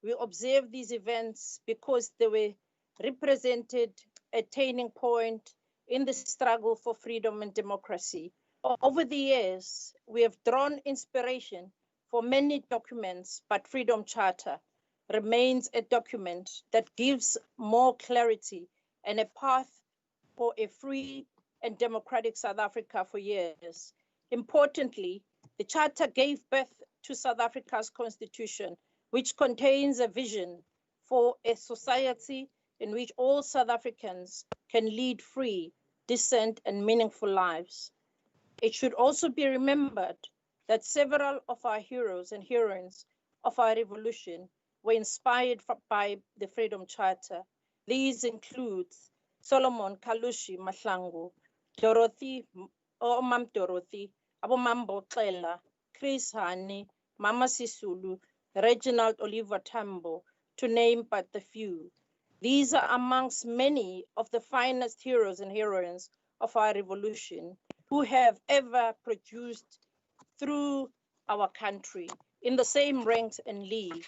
We observe these events because they were represented a turning point in the struggle for freedom and democracy. Over the years, we have drawn inspiration for many documents, but Freedom Charter remains a document that gives more clarity and a path for a free and democratic South Africa for years. Importantly, the Charter gave birth to South Africa's Constitution, which contains a vision for a society in which all South Africans can lead free, decent, and meaningful lives. It should also be remembered that several of our heroes and heroines of our revolution were inspired by the Freedom Charter. These include Solomon Kalushi Mahlangu, Dorothy, Mam Dorothy, Abomam Boxela, Chris Hani, Mama Sisulu, Reginald Oliver Tambo, to name but a few. These are amongst many of the finest heroes and heroines of our revolution who have ever produced through our country in the same ranks and league.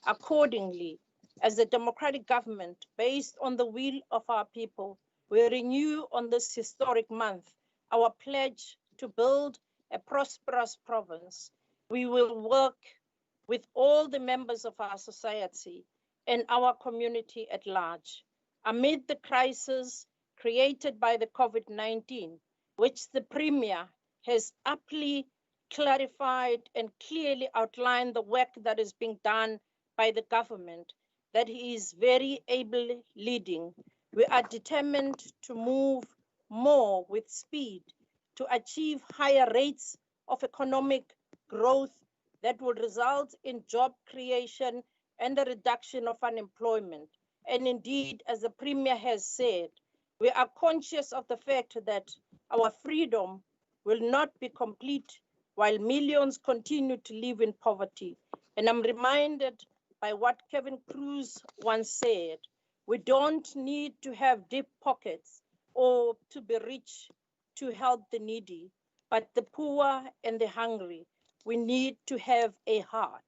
Accordingly, as a democratic government based on the will of our people, we renew on this historic month our pledge to build a prosperous province. We will work with all the members of our society and our community at large. Amid the crisis created by the COVID-19, which the Premier has aptly clarified and clearly outlined the work that is being done by the government, that he is very able leading. We are determined to move more with speed to achieve higher rates of economic growth that will result in job creation and the reduction of unemployment. And indeed, as the Premier has said, we are conscious of the fact that our freedom will not be complete while millions continue to live in poverty. And I'm reminded by what Kevin Cruz once said, we don't need to have deep pockets or to be rich to help the needy, but the poor and the hungry. We need to have a heart.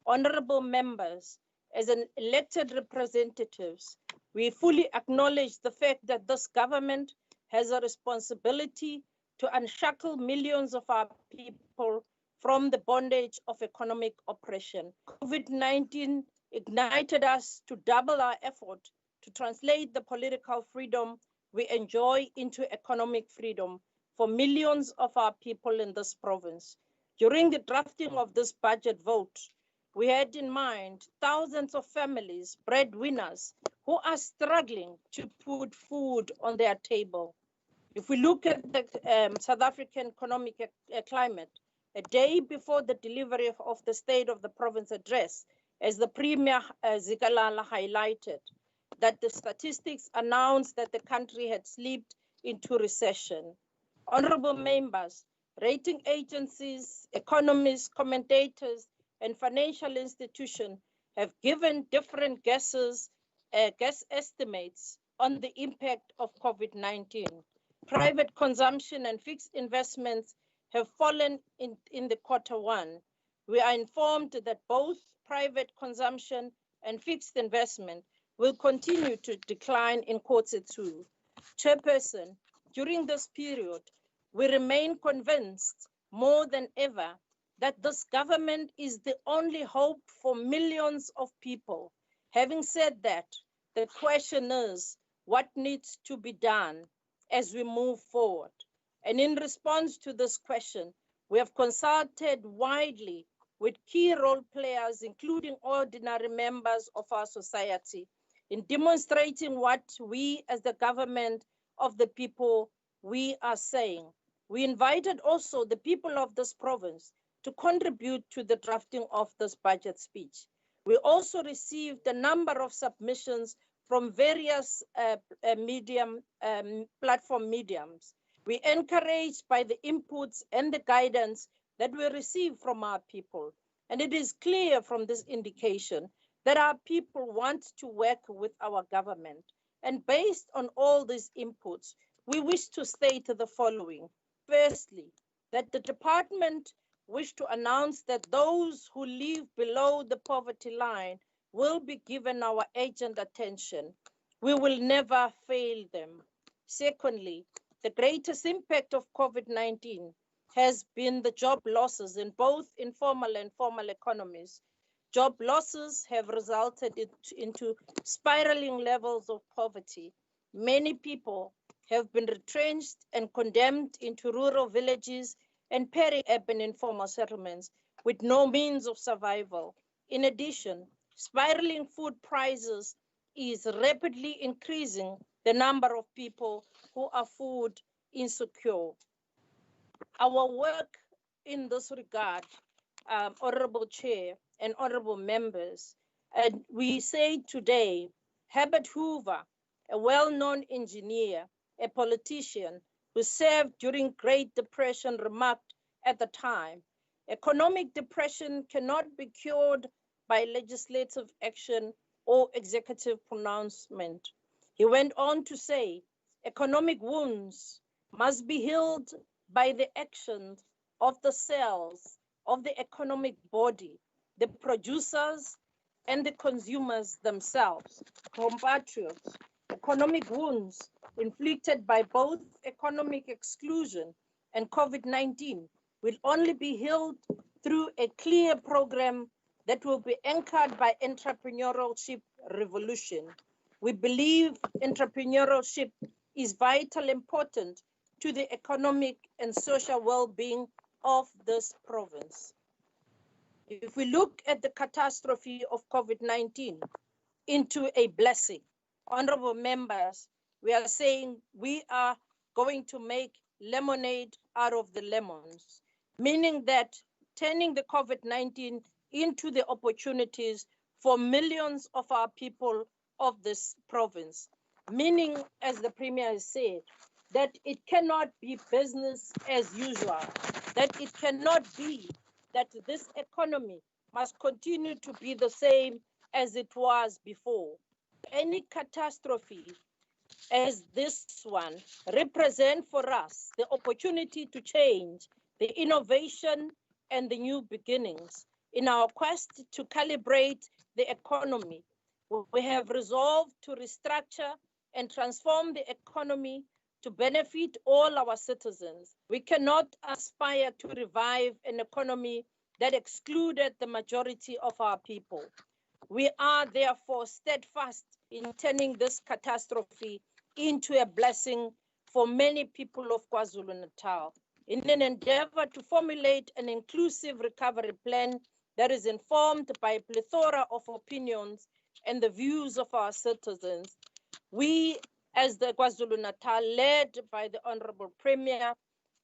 Honorable members, as an elected representatives, we fully acknowledge the fact that this government has a responsibility to unshackle millions of our people from the bondage of economic oppression. COVID-19 ignited us to double our effort to translate the political freedom we enjoy into economic freedom for millions of our people in this province. During the drafting of this budget vote, we had in mind thousands of families, breadwinners, who are struggling to put food on their table. If we look at the South African economic climate, a day before the delivery of the State of the Province address, as the Premier Zikalala highlighted, that the statistics announced that the country had slipped into recession. Honorable members, rating agencies, economists, commentators, and financial institutions have given different guess estimates on the impact of COVID-19. Private consumption and fixed investments have fallen in the Q1. We are informed that both private consumption and fixed investment will continue to decline in Q2. Chairperson, during this period, we remain convinced more than ever that this government is the only hope for millions of people. Having said that, the question is, what needs to be done as we move forward? And in response to this question, we have consulted widely with key role players, including ordinary members of our society, in demonstrating what we as the government of the people, we are saying. We invited also the people of this province to contribute to the drafting of this budget speech. We also received a number of submissions from various platform mediums. We encouraged by the inputs and the guidance that we receive from our people. And it is clear from this indication that our people want to work with our government. And based on all these inputs, we wish to state the following. Firstly, that the department wish to announce that those who live below the poverty line will be given our urgent attention. We will never fail them. Secondly, the greatest impact of COVID-19 has been the job losses in both informal and formal economies. Job losses have resulted into spiraling levels of poverty. Many people have been retrenched and condemned into rural villages and peri-urban informal settlements with no means of survival. In addition, spiraling food prices is rapidly increasing the number of people who are food insecure. Our work in this regard, Honorable Chair and Honorable Members, and we say today, Herbert Hoover, a well-known engineer, a politician who served during Great Depression, remarked at the time, economic depression cannot be cured by legislative action or executive pronouncement. He went on to say, economic wounds must be healed by the actions of the cells of the economic body, the producers and the consumers themselves. Compatriots, economic wounds inflicted by both economic exclusion and COVID-19 will only be healed through a clear program that will be anchored by entrepreneurship revolution. We believe entrepreneurship is vitally important to the economic and social well-being of this province. If we look at the catastrophe of COVID-19 into a blessing, honorable members, we are saying we are going to make lemonade out of the lemons, meaning that turning the COVID-19 into the opportunities for millions of our people of this province, meaning, as the Premier has said, that it cannot be business as usual, that it cannot be that this economy must continue to be the same as it was before. Any catastrophe as this one represent for us the opportunity to change, the innovation and the new beginnings. In our quest to calibrate the economy, we have resolved to restructure and transform the economy to benefit all our citizens. We cannot aspire to revive an economy that excluded the majority of our people. We are therefore steadfast in turning this catastrophe into a blessing for many people of KwaZulu-Natal in an endeavor to formulate an inclusive recovery plan that is informed by a plethora of opinions and the views of our citizens. We, as the KwaZulu-Natal, led by the Honorable Premier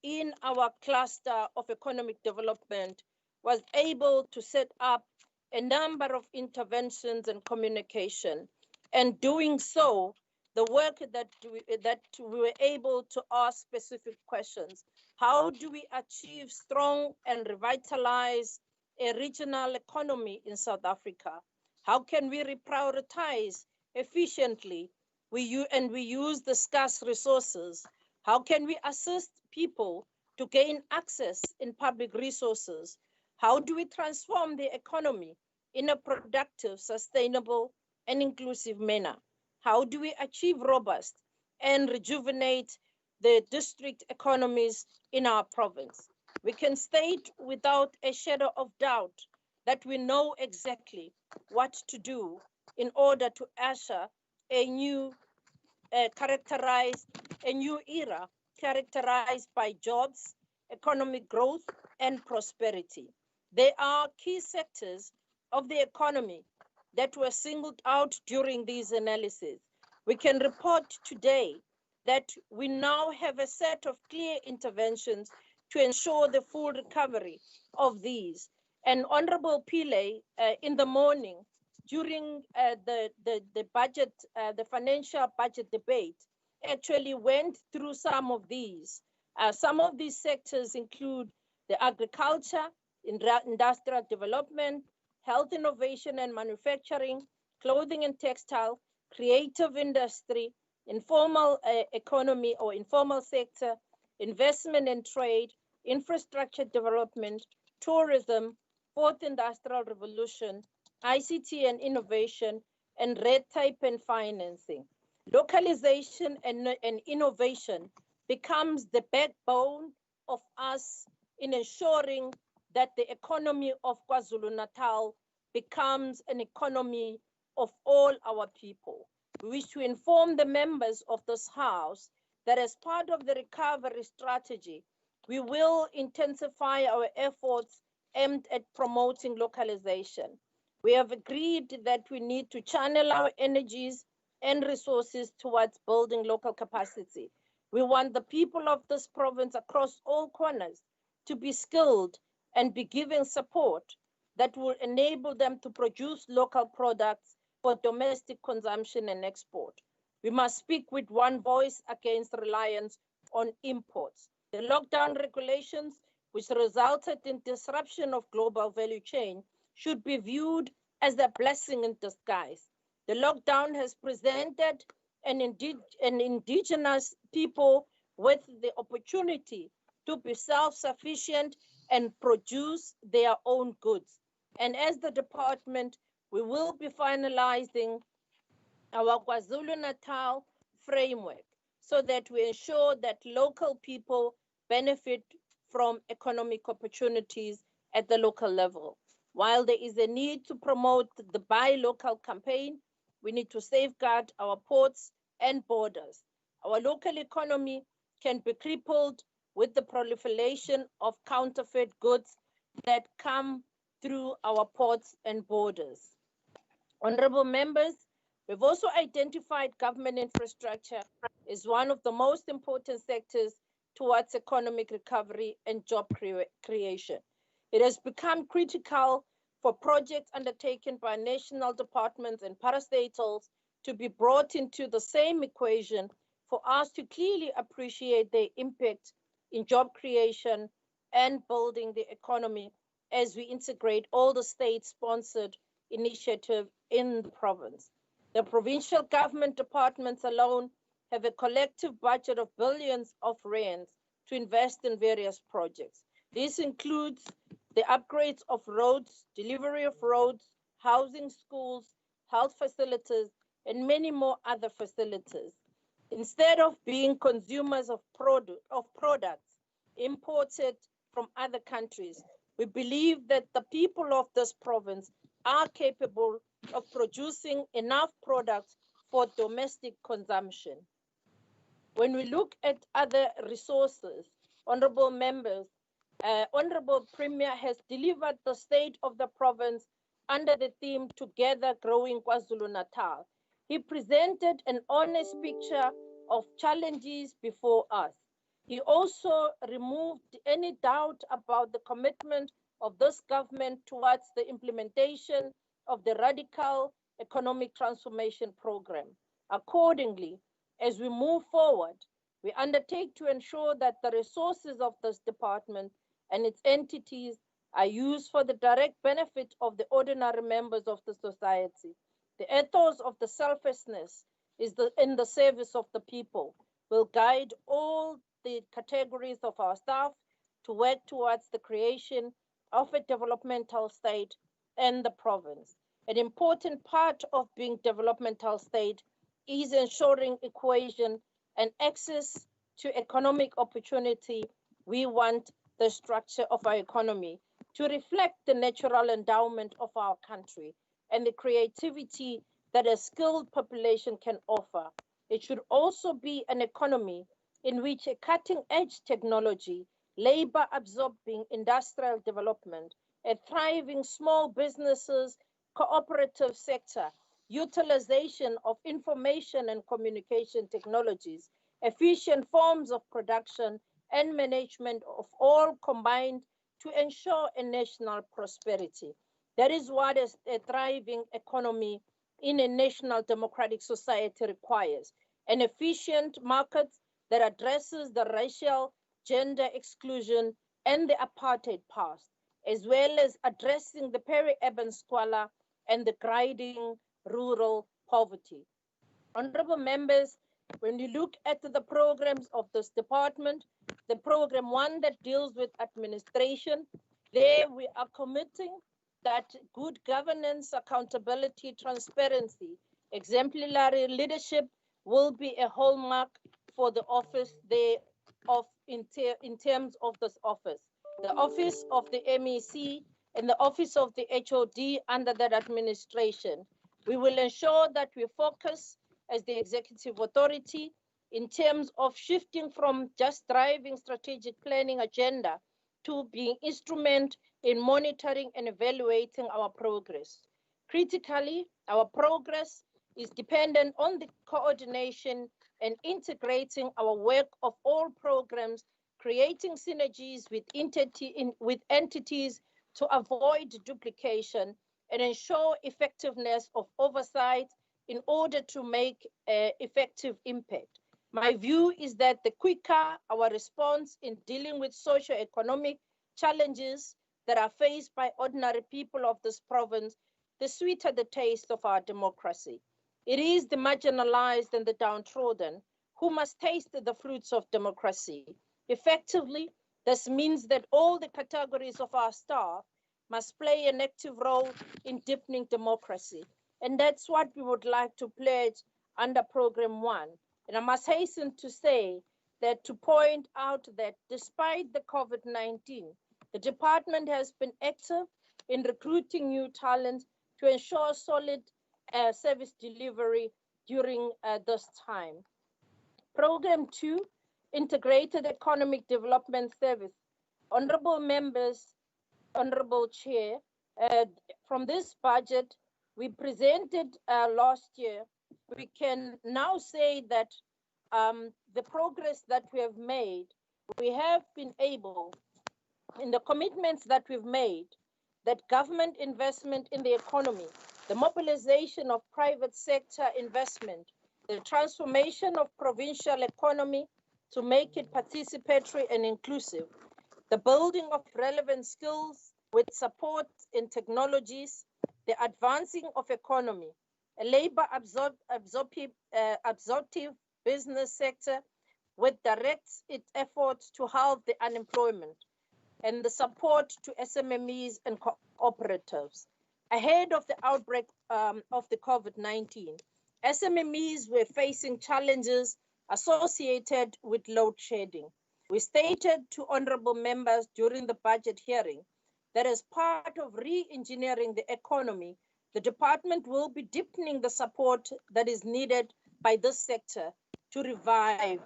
in our cluster of economic development, was able to set up a number of interventions and communication. And doing so, the work that we were able to ask specific questions. How do we achieve strong and revitalize a regional economy in South Africa? How can we reprioritize efficiently we use the scarce resources? How can we assist people to gain access in public resources? How do we transform the economy in a productive, sustainable, and inclusive manner? How do we achieve robust and rejuvenate the district economies in our province? We can state without a shadow of doubt that we know exactly what to do in order to usher a new era characterized by jobs, economic growth, and prosperity. There are key sectors of the economy that were singled out during these analyses. We can report today that we now have a set of clear interventions to ensure the full recovery of these. And Honorable Pillay, in the morning, during the budget, the financial budget debate, actually went through some of these. Some of these sectors include the agriculture, industrial development, health innovation and manufacturing, clothing and textile, creative industry, informal economy or informal sector, investment and trade, infrastructure development, tourism, fourth industrial revolution, ICT and innovation, and red tape and financing. Localization and innovation becomes the backbone of us in ensuring that the economy of KwaZulu-Natal becomes an economy of all our people. We wish to inform the members of this House that as part of the recovery strategy, we will intensify our efforts aimed at promoting localization. We have agreed that we need to channel our energies and resources towards building local capacity. We want the people of this province across all corners to be skilled and be given support that will enable them to produce local products for domestic consumption and export. We must speak with one voice against reliance on imports. The lockdown regulations, which resulted in disruption of global value chain, should be viewed as a blessing in disguise. The lockdown has presented an indigenous people with the opportunity to be self-sufficient and produce their own goods. And as the department, we will be finalizing our KwaZulu-Natal framework so that we ensure that local people benefit from economic opportunities at the local level. While there is a need to promote the Buy Local campaign, we need to safeguard our ports and borders. Our local economy can be crippled with the proliferation of counterfeit goods that come through our ports and borders. Honorable members, we've also identified government infrastructure as one of the most important sectors towards economic recovery and job creation. It has become critical for projects undertaken by national departments and parastatals to be brought into the same equation for us to clearly appreciate their impact in job creation and building the economy as we integrate all the state-sponsored initiatives in the province. The provincial government departments alone have a collective budget of billions of rands to invest in various projects. This includes the upgrades of roads, delivery of roads, housing, schools, health facilities, and many more other facilities. Instead of being consumers of products imported from other countries, we believe that the people of this province are capable of producing enough products for domestic consumption. When we look at other resources, honorable members, Honorable Premier has delivered the state of the province under the theme Together Growing KwaZulu-Natal. He presented an honest picture of challenges before us. He also removed any doubt about the commitment of this government towards the implementation of the radical economic transformation program. Accordingly, as we move forward, we undertake to ensure that the resources of this department and its entities are used for the direct benefit of the ordinary members of the society. The ethos of the selflessness is in the service of the people will guide all the categories of our staff to work towards the creation of a developmental state in the province. An important part of being developmental state is ensuring equation and access to economic opportunity. We want the structure of our economy to reflect the natural endowment of our country and the creativity that a skilled population can offer. It should also be an economy in which a cutting-edge technology, labor-absorbing industrial development, a thriving small businesses, cooperative sector, utilization of information and communication technologies, efficient forms of production and management of all combined to ensure a national prosperity. That is what a thriving economy in a national democratic society requires. An efficient market that addresses the racial, gender exclusion and the apartheid past, as well as addressing the peri-urban squalor and the grinding rural poverty. Honorable members, when you look at the programs of this department, the program one that deals with administration, there we are committing that good governance, accountability, transparency, exemplary leadership will be a hallmark for the office thereof in terms of this office. The office of the MEC and the office of the HOD under that administration. We will ensure that we focus as the executive authority in terms of shifting from just driving strategic planning agenda to being instrument in monitoring and evaluating our progress. Critically, our progress is dependent on the coordination and integrating our work of all programs, creating synergies with entities to avoid duplication and ensure effectiveness of oversight in order to make effective impact. My view is that the quicker our response in dealing with socio-economic challenges that are faced by ordinary people of this province, the sweeter the taste of our democracy. It is the marginalized and the downtrodden who must taste the fruits of democracy. Effectively, this means that all the categories of our staff must play an active role in deepening democracy. And that's what we would like to pledge under Program 1. And I must hasten to say that to point out that despite the COVID-19, the department has been active in recruiting new talent to ensure solid service delivery during this time. Program 2, Integrated Economic Development Service. Honorable members, Honorable Chair, from this budget we presented last year, we can now say that the progress that we have made, we have been able, in the commitments that we've made, that government investment in the economy, the mobilization of private sector investment, the transformation of provincial economy to make it participatory and inclusive, the building of relevant skills with support in technologies, the advancing of economy, a labor absorptive business sector which directs its efforts to halve the unemployment, and the support to SMMEs and cooperatives. Ahead of the outbreak of the COVID-19, SMMEs were facing challenges associated with load shedding. We stated to honorable members during the budget hearing that as part of re-engineering the economy, the department will be deepening the support that is needed by this sector to revive.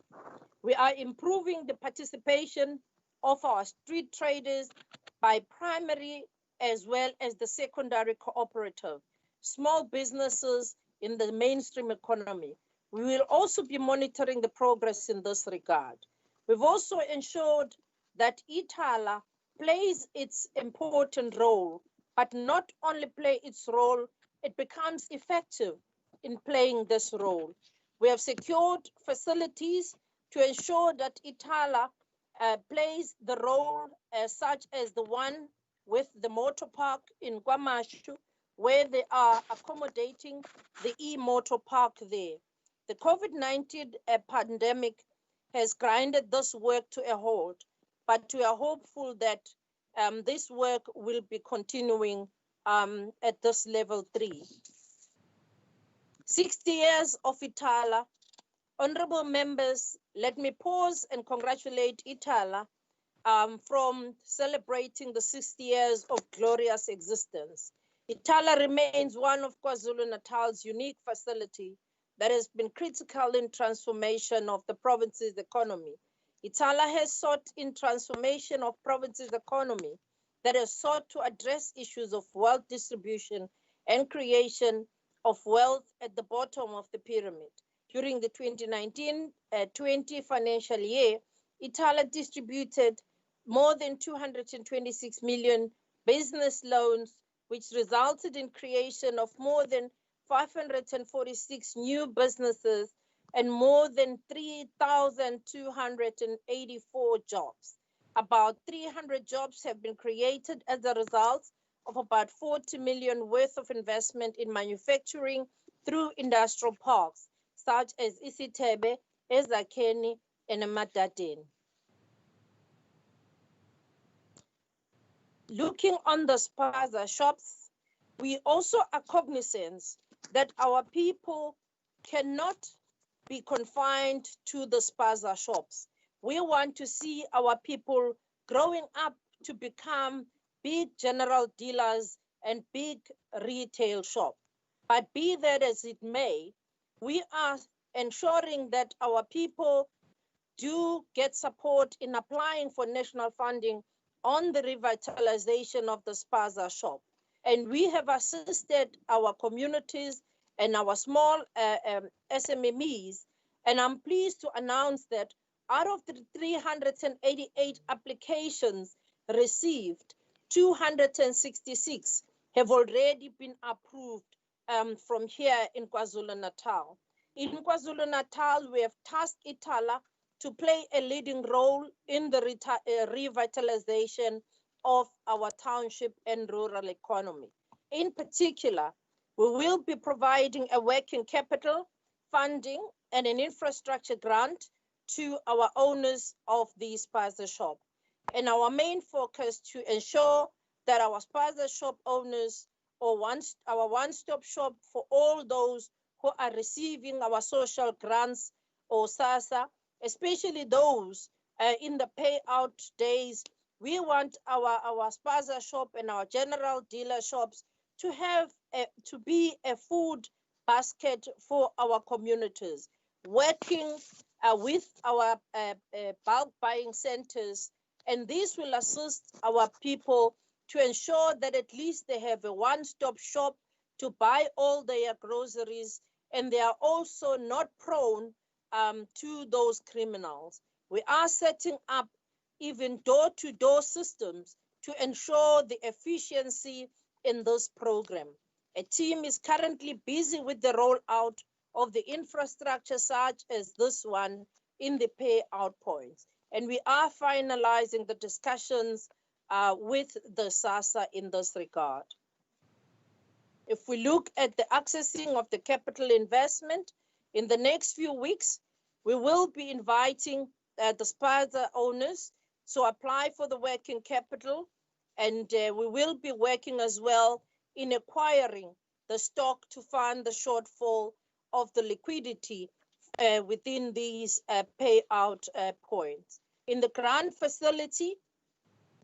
We are improving the participation of our street traders by primary as well as the secondary cooperative, small businesses in the mainstream economy. We will also be monitoring the progress in this regard. We've also ensured that ITALA plays its important role, but not only play its role, it becomes effective in playing this role. We have secured facilities to ensure that ITALA plays the role such as the one with the motor park in KwaMashu, where they are accommodating the e-motor park there. The COVID-19 pandemic has grinded this work to a halt, but we are hopeful that this work will be continuing at this level 3. 60 years of ITALA. Honorable members, let me pause and congratulate ITALA from celebrating the 60 years of glorious existence. ITALA remains one of KwaZulu-Natal's unique facility that has been critical in transformation of the province's economy. ITALA has sought in transformation of province's economy that has sought to address issues of wealth distribution and creation of wealth at the bottom of the pyramid. During the 2019-20 financial year, ITALA distributed more than 226 million business loans, which resulted in creation of more than 546 new businesses and more than 3,284 jobs. About 300 jobs have been created as a result of about 40 million worth of investment in manufacturing through industrial parks, such as Isithebe, Ezakeni, and Emadadeni. looking on the spaza shops, we also are cognizant that our people cannot be confined to the spaza shops. We want to see our people growing up to become big general dealers and big retail shops. But be that as it may, we are ensuring that our people do get support in applying for national funding on the revitalization of the spaza shop. And we have assisted our communities and our small SMMEs. And I'm pleased to announce that out of the 388 applications received, 266 have already been approved from here in KwaZulu-Natal. In KwaZulu-Natal, we have tasked Itala to play a leading role in the revitalization of our township and rural economy. In particular, we will be providing a working capital funding and an infrastructure grant to our owners of the spaza shop. And our main focus to ensure that our spaza shop owners or our one-stop shop for all those who are receiving our social grants or SASA, especially those in the payout days, we want our spaza shop and our general dealer shops to have to be a food basket for our communities, working with our bulk buying centers, and this will assist our people to ensure that at least they have a one-stop shop to buy all their groceries, and they are also not prone to those criminals. We are setting up even door-to-door systems to ensure the efficiency in this program. A team is currently busy with the rollout of the infrastructure such as this one in the payout points. And we are finalizing the discussions with the SASA in this regard. If we look at the accessing of the capital investment, in the next few weeks, we will be inviting the spaza owners to apply for the working capital, and we will be working as well in acquiring the stock to fund the shortfall of the liquidity within these payout points. In the grant facility,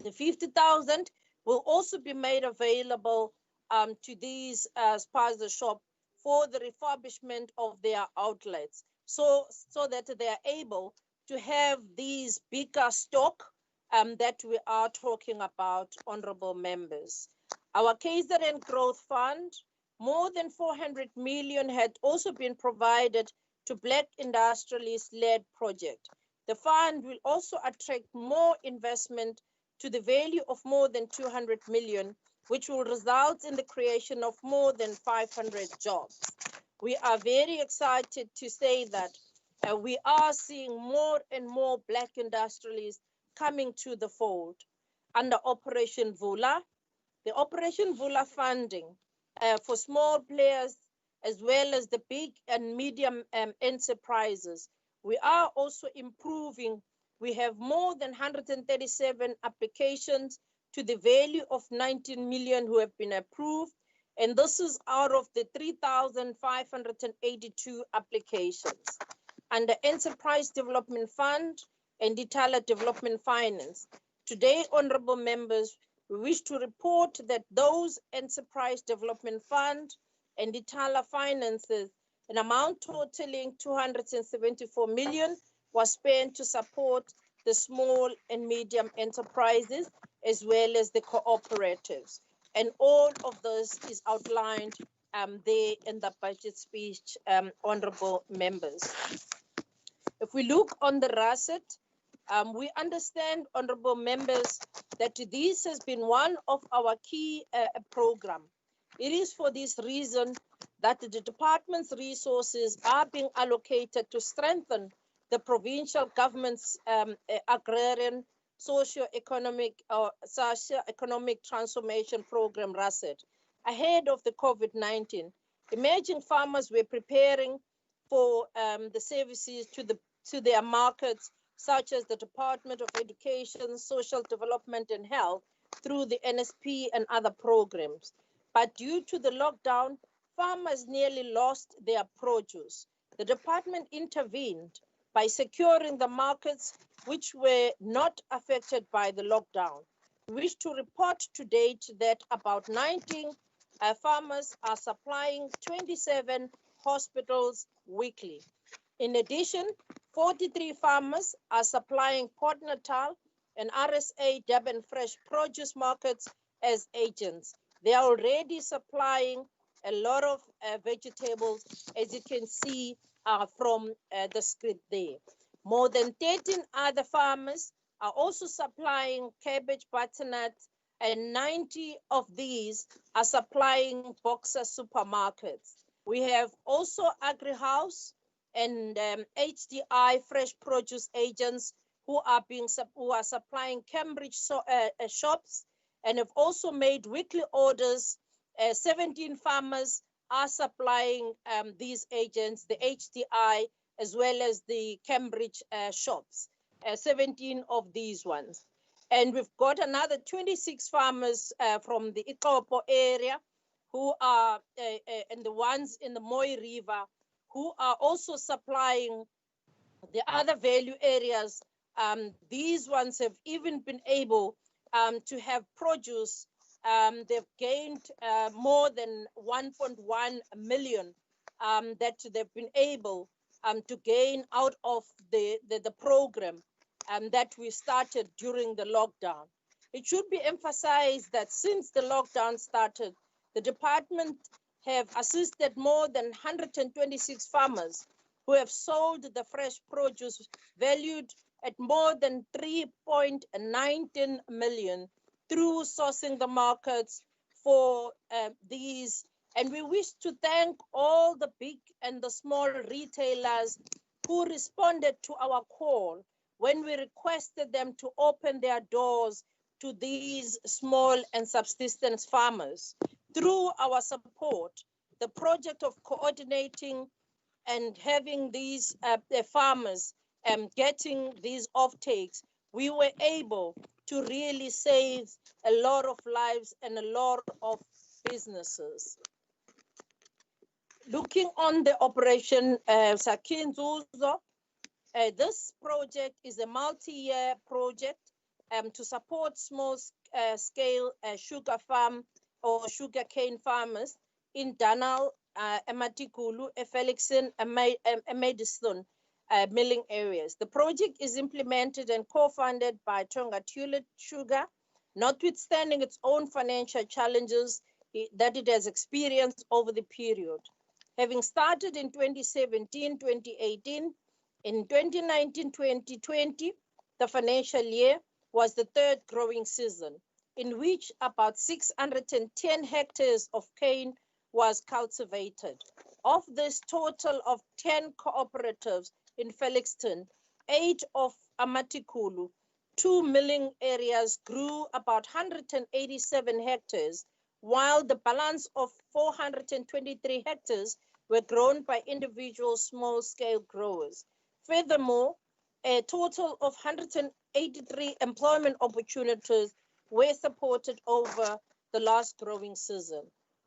the 50,000 will also be made available to these spaza shop for the refurbishment of their outlets, so that they are able to have these bigger stock that we are talking about, honorable members. Our KZN Growth Fund, more than 400 million had also been provided to Black industrialist-led project. The fund will also attract more investment to the value of more than 200 million, which will result in the creation of more than 500 jobs. We are very excited to say that we are seeing more and more Black industrialists coming to the fold under Operation Vula. The Operation Vula funding for small players as well as the big and medium enterprises. We are also improving. We have more than 137 applications to the value of 19 million who have been approved. And this is out of the 3,582 applications. Under Enterprise Development Fund and Itala Development Finance. Today, honorable members, we wish to report that those Enterprise Development Fund and Itala finances, an amount totaling 274 million, was spent to support the small and medium enterprises as well as the cooperatives. And all of this is outlined there in the budget speech, honorable members. If we look on the RASET, we understand, honorable members, that this has been one of our key programs. It is for this reason that the department's resources are being allocated to strengthen the provincial government's agrarian socio-economic transformation program, RASET, ahead of the COVID-19. Emerging farmers were preparing for the services to their markets, such as the Department of Education, Social Development and Health, through the NSP and other programs. But due to the lockdown, farmers nearly lost their produce. The department intervened by securing the markets which were not affected by the lockdown. We wish to report to date that about 19 farmers are supplying 27 hospitals weekly. In addition, 43 farmers are supplying Port Natal and RSA Durban Fresh Produce Markets as agents. They are already supplying a lot of vegetables, as you can see from the script there. More than 13 other farmers are also supplying cabbage, butternut, and 90 of these are supplying Boxer supermarkets. We have also AgriHouse and HDI fresh produce agents who are supplying Cambridge shops and have also made weekly orders. 17 farmers are supplying these agents, the HDI, as well as the Cambridge shops, 17 of these ones. And we've got another 26 farmers from the Ikopo area who are, and the ones in the Moy River, who are also supplying the other value areas. These ones have even been able to have produce. They've gained more than 1.1 million that they've been able to gain out of the program that we started during the lockdown. It should be emphasized that since the lockdown started, the department have assisted more than 126 farmers who have sold the fresh produce valued at more than 3.19 million through sourcing the markets for these. And we wish to thank all the big and the small retailers who responded to our call when we requested them to open their doors to these small and subsistence farmers. Through our support, the project of coordinating and having these the farmers getting these offtakes, we were able to really save a lot of lives and a lot of businesses. Looking on the operation Sakinzuzo, this project is a multi-year project to support small-scale sugar farm or sugarcane farmers in Danal, Ematikulu, Felixton, and Madison milling areas. The project is implemented and co-funded by Tonga Tulip Sugar, notwithstanding its own financial challenges that it has experienced over the period. Having started in 2017-2018, in 2019-2020, the financial year was the third growing season, in which about 610 hectares of cane was cultivated. Of this total of 10 cooperatives in Felixton, 8 of Amatikulu, 2 milling areas grew about 187 hectares, while the balance of 423 hectares were grown by individual small-scale growers. Furthermore, a total of 183 employment opportunities were supported over the last growing season.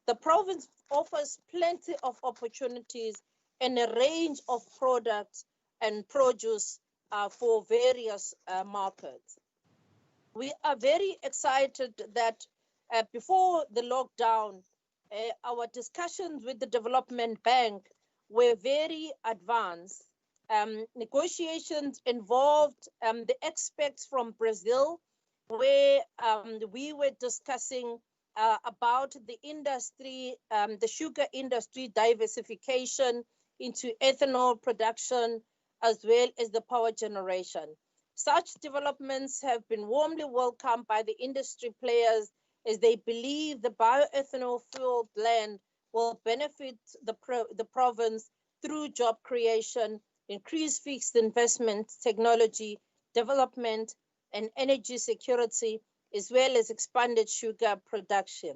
The province offers plenty of opportunities and a range of products and produce for various markets. We are very excited that before the lockdown, our discussions with the Development Bank were very advanced. Negotiations involved the experts from Brazil, where we were discussing about the industry, the sugar industry diversification into ethanol production, as well as the power generation. Such developments have been warmly welcomed by the industry players, as they believe the bioethanol fuel blend will benefit the province through job creation, increased fixed investment, technology development, and energy security, as well as expanded sugar production.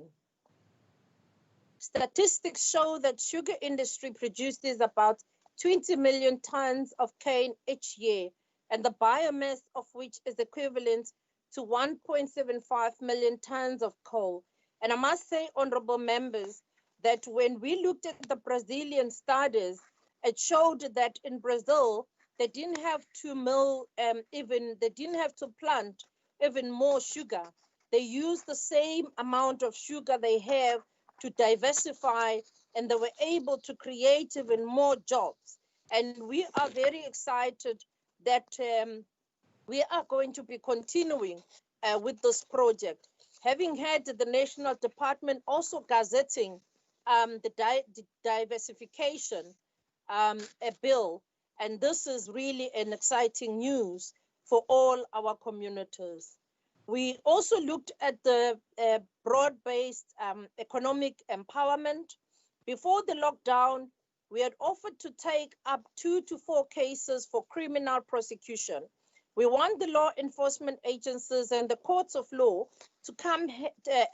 Statistics show that sugar industry produces about 20 million tons of cane each year, and the biomass of which is equivalent to 1.75 million tons of coal. And I must say, honorable members, that when we looked at the Brazilian studies, it showed that in Brazil, they didn't have to they didn't have to plant even more sugar. They used the same amount of sugar they have to diversify, and they were able to create even more jobs. And we are very excited that we are going to be continuing with this project. Having had the National Department also gazetting the diversification a bill, and this is really an exciting news for all our communities. We also looked at the broad-based economic empowerment. Before the lockdown, we had offered to take up 2 to 4 cases for criminal prosecution. We want the law enforcement agencies and the courts of law to come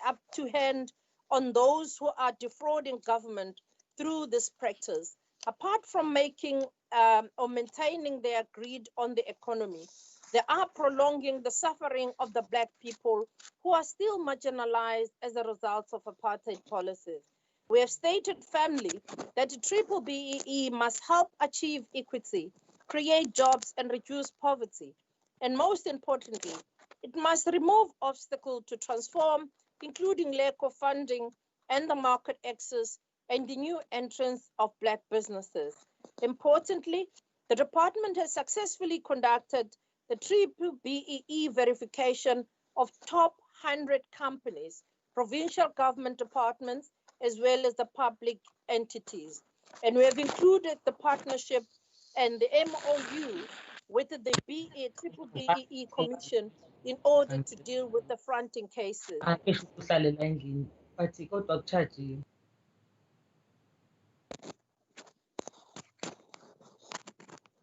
up to hand on those who are defrauding government through this practice. Apart from making or maintaining their greed on the economy, they are prolonging the suffering of the Black people who are still marginalized as a result of apartheid policies. We have stated firmly that the BBBEE must help achieve equity, create jobs, and reduce poverty. And most importantly, it must remove obstacles to transform, including lack of funding and the market access and the new entrance of Black businesses. Importantly, the department has successfully conducted the BBBEE verification of top 100 companies, provincial government departments, as well as the public entities. And we have included the partnership and the MOU with the BBBEE Commission in order to deal with the fronting cases.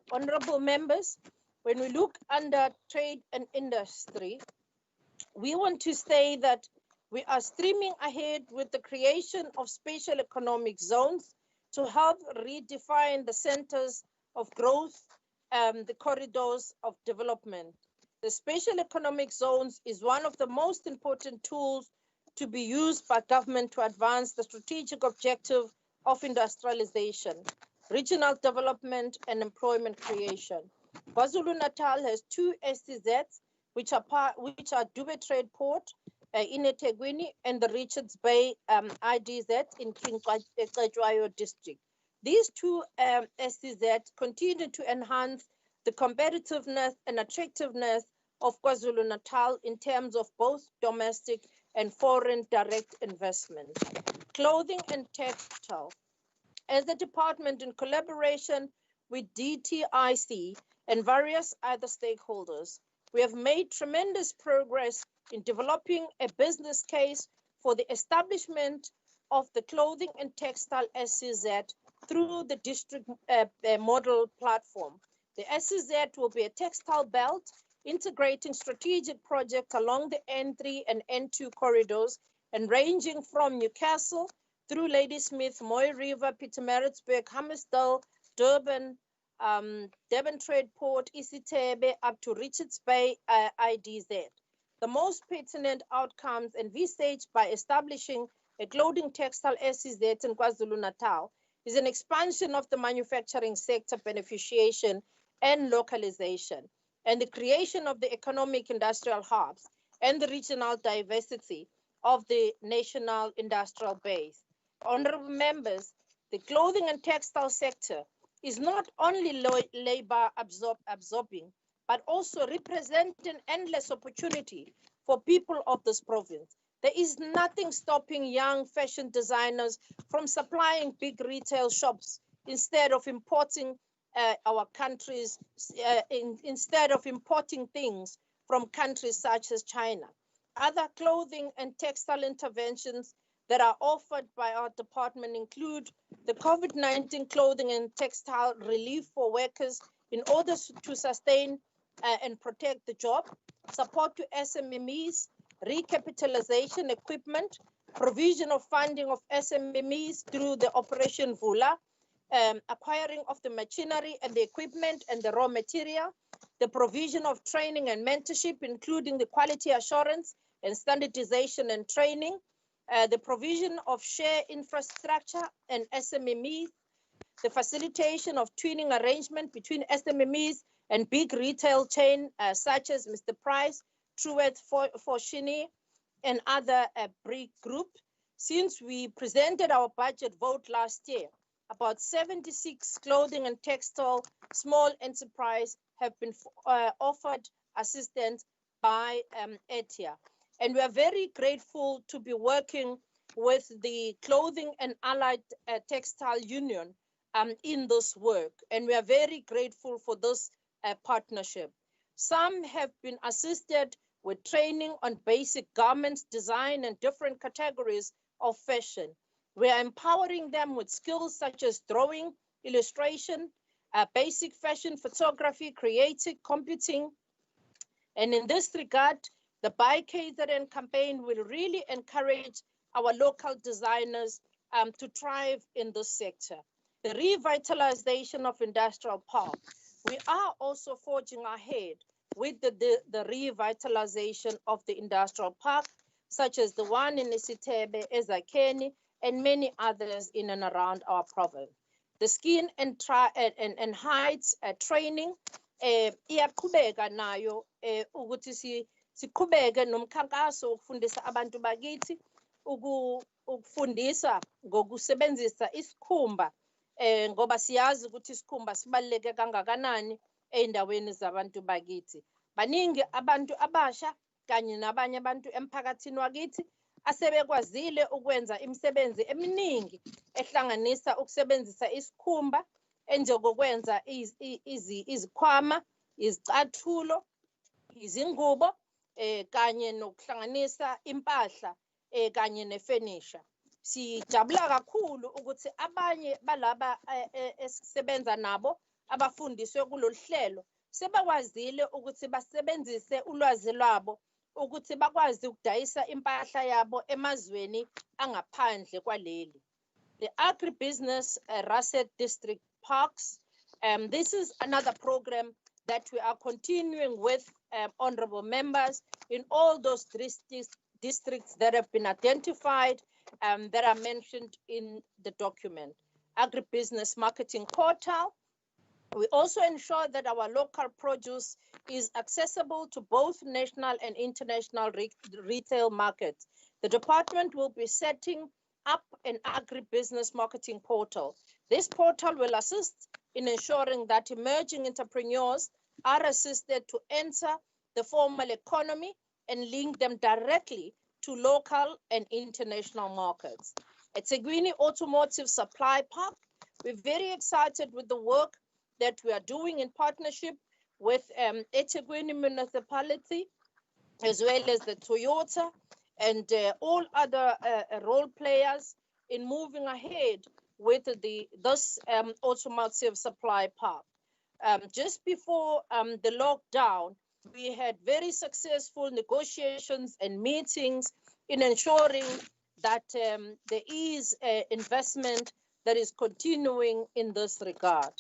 Honorable members, when we look under trade and industry, we want to say that we are streaming ahead with the creation of special economic zones to help redefine the centers of growth, the corridors of development. The special economic zones is one of the most important tools to be used by government to advance the strategic objective of industrialization, regional development, and employment creation. KwaZulu-Natal has 2 STZs, which are Dube Trade Port in eThekwini and the Richards Bay IDZ in King Cetshwayo district. These 2 STZs continue to enhance the competitiveness and attractiveness of KwaZulu-Natal in terms of both domestic and foreign direct investment. Clothing and textile. As the department, in collaboration with DTIC and various other stakeholders, we have made tremendous progress in developing a business case for the establishment of the clothing and textile SCZ through the district model platform. The SCZ will be a textile belt integrating strategic projects along the N3 and N2 corridors and ranging from Newcastle through Ladysmith, Moy River, Pietermaritzburg, Hammersdale, Durban, Devon Trade Port, Isithebe, up to Richards Bay IDZ. The most pertinent outcomes envisaged by establishing a clothing textile SCZ in KwaZulu-Natal is an expansion of the manufacturing sector beneficiation and localization, and the creation of the economic industrial hubs and the regional diversity of the national industrial base. Honorable members, the clothing and textile sector is not only labor absorbing, but also representing endless opportunity for people of this province. There is nothing stopping young fashion designers from supplying big retail shops instead of importing instead of importing things from countries such as China. Other clothing and textile interventions that are offered by our department include the COVID-19 clothing and textile relief for workers in order to sustain and protect the job, support to SMMEs, recapitalization equipment, provision of funding of SMMEs through the Operation Vula, acquiring of the machinery and the equipment and the raw material, the provision of training and mentorship, including the quality assurance and standardization and training, the provision of share infrastructure and SMMEs, the facilitation of twinning arrangement between SMMEs and big retail chain such as Mr. Price, Truworths, Foschini, and other BRIC group. Since we presented our budget vote last year, about 76 clothing and textile small enterprise have been offered assistance by ETIA. And we are very grateful to be working with the Clothing and Allied Textile Union in this work. And we are very grateful for this partnership. Some have been assisted with training on basic garments design and different categories of fashion. We are empowering them with skills such as drawing, illustration, basic fashion photography, creative computing. And in this regard, the Buy KZN campaign will really encourage our local designers to thrive in this sector. The revitalization of industrial park. We are also forging ahead with the revitalization of the industrial park, such as the one in Isitebe, Ezakeni, and many others in and around our province. The skin and heights training iyaqhubeka nayo ukuthi siqhubeke nomkhankaso ukufundisa abantu bakithi ukufundisa ngokusebenzisa isikhumba ngoba siyazi ukuthi isikhumba sibaluleke kangakanani eindaweni zabantu bakithi. Baningi abantu abasha kanye nabanye abantu emphakathini wakithi asebekwazile ukwenza imisebenzi eminingi ehlanganisa ukusebenzisa isikhumba enjengokwenza izikhwama, izicathulo, izingubo kanye nokuhlanganisa impahla kanye nefurniture. Sijabula kakhulu ukuthi abanye balaba esisebenza nabo abafundiswe kulolu hlelo sebakwazile ukuthi basebenzise ulwazi lwabo ukuthi bakwazi ukudayisa impahla yabo emazweni angaphandle kwaleli. The Agribusiness Russet District Parks. This is another program that we are continuing with honorable members in all those districts that have been identified that are mentioned in the document. Agribusiness Marketing Portal. We also ensure that our local produce is accessible to both national and international retail markets. The department will be setting up an agribusiness marketing portal. This portal will assist in ensuring that emerging entrepreneurs are assisted to enter the formal economy and link them directly to local and international markets. At eThekwini Automotive Supply Park, we're very excited with the work that we are doing in partnership with eThekwini Municipality, as well as the Toyota and all other role players in moving ahead with this automotive supply park. Just before the lockdown, we had very successful negotiations and meetings in ensuring that there is investment that is continuing in this regard.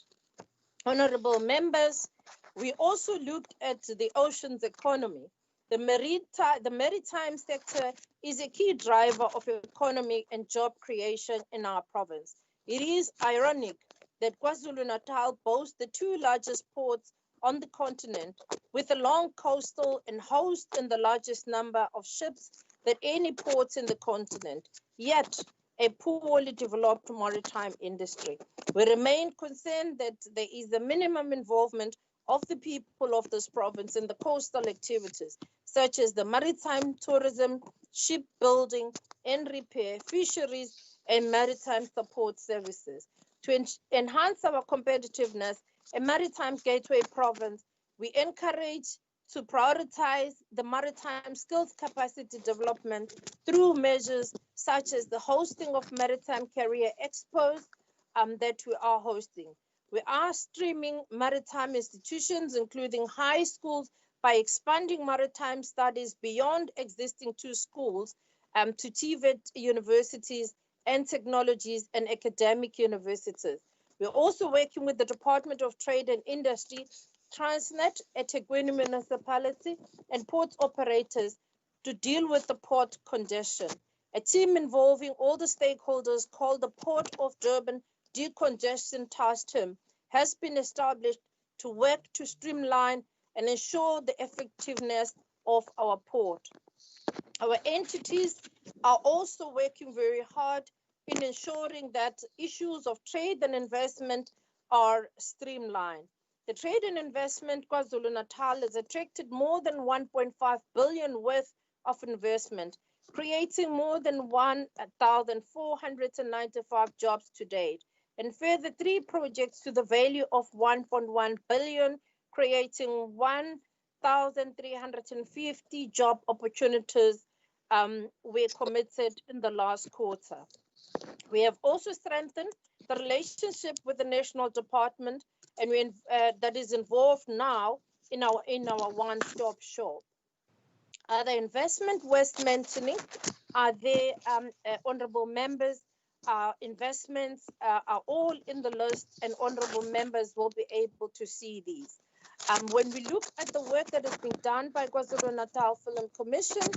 Honorable members, we also looked at the oceans economy. The maritime sector is a key driver of economic and job creation in our province. It is ironic that KwaZulu-Natal boasts the two largest ports on the continent with a long coastal and hosts the largest number of ships than any ports in the continent, yet a poorly developed maritime industry. We remain concerned that there is a minimum involvement of the people of this province in the coastal activities, such as the maritime tourism, shipbuilding and repair, fisheries, and maritime support services. To enhance our competitiveness, a maritime gateway province, we encourage to prioritize the maritime skills capacity development through measures such as the hosting of maritime career expos that we are hosting. We are streaming maritime institutions, including high schools, by expanding maritime studies beyond existing 2 schools to TVET universities and technologies and academic universities. We're also working with the Department of Trade and Industry Transnet, eThekwini municipality, and port operators to deal with the port congestion. A team involving all the stakeholders called the Port of Durban Decongestion Task Team has been established to work to streamline and ensure the effectiveness of our port. Our entities are also working very hard in ensuring that issues of trade and investment are streamlined. The trade and investment KwaZulu-Natal has attracted more than 1.5 billion worth of investment, creating more than 1,495 jobs to date, and further 3 projects to the value of 1.1 billion, creating 1,350 job opportunities were committed in the last quarter. We have also strengthened the relationship with the national department, and that is involved now in our one-stop shop. The investment worth mentioning are there, honorable members. Investments are all in the list, and honorable members will be able to see these. When we look at the work that is being done by KwaZulu-Natal Film Commission,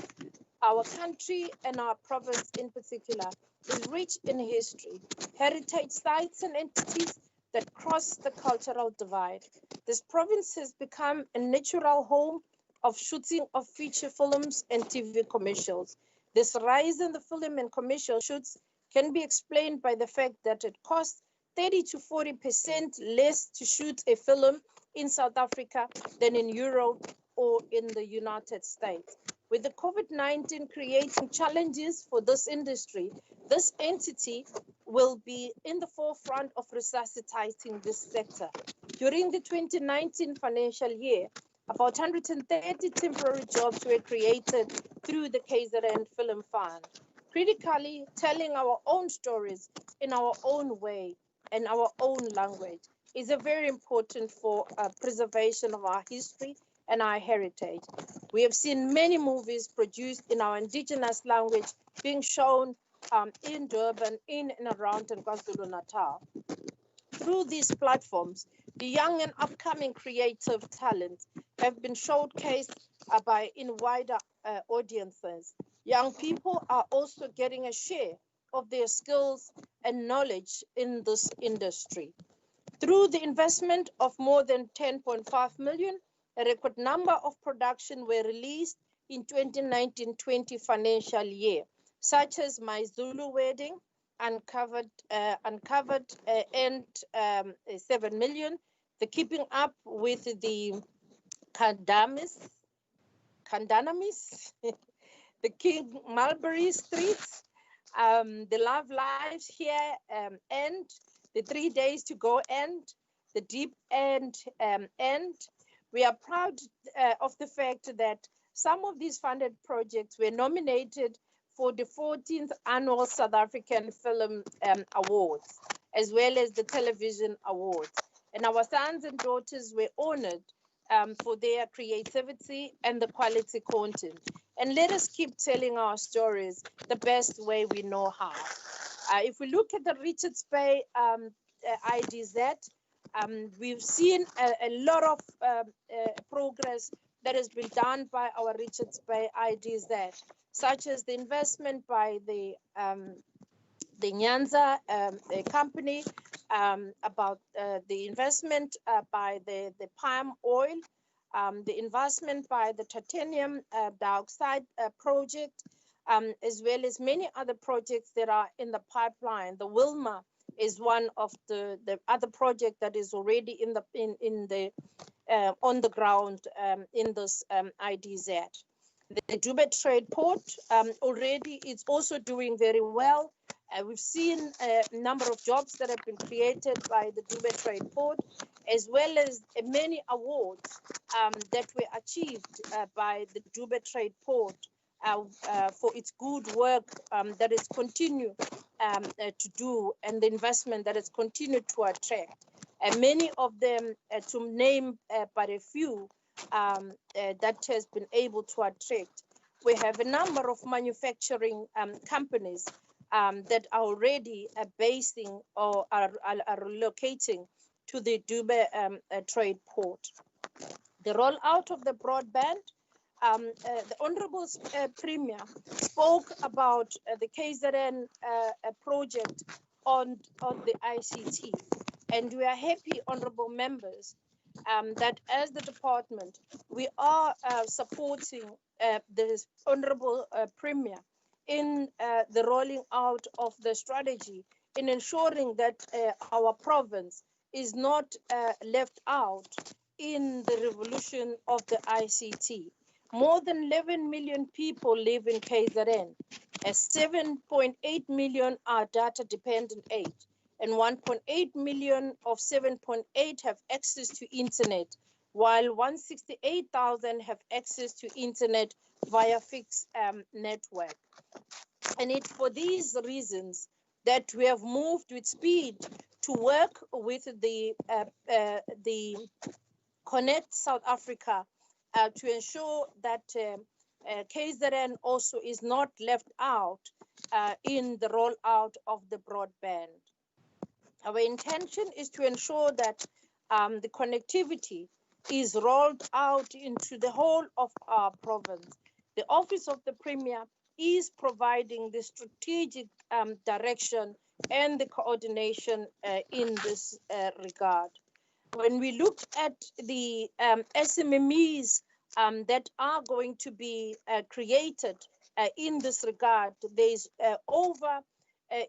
our country and our province in particular is rich in history, heritage sites and entities that cross the cultural divide. This province has become a natural home of shooting of feature films and TV commercials. This rise in the film and commercial shoots can be explained by the fact that it costs 30 to 40% less to shoot a film in South Africa than in Europe or in the United States. With the COVID-19 creating challenges for this industry, this entity will be in the forefront of resuscitating this sector. During the 2019 financial year, about 130 temporary jobs were created through the KZN Film Fund. Critically, telling our own stories in our own way and our own language is very important for preservation of our history and our heritage. We have seen many movies produced in our indigenous language being shown in Durban, in and around KwaZulu-Natal. Through these platforms, the young and upcoming creative talents have been showcased in wider audiences. Young people are also getting a share of their skills and knowledge in this industry. Through the investment of more than 10.5 million, a record number of production were released in 2019-20 financial year, such as My Zulu Wedding, Uncovered and 7 million, the Keeping Up with the Kandanamis, the King Mulberry Streets, the Love Lives Here End, the 3 Days to Go End, the Deep End End. We are proud of the fact that some of these funded projects were nominated for the 14th Annual South African Film Awards, as well as the Television Awards. And our sons and daughters were honored for their creativity and the quality content. And let us keep telling our stories the best way we know how. If we look at the Richards Bay IDZ, we've seen a lot of progress that has been done by our Richards Bay IDZ, such as the investment by the Nyanza company, about the investment by the palm oil, the investment by the titanium dioxide project, as well as many other projects that are in the pipeline. The Wilma is one of the other project that is already on the ground in this IDZ. The Durban Trade Port already is also doing very well. We've seen a number of jobs that have been created by the Durban Trade Port, as well as many awards that were achieved by the Durban Trade Port for its good work that is continued to do, and the investment that has continued to attract. And many of them, to name but a few, that has been able to attract. We have a number of manufacturing companies that are already basing or are relocating to the Durban Trade Port. The rollout of the broadband, the Honorable Premier spoke about the KZN project on the ICT. And we are happy, honorable members, that as the department, we are supporting the Honorable Premier in the rolling out of the strategy, in ensuring that our province is not left out in the revolution of the ICT. More than 11 million people live in KZN, 7.8 million are data dependent age, and 1.8 million of 7.8 have access to internet, while 168,000 have access to internet via fixed network. And it's for these reasons that we have moved with speed to work with the Connect South Africa to ensure that KZN also is not left out in the rollout of the broadband. Our intention is to ensure that the connectivity is rolled out into the whole of our province. The Office of the Premier is providing the strategic direction and the coordination in this regard. When we look at the SMMEs that are going to be created in this regard, there's over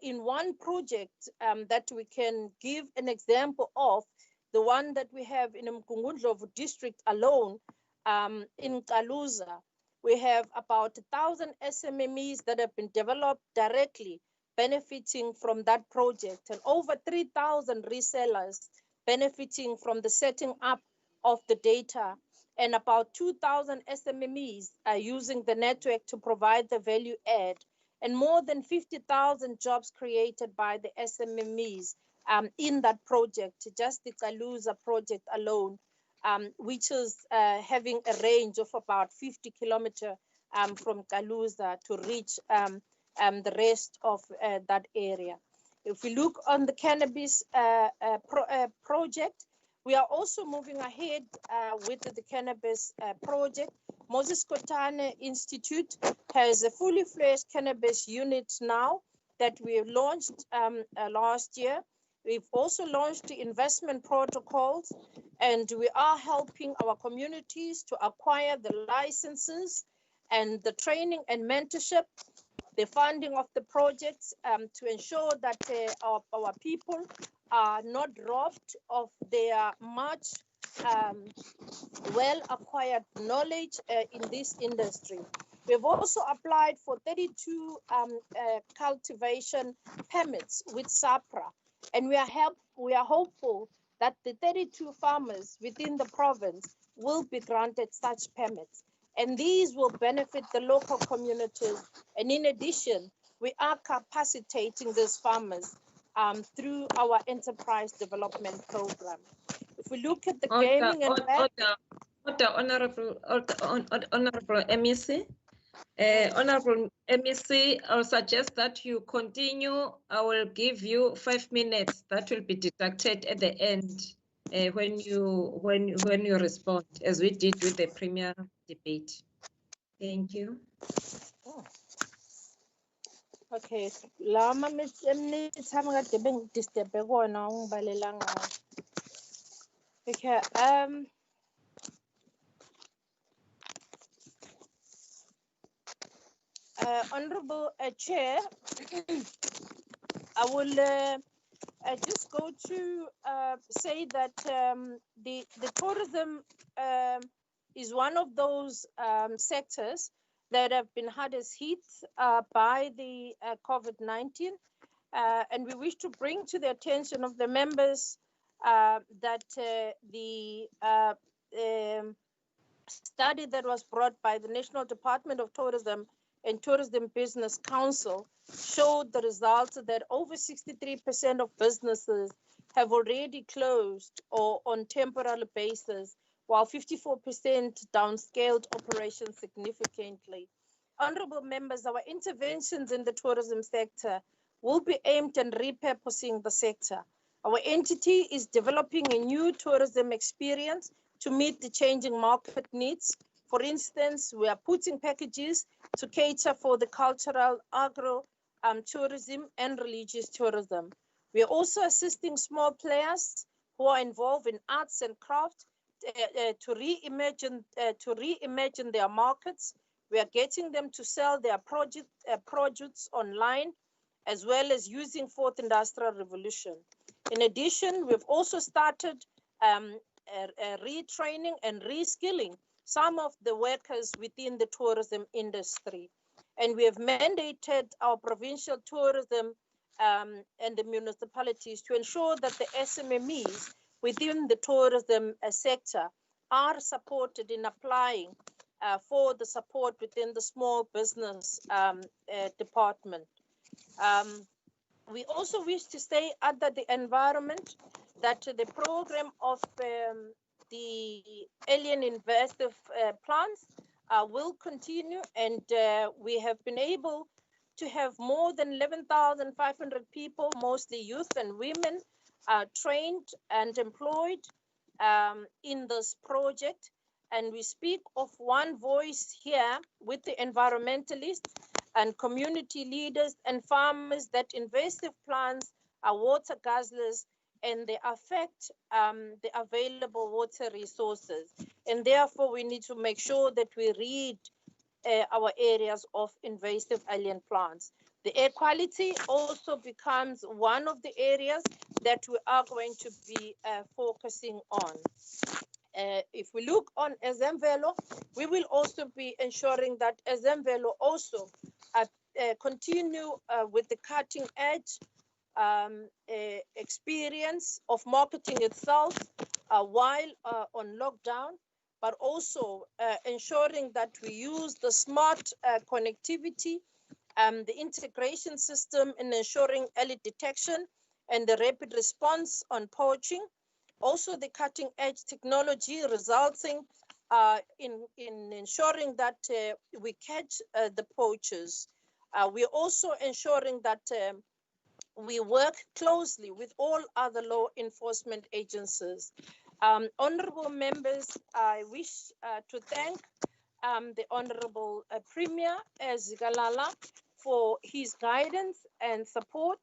in one project that we can give an example of, the one that we have in Mkungundlovu district alone, in Kaluza, we have about 1,000 SMMEs that have been developed directly benefiting from that project, and over 3,000 resellers benefiting from the setting up of the data, and about 2,000 SMMEs are using the network to provide the value add, and more than 50,000 jobs created by the SMMEs in that project, just the Kaluza project alone, which is having a range of about 50 kilometers from Kaluza to reach the rest of that area. If we look on the cannabis project, we are also moving ahead with the cannabis project. Moses Kotane Institute has a fully fledged cannabis unit now that we have launched last year. We've also launched the investment protocols, and we are helping our communities to acquire the licenses and the training and mentorship, the funding of the projects to ensure that our people are not robbed of their much well-acquired knowledge in this industry. We've also applied for 32 cultivation permits with SAPRA, and we are hopeful that the 32 farmers within the province will be granted such permits, and these will benefit the local communities. And in addition, we are capacitating these farmers through our enterprise development program. If we look at the gaming and Honorable MEC, Honorable MEC, I'll suggest that you continue. I will give you 5 minutes. That will be deducted at the end when you respond, as we did with the Premier debate. Thank you. Oh. Okay, lama okay, Honorable Chair, I will just go to say that the tourism is one of those sectors that have been hardest hit by the COVID-19, and we wish to bring to the attention of the members that the study that was brought by the National Department of Tourism and Tourism Business Council showed the results that over 63% of businesses have already closed or on temporary basis, while 54% downscaled operations significantly. Honorable members, our interventions in the tourism sector will be aimed at repurposing the sector. Our entity is developing a new tourism experience to meet the changing market needs. For instance, we are putting packages to cater for the cultural, agro, tourism, and religious tourism. We are also assisting small players who are involved in arts and crafts to reimagine their markets. We are getting them to sell their produce online, as well as using Fourth Industrial Revolution. In addition, we've also started retraining and reskilling some of the workers within the tourism industry. And we have mandated our provincial tourism and the municipalities to ensure that the SMMEs within the tourism sector are supported in applying for the support within the small business department. We also wish to say under the environment that the program of the alien invasive plants will continue, and we have been able to have more than 11,500 people, mostly youth and women, trained and employed in this project. And we speak of one voice here with the environmentalists and community leaders and farmers that invasive plants are water guzzlers and they affect the available water resources. And therefore, we need to make sure that we read our areas of invasive alien plants. The air quality also becomes one of the areas that we are going to be focusing on. If we look on Ezemvelo, we will also be ensuring that Ezemvelo also continue with the cutting edge experience of marketing itself while on lockdown, but also ensuring that we use the smart connectivity, the integration system in ensuring early detection and the rapid response on poaching. Also the cutting edge technology resulting in ensuring that we catch the poachers. We're also ensuring that we work closely with all other law enforcement agencies. Honorable members, I wish to thank the Honorable Premier Zikalala for his guidance and support.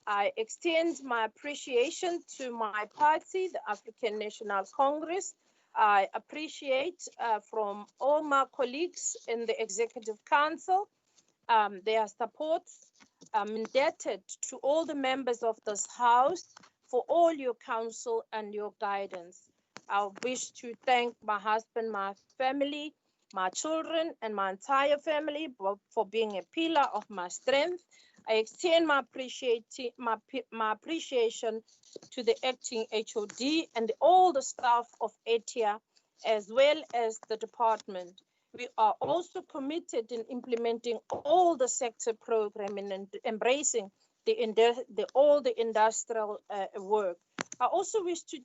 I extend my appreciation to my party, the African National Congress. I appreciate from all my colleagues in the Executive Council their support. I'm indebted to all the members of this House for all your counsel and your guidance. I wish to thank my husband, my family, my children, and my entire family for being a pillar of my strength. I extend my appreciation to the acting HOD and all the staff of ATIA, as well as the department. We are also committed in implementing all the sector programming and embracing all the industrial work. I also wish to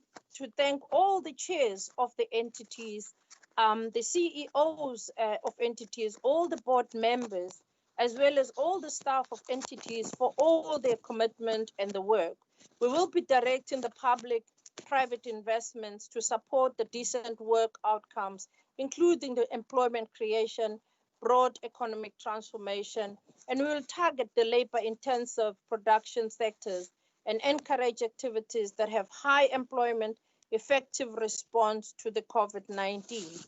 thank all the chairs of the entities, the CEOs of entities, all the board members, as well as all the staff of entities for all their commitment and the work. We will be directing the public-private investments to support the decent work outcomes, including the employment creation, broad economic transformation, and we will target the labor-intensive production sectors and encourage activities that have high employment, effective response to the COVID-19.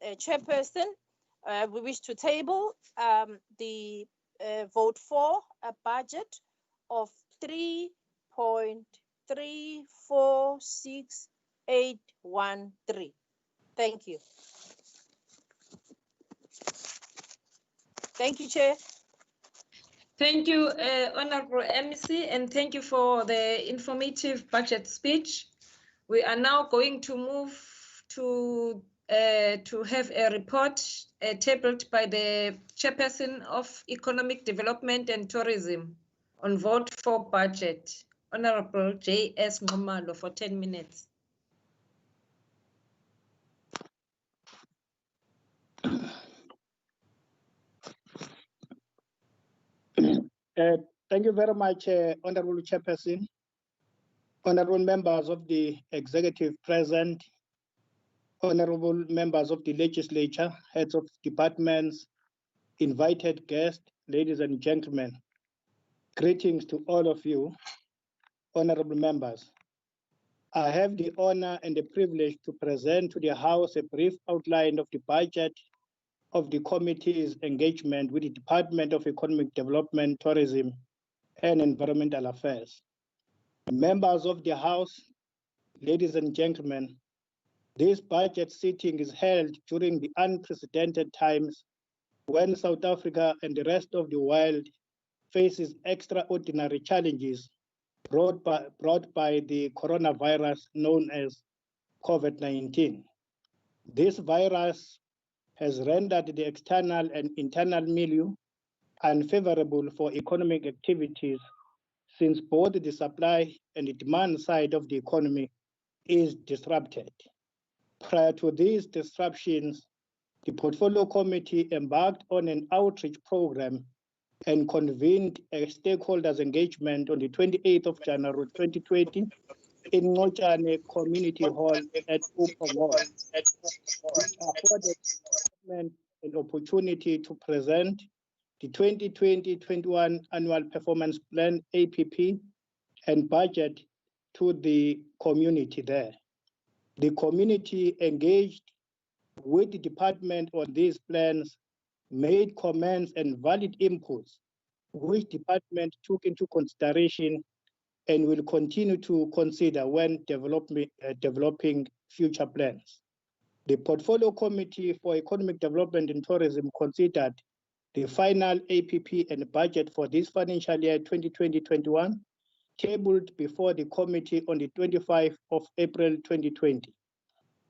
Chairperson, we wish to table the vote for a budget of 3.346813. Thank you. Thank you, Chair. Thank you, Honorable MEC, and thank you for the informative budget speech. We are now going to move to have a report tabled by the Chairperson of Economic Development and Tourism on vote for budget, Honorable J.S. Ngomalo, for 10 minutes. Thank you very much, Honorable Chairperson. Honorable members of the executive present, honorable members of the legislature, heads of departments, invited guests, ladies and gentlemen, greetings to all of you, honorable members. I have the honor and the privilege to present to the House a brief outline of the budget of the committee's engagement with the Department of Economic Development, Tourism, and Environmental Affairs. Members of the House, ladies and gentlemen, this budget sitting is held during the unprecedented times when South Africa and the rest of the world faces extraordinary challenges brought by the coronavirus known as COVID-19. This virus has rendered the external and internal milieu unfavorable for economic activities, since both the supply and the demand side of the economy is disrupted. Prior to these disruptions, the Portfolio Committee embarked on an outreach program and convened a stakeholders engagement on the 28th of January 2020 in Ngochane Community Hall at Upomol, which afforded an opportunity to present the 2020-21 Annual Performance Plan, APP, and budget to the community there. The community engaged with the department on these plans, made comments and valid inputs, which department took into consideration and will continue to consider when developing future plans. The Portfolio Committee for Economic Development and Tourism considered the final APP and budget for this financial year 2020-21, tabled before the committee on the 25th of April 2020.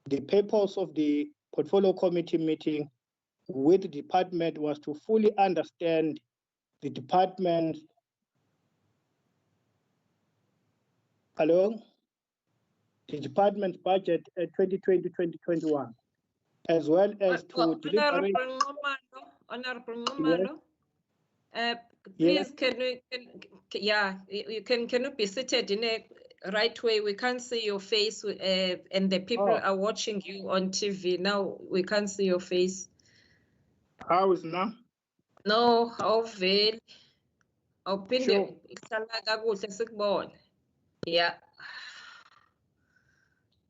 The purpose of the Portfolio Committee meeting with the department was to fully understand the department's budget at 2020-2021, as well as to deliberate. Honorable Ngumalo, please, yes. Can you be seated in a right way? We can't see your face, and the people are watching you on TV now. We can't see your face. How is now? No, how very. Sure. Yeah.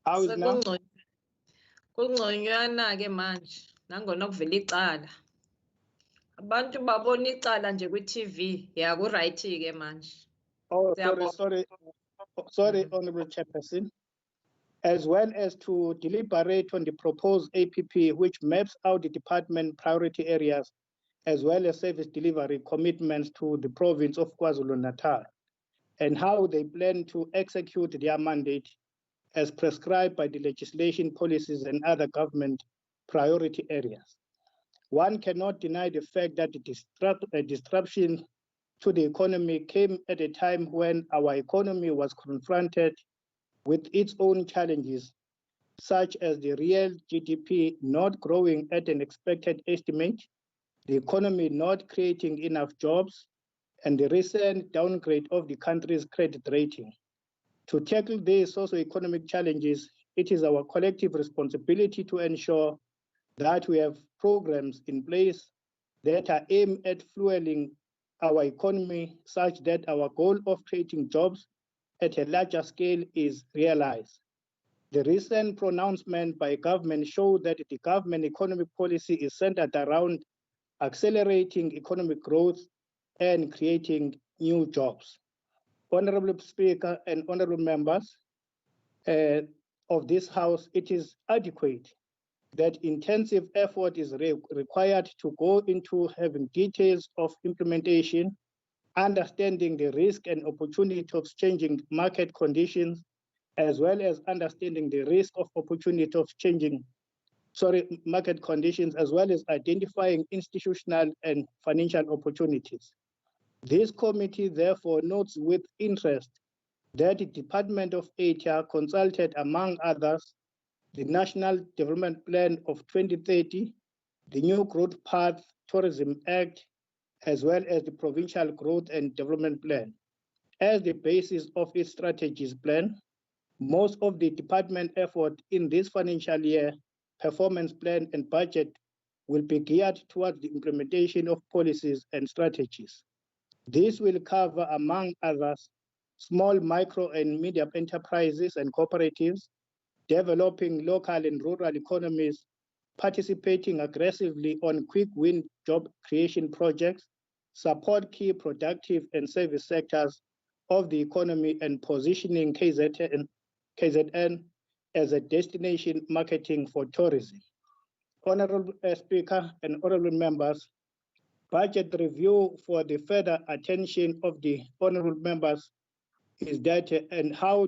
How is now? Kungconywana ke manje nangona kuvela icala. Abantu babona icala nje kwi-TV. Yeah, ku-right ke manje. Oh, sorry, Honorable Chairperson. As well as to deliberate on the proposed APP, which maps out the department priority areas, as well as service delivery commitments to the province of KwaZulu-Natal, and how they plan to execute their mandate as prescribed by the legislation, policies, and other government priority areas. One cannot deny the fact that the disruption to the economy came at a time when our economy was confronted with its own challenges, such as the real GDP not growing at an expected estimate, the economy not creating enough jobs, and the recent downgrade of the country's credit rating. To tackle these socio-economic challenges, it is our collective responsibility to ensure that we have programs in place that are aimed at fueling our economy such that our goal of creating jobs at a larger scale is realized. The recent pronouncement by government show that the government economic policy is centered around accelerating economic growth and creating new jobs. Honorable Speaker and honorable members of this House, it is adequate that intensive effort is required to go into having details of implementation, understanding the risk and opportunity of changing market conditions, as well as understanding the risk of opportunity of changing market conditions, as well as identifying institutional and financial opportunities. This committee therefore notes with interest that the Department of ATR consulted, among others, the National Development Plan of 2030, the New Growth Path Tourism Act, as well as the Provincial Growth and Development Plan. as the basis of its strategies plan. Most of the department effort in this financial year, performance plan and budget will be geared towards the implementation of policies and strategies. This will cover, among others, small, micro, and medium enterprises and cooperatives, developing local and rural economies, participating aggressively on quick win job creation projects, support key productive and service sectors of the economy, and positioning KZN as a destination marketing for tourism. Honorable Speaker and honorable members, budget review for the further attention of the honorable members is that and how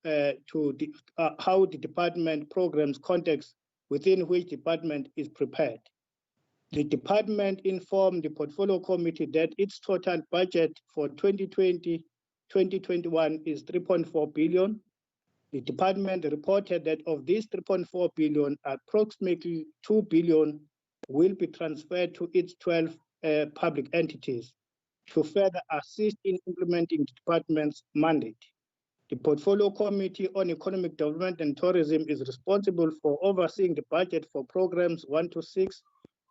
the department programs context within which department is prepared. The department informed the portfolio committee that its total budget for 2020-2021 is 3.4 billion. The department reported that of this 3.4 billion, approximately 2 billion will be transferred to its 12 public entities to further assist in implementing the department's mandate. The Portfolio Committee on Economic Development and Tourism is responsible for overseeing the budget for programs 1 to 6,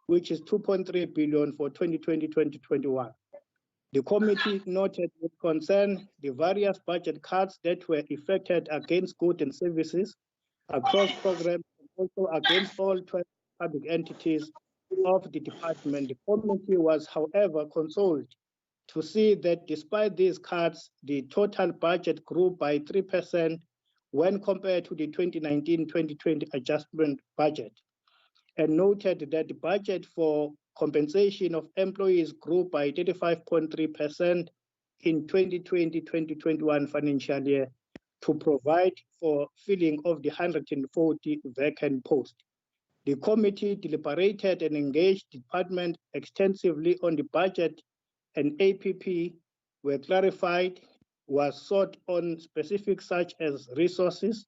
which is 2.3 billion for 2020-2021. The committee noted with concern the various budget cuts that were effected against goods and services across programs and also against all 12 public entities of the department. The committee was, however, consoled to see that despite these cuts, the total budget grew by 3% when compared to the 2019-2020 adjustment budget, and noted that the budget for compensation of employees grew by 35.3% in 2020-2021 financial year to provide for filling of the 140 vacant posts. The committee deliberated and engaged the department extensively on the budget, and APP were clarified, was sought on specifics such as resources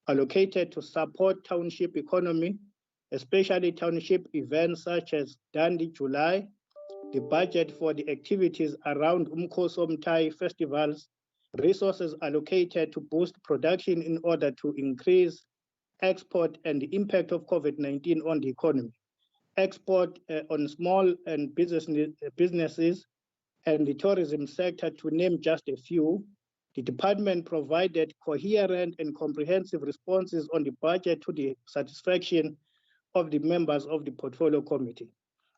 allocated to support township economy, especially township events such as Dandi July, the budget for the activities around Umkhosi Omthai festivals, resources allocated to boost production in order to increase export and the impact of COVID-19 on the economy, export on small and businesses and the tourism sector, to name just a few. The department provided coherent and comprehensive responses on the budget to the satisfaction of the members of the Portfolio Committee.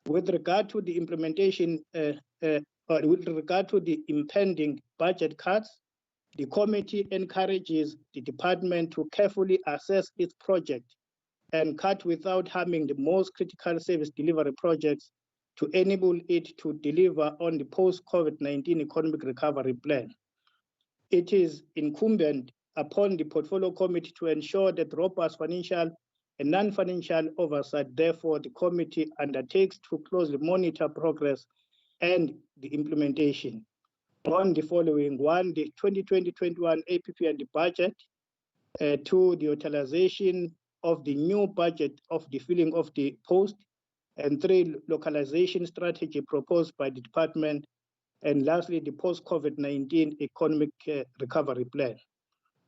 With regard to the implementation, with regard to the impending budget cuts, the committee encourages the department to carefully assess its project and cut without harming the most critical service delivery projects to enable it to deliver on the post-COVID-19 economic recovery plan. It is incumbent upon the Portfolio Committee to ensure that robust financial and non-financial oversight. Therefore, the committee undertakes to closely monitor progress and the implementation on the following: 1, the 2020-21 APP and the budget; 2, the utilization of the new budget of the filling of the post; and 3, localization strategy proposed by the department; and lastly, the post-COVID-19 economic recovery plan.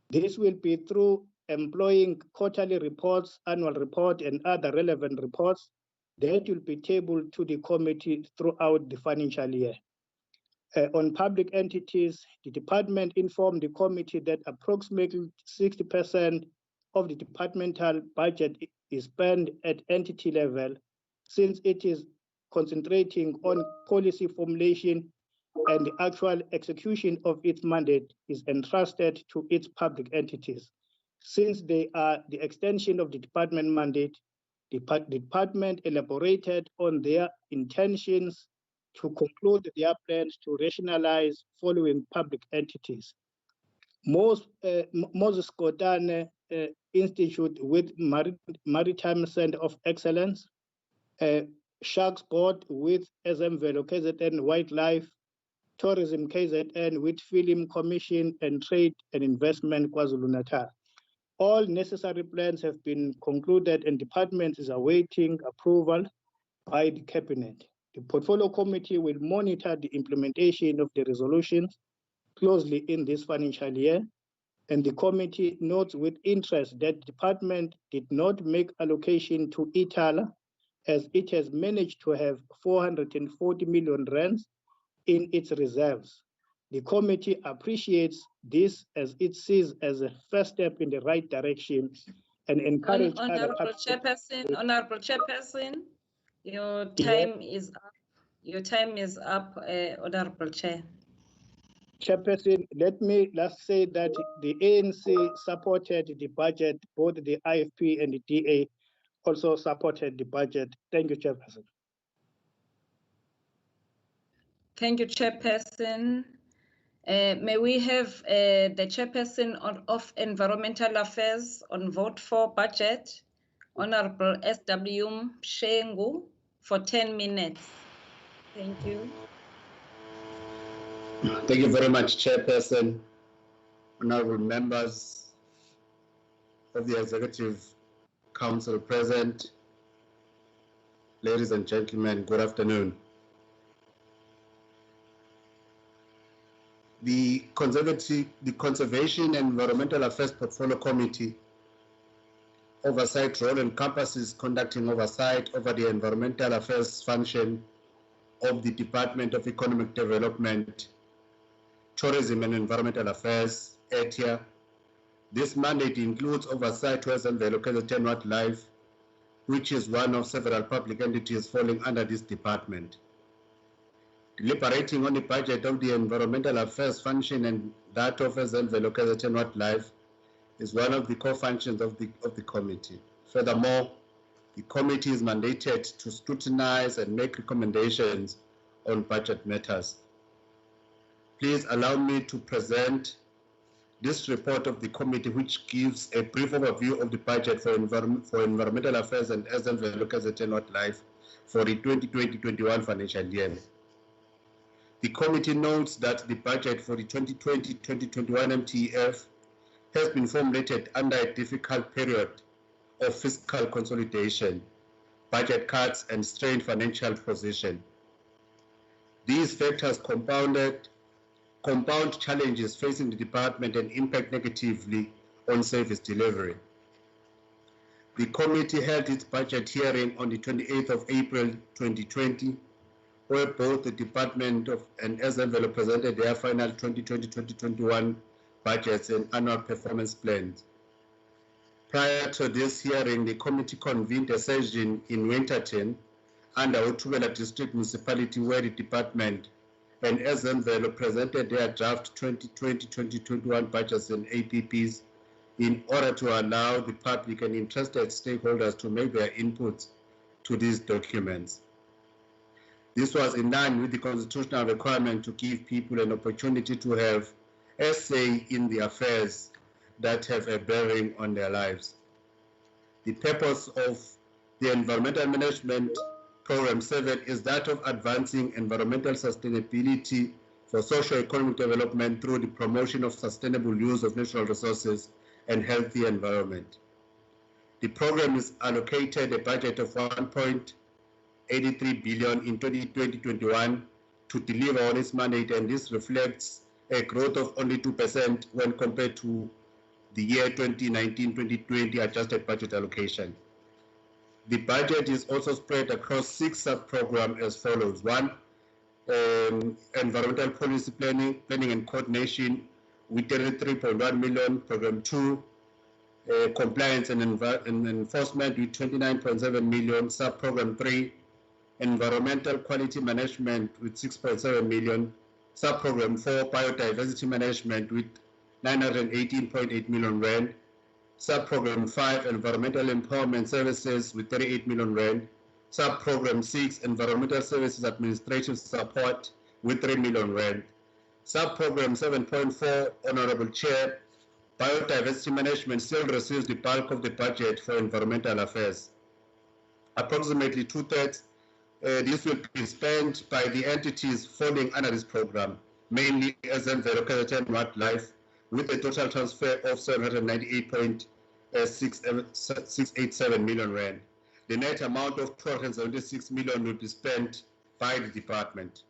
This will be through employing quarterly reports, annual report, and other relevant reports that will be tabled to the committee throughout the financial year. On public entities, the department informed the committee that approximately 60% of the departmental budget is spent at entity level, since it is concentrating on policy formulation and the actual execution of its mandate is entrusted to its public entities. Since they are the extension of the department mandate, the department elaborated on their intentions to conclude their plans to rationalize following public entities: Moses Kotane Institute with Maritime Center of Excellence, Sharks Board with SMVelo KZN Wildlife, Tourism KZN with Film Commission, and Trade and Investment KwaZulu-Natal. All necessary plans have been concluded and department is awaiting approval by the cabinet. The Portfolio Committee will monitor the implementation of the resolutions, closely in this financial year, and the committee notes with interest that the department did not make allocation to ITALA, as it has managed to have 440 million rands in its reserves. The committee appreciates this as it sees as a first step in the right direction and encourage Honorable Chairperson, your time is up. Your time is up, Honorable Chair. Chairperson, let me just say that the ANC supported the budget, both the IFP and the DA also supported the budget. Thank you, Chairperson. Thank you, Chairperson. May we have the Chairperson of Environmental Affairs on vote for budget, Honorable S.W. Shengu, for 10 minutes. Thank you. Thank you very much, Chairperson, honorable members of the Executive Council present, ladies and gentlemen, good afternoon. The Conservation and Environmental Affairs Portfolio Committee oversight role encompasses conducting oversight over the environmental affairs function of the Department of Economic Development, Tourism and Environmental Affairs, ETIA. This mandate includes oversight to SMV Local and Wildlife, which is one of several public entities falling under this department. Deliberating on the budget of the environmental affairs function and that of SMV Local and Wildlife is one of the core functions of the committee. Furthermore, the committee is mandated to scrutinize and make recommendations on budget matters. Please allow me to present this report of the committee, which gives a brief overview of the budget for environmental affairs and SMV Local and Wildlife for the 2020-21 financial year. The committee notes that the budget for the 2020-2021 MTEF has been formulated under a difficult period of fiscal consolidation, budget cuts, and strained financial position. These factors compound challenges facing the department and impact negatively on service delivery. The committee held its budget hearing on the 28th of April 2020, where both the department and SMV presented their final 2020-2021 budgets and annual performance plans. Prior to this hearing, the committee convened a session in Winterton under Utubela District Municipality, where the department and SMV presented their draft 2020-2021 budgets and APPs in order to allow the public and interested stakeholders to make their inputs to these documents. This was in line with the constitutional requirement to give people an opportunity to have a say in the affairs that have a bearing on their lives. The purpose of the Environmental Management Program 7 is that of advancing environmental sustainability for socio-economic development through the promotion of sustainable use of natural resources and healthy environment. The program is allocated a budget of 1.83 billion in 2020-21 to deliver on its mandate, and this reflects a growth of only 2% when compared to the year 2019-2020 adjusted budget allocation. The budget is also spread across 6 sub-programs as follows. 1, environmental policy planning and coordination with 33.1 million. Program 2, compliance and enforcement with 29.7 million. Sub-program 3, environmental quality management with 6.7 million. Sub-program 4, biodiversity management with 918.8 million rand. Sub-program 5, environmental empowerment services with 38 million rand. Sub-program 6, environmental services administrative support with 3 million rand. Sub-program 7.4, Honorable Chair, biodiversity management still receives the bulk of the budget for environmental affairs. Approximately 2/3 this will be spent by the entities falling under this program, mainly SMV Local and Wildlife, with a total transfer of 798.687 million rand. The net amount of 276 million will be spent by the department.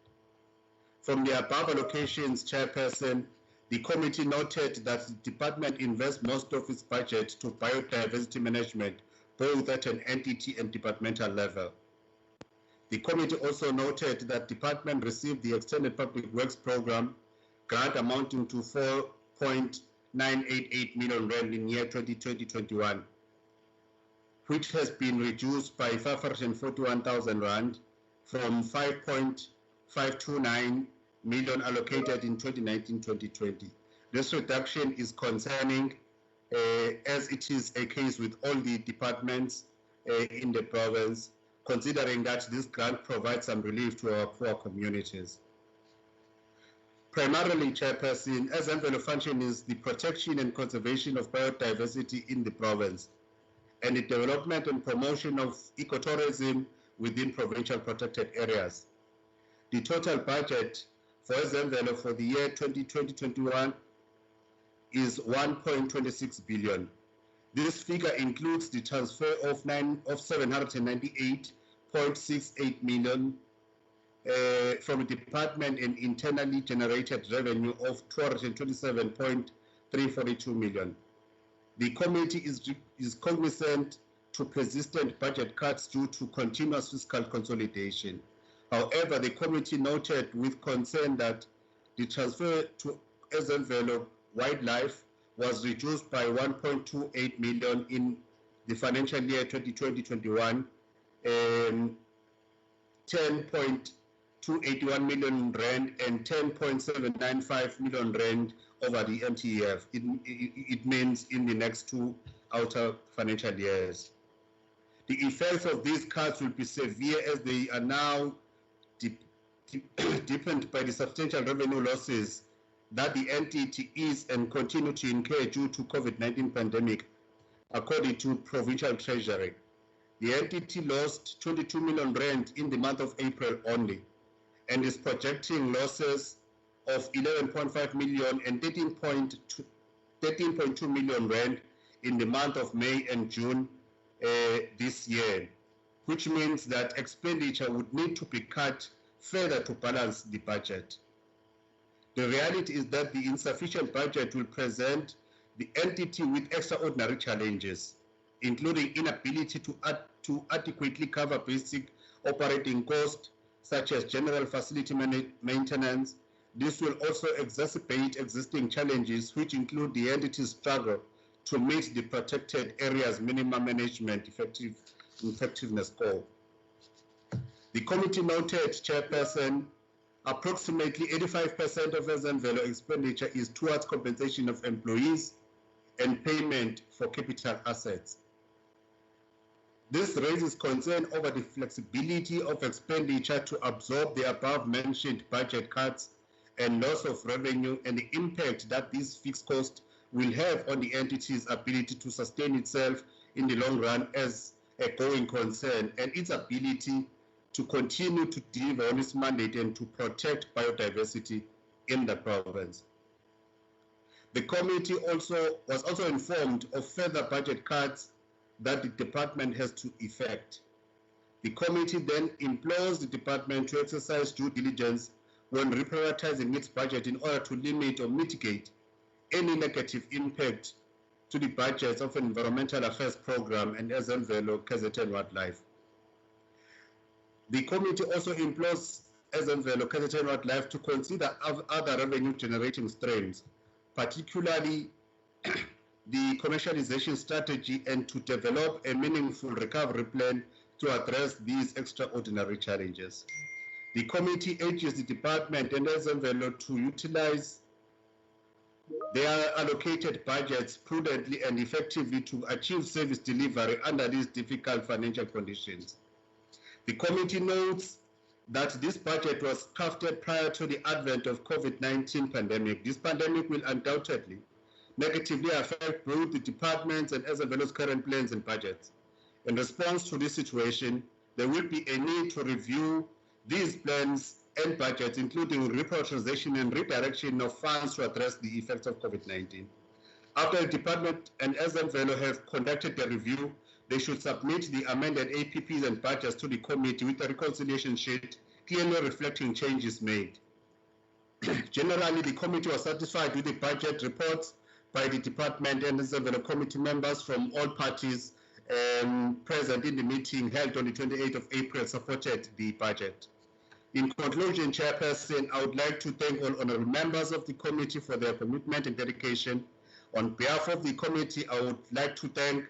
From the above allocations, Chairperson, The committee noted that the department invests most of its budget to biodiversity management, both at an entity and departmental level. The committee also noted that the department received the Extended Public Works Program grant amounting to 4.988 million rand in year 2020-21, which has been reduced by 541,000 rand from 5.529 million allocated in 2019-2020. This reduction is concerning as it is a case with all the departments in the province, considering that this grant provides some relief to our poor communities. Primarily, Chairperson, SMVelo function is the protection and conservation of biodiversity in the province and the development and promotion of ecotourism within provincial protected areas. The total budget for SMVelo for the year 2020-21 is 1.26 billion. This figure includes the transfer of 798.68 million from the department and internally generated revenue of 227.342 million. The committee is cognizant to persistent budget cuts due to continuous fiscal consolidation. However, the committee noted with concern that the transfer to SMVelo Wildlife was reduced by 1.28 million in the financial year 2020-21, 10.281 million rand and 10.795 million rand over the MTEF. It means in the next two outer financial years. The effects of these cuts will be severe as they are now deepened by the substantial revenue losses that the entity is and continue to incur due to COVID-19 pandemic, according to Provincial Treasury. The entity lost 22 million rand in the month of April only, and is projecting losses of 11.5 million and 13.2 million rand in the month of May and June this year, which means that expenditure would need to be cut further to balance the budget. The reality is that the insufficient budget will present the entity with extraordinary challenges, including inability to adequately cover basic operating costs, such as general facility maintenance. This will also exacerbate existing challenges, which include the entity's struggle to meet the protected areas minimum management effectiveness goal. The committee noted, Chairperson, approximately 85% of SMVelo expenditure is towards compensation of employees and payment for capital assets. This raises concern over the flexibility of expenditure to absorb the above-mentioned budget cuts and loss of revenue, and the impact that these fixed costs will have on the entity's ability to sustain itself in the long run as a going concern, and its ability to continue to deliver on its mandate and to protect biodiversity in the province. The committee was also informed of further budget cuts that the department has to effect. The committee then implores the department to exercise due diligence when reprioritizing its budget in order to limit or mitigate any negative impact to the budgets of an environmental affairs program and SMVelo KZN Wildlife. The committee also implores SMVelo KZN Wildlife to consider other revenue generating streams, particularly the commercialization strategy, and to develop a meaningful recovery plan to address these extraordinary challenges. The committee urges the department and SMVelo to utilize their allocated budgets prudently and effectively to achieve service delivery under these difficult financial conditions. The committee notes that this budget was crafted prior to the advent of COVID-19 pandemic. This pandemic will undoubtedly negatively affect both the departments and SMVelo's current plans and budgets. In response to this situation, there will be a need to review these plans and budgets, including reprioritization and redirection of funds to address the effects of COVID-19. After the department and SMVelo have conducted the review, they should submit the amended APPs and budgets to the committee with a reconciliation sheet clearly reflecting changes made. Generally, the committee was satisfied with the budget reports by the department, and the several committee members from all parties present in the meeting held on the 28th of April supported the budget. In conclusion, Chairperson, I would like to thank all honorable members of the committee for their commitment and dedication. On behalf of the committee, I would like to thank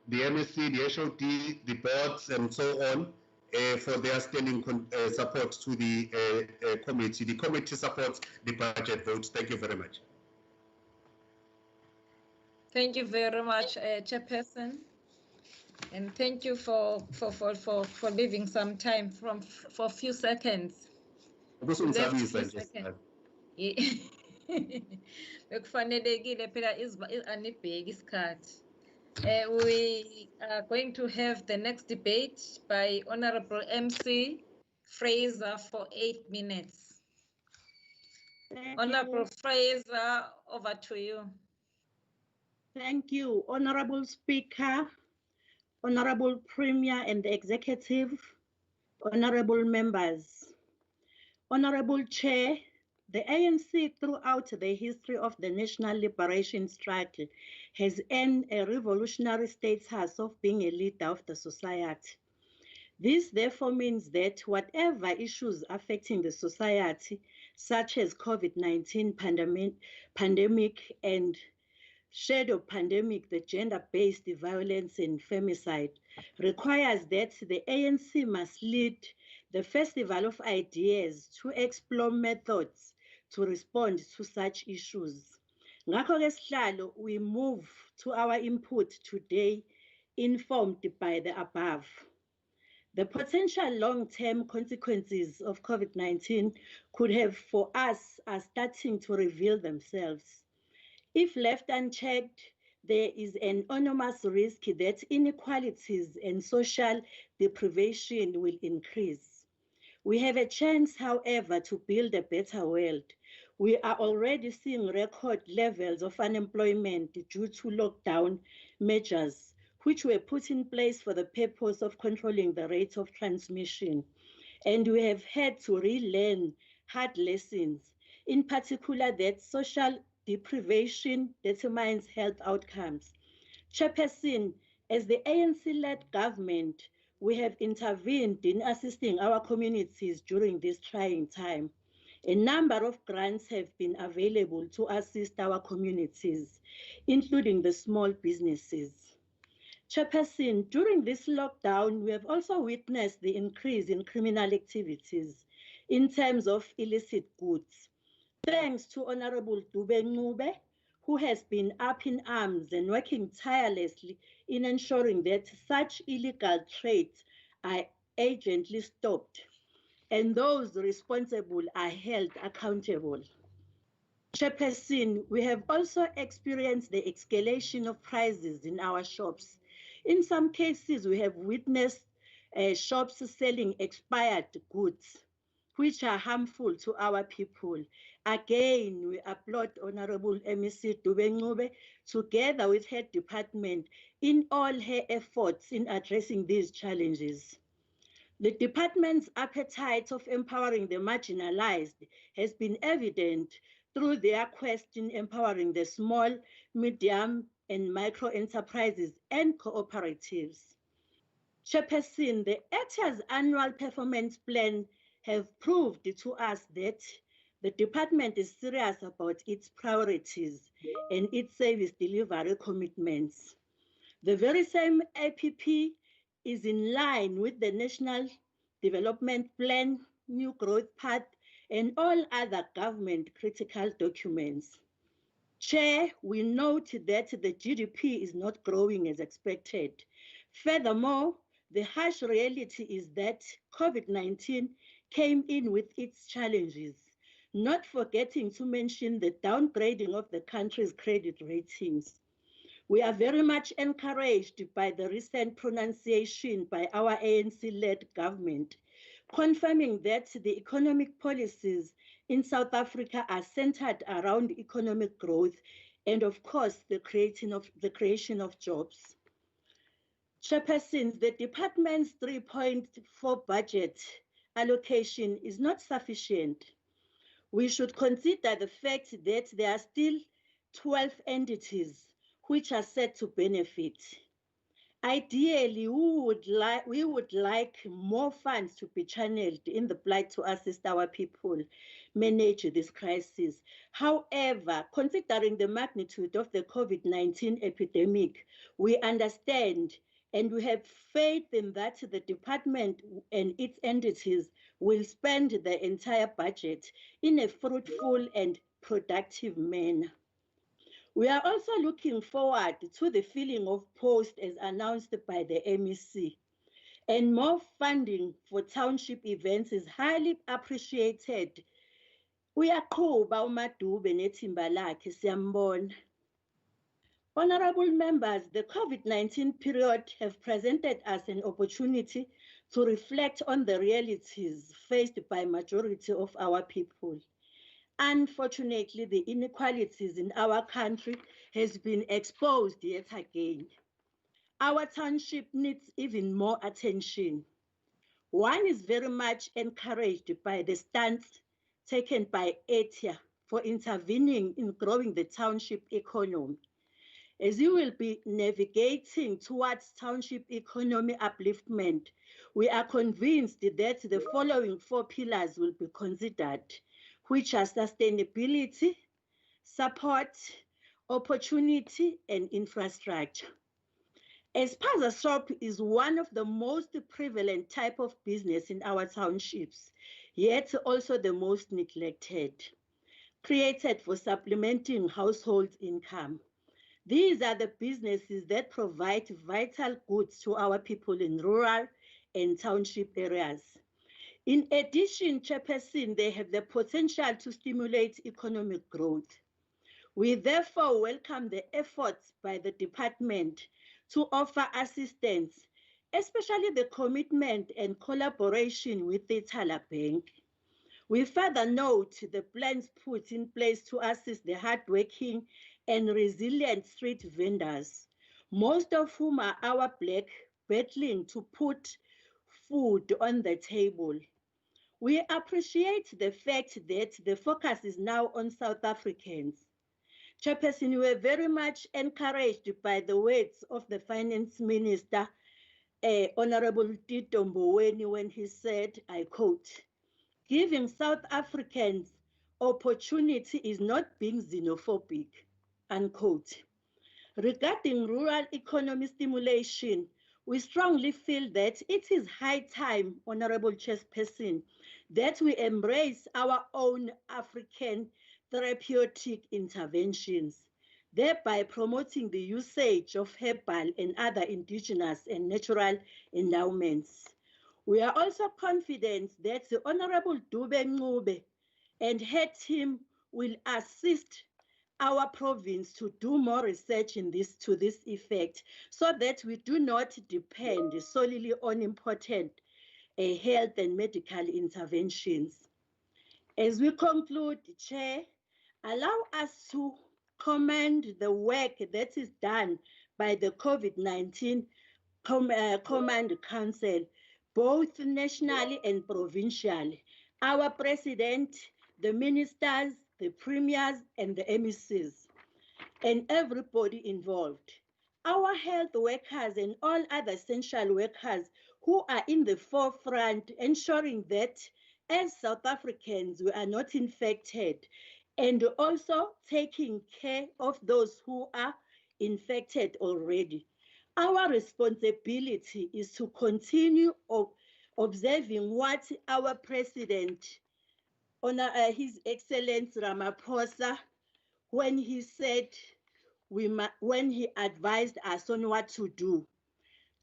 the MSC, the HOD, the boards, and so on for their standing support to the committee. The committee supports the budget vote. Thank you very much. Thank you very much, Chairperson. And thank you for leaving some time for a few seconds. Bekufanelekile phela anibheke isikhathi. We are going to have the next debate by Honorable MC Fraser for 8 minutes. Honorable Fraser, over to you. Thank you, Honorable Speaker, Honorable Premier and the Executive, Honorable Members. Honorable Chair, the ANC throughout the history of the national liberation struggle has earned a revolutionary status of being a leader of the society. This therefore means that whatever issues affecting the society, such as COVID-19 pandemic and shadow pandemic, the gender-based violence and femicide, requires that the ANC must lead the Festival of Ideas to explore methods to respond to such issues. Ngakho-ke sihlalo, we move to our input today informed by the above. The potential long-term consequences of COVID-19 could have for us are starting to reveal themselves. If left unchecked, there is an enormous risk that inequalities and social deprivation will increase. We have a chance, however, to build a better world. We are already seeing record levels of unemployment due to lockdown measures, which were put in place for the purpose of controlling the rate of transmission. And we have had to relearn hard lessons, in particular that social deprivation determines health outcomes. Chairperson, as the ANC-led government, we have intervened in assisting our communities during this trying time. A number of grants have been available to assist our communities, including the small businesses. Chairperson, during this lockdown, we have also witnessed the increase in criminal activities in terms of illicit goods. Thanks to Honorable Dube Ncube, who has been up in arms and working tirelessly in ensuring that such illegal trades are urgently stopped and those responsible are held accountable. Chairperson, we have also experienced the escalation of prices in our shops. In some cases, we have witnessed shops selling expired goods, which are harmful to our people. Again, we applaud Honorable MEC Dube Ncube together with her department in all her efforts in addressing these challenges. The department's appetite of empowering the marginalized has been evident through their quest in empowering the small, medium, and micro enterprises and cooperatives. Chairperson, the ATA's annual performance plan have proved to us that the department is serious about its priorities and its service delivery commitments. The very same APP is in line with the National Development Plan, New Growth Path, and all other government critical documents. Chair, we note that the GDP is not growing as expected. Furthermore, the harsh reality is that COVID-19 came in with its challenges, not forgetting to mention the downgrading of the country's credit ratings. We are very much encouraged by the recent pronunciation by our ANC-led government, confirming that the economic policies in South Africa are centered around economic growth and, of course, the creation of jobs. Chairperson, the department's 3.4 budget allocation is not sufficient. We should consider the fact that there are still 12 entities which are set to benefit. Ideally, we would like more funds to be channeled in the plight to assist our people manage this crisis. However, considering the magnitude of the COVID-19 epidemic, we understand and we have faith in that the department and its entities will spend the entire budget in a fruitful and productive manner. We are also looking forward to the filling of posts as announced by the MEC. And more funding for township events is highly appreciated. Uyaqhuba uMadube nethimba lakhe, siyambona. Honorable members, the COVID-19 period have presented us an opportunity to reflect on the realities faced by majority of our people. Unfortunately, the inequalities in our country has been exposed yet again. Our township needs even more attention. One is very much encouraged by the stance taken by ETIA for intervening in growing the township economy. As you will be navigating towards township economy upliftment, we are convinced that the following 4 pillars will be considered, which are sustainability, support, opportunity, and infrastructure. As spaza shop is one of the most prevalent type of business in our townships, yet also the most neglected, created for supplementing household income. These are the businesses that provide vital goods to our people in rural and township areas. In addition, Chairperson, they have the potential to stimulate economic growth. We therefore welcome the efforts by the department to offer assistance, especially the commitment and collaboration with the Tala Bank. We further note the plans put in place to assist the hardworking and resilient street vendors, most of whom are our Black battling to put food on the table. We appreciate the fact that the focus is now on South Africans. Chairperson, we were very much encouraged by the words of the Finance Minister, Honorable Tito Mboweni, when he said, I quote, "Giving South Africans opportunity is not being xenophobic," unquote. Regarding rural economy stimulation, we strongly feel that it is high time, Honorable Chairperson, that we embrace our own African therapeutic interventions, thereby promoting the usage of herbal and other indigenous and natural endowments. We are also confident that the Honorable Dube Ncube and her team will assist our province to do more research to this effect, so that we do not depend solely on important health and medical interventions. As we conclude, Chair, allow us to commend the work that is done by the COVID-19 Command Council, both nationally and provincially. Our President, the ministers, the premiers, and the MECs, and everybody involved. Our health workers and all other essential workers who are in the forefront, ensuring that as South Africans, we are not infected, and also taking care of those who are infected already. Our responsibility is to continue observing what our President, His Excellency Ramaphosa, when he said, when he advised us on what to do.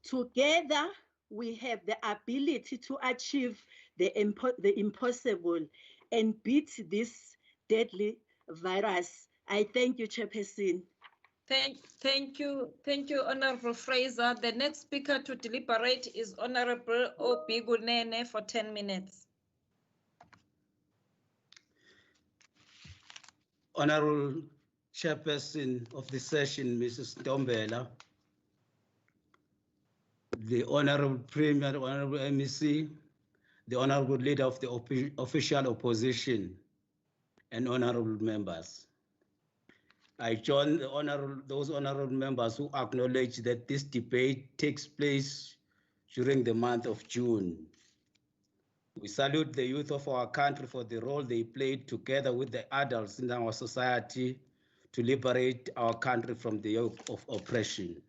Together, we have the ability to achieve the impossible and beat this deadly virus. I thank you, Chairperson. Thank you, Honorable Fraser. The next speaker to deliberate is Honorable Obigunene for 10 minutes. Honorable Chairperson of the session, Mrs. Ntombela, the Honorable Premier, the Honorable MEC, the Honorable Leader of the official opposition, and honorable members. I join those honorable members who acknowledge that this debate takes place during the month of June. We salute the youth of our country for the role they played together with the adults in our society to liberate our country from the yoke of oppression.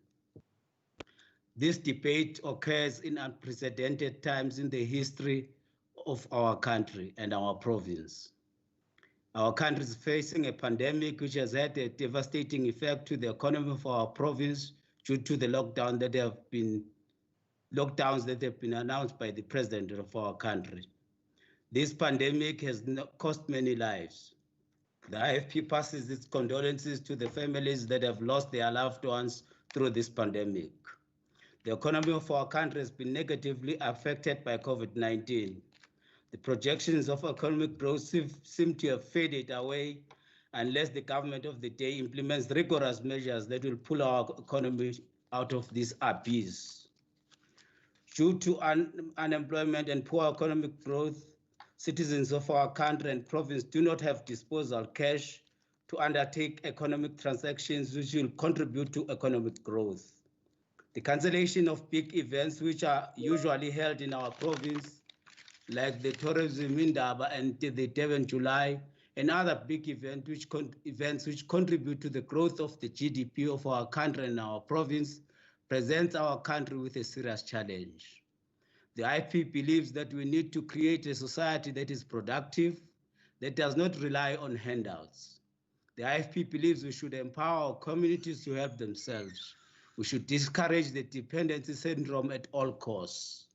This debate occurs in unprecedented times in the history of our country and our province. Our country is facing a pandemic which has had a devastating effect to the economy of our province due to the lockdowns that have been announced by the president of our country. This pandemic has cost many lives. The IFP passes its condolences to the families that have lost their loved ones through this pandemic. The economy of our country has been negatively affected by COVID-19. The projections of economic growth seem to have faded away unless the government of the day implements rigorous measures that will pull our economy out of this abyss. Due to unemployment and poor economic growth, citizens of our country and province do not have disposable cash to undertake economic transactions which will contribute to economic growth. The cancellation of big events which are usually held in our province, like the tourism Indaba and the Durban July, and other big events which contribute to the growth of the GDP of our country and our province, presents our country with a serious challenge. The IFP believes that we need to create a society that is productive, that does not rely on handouts. The IFP believes we should empower our communities to help themselves. We should discourage the dependency syndrome at all costs.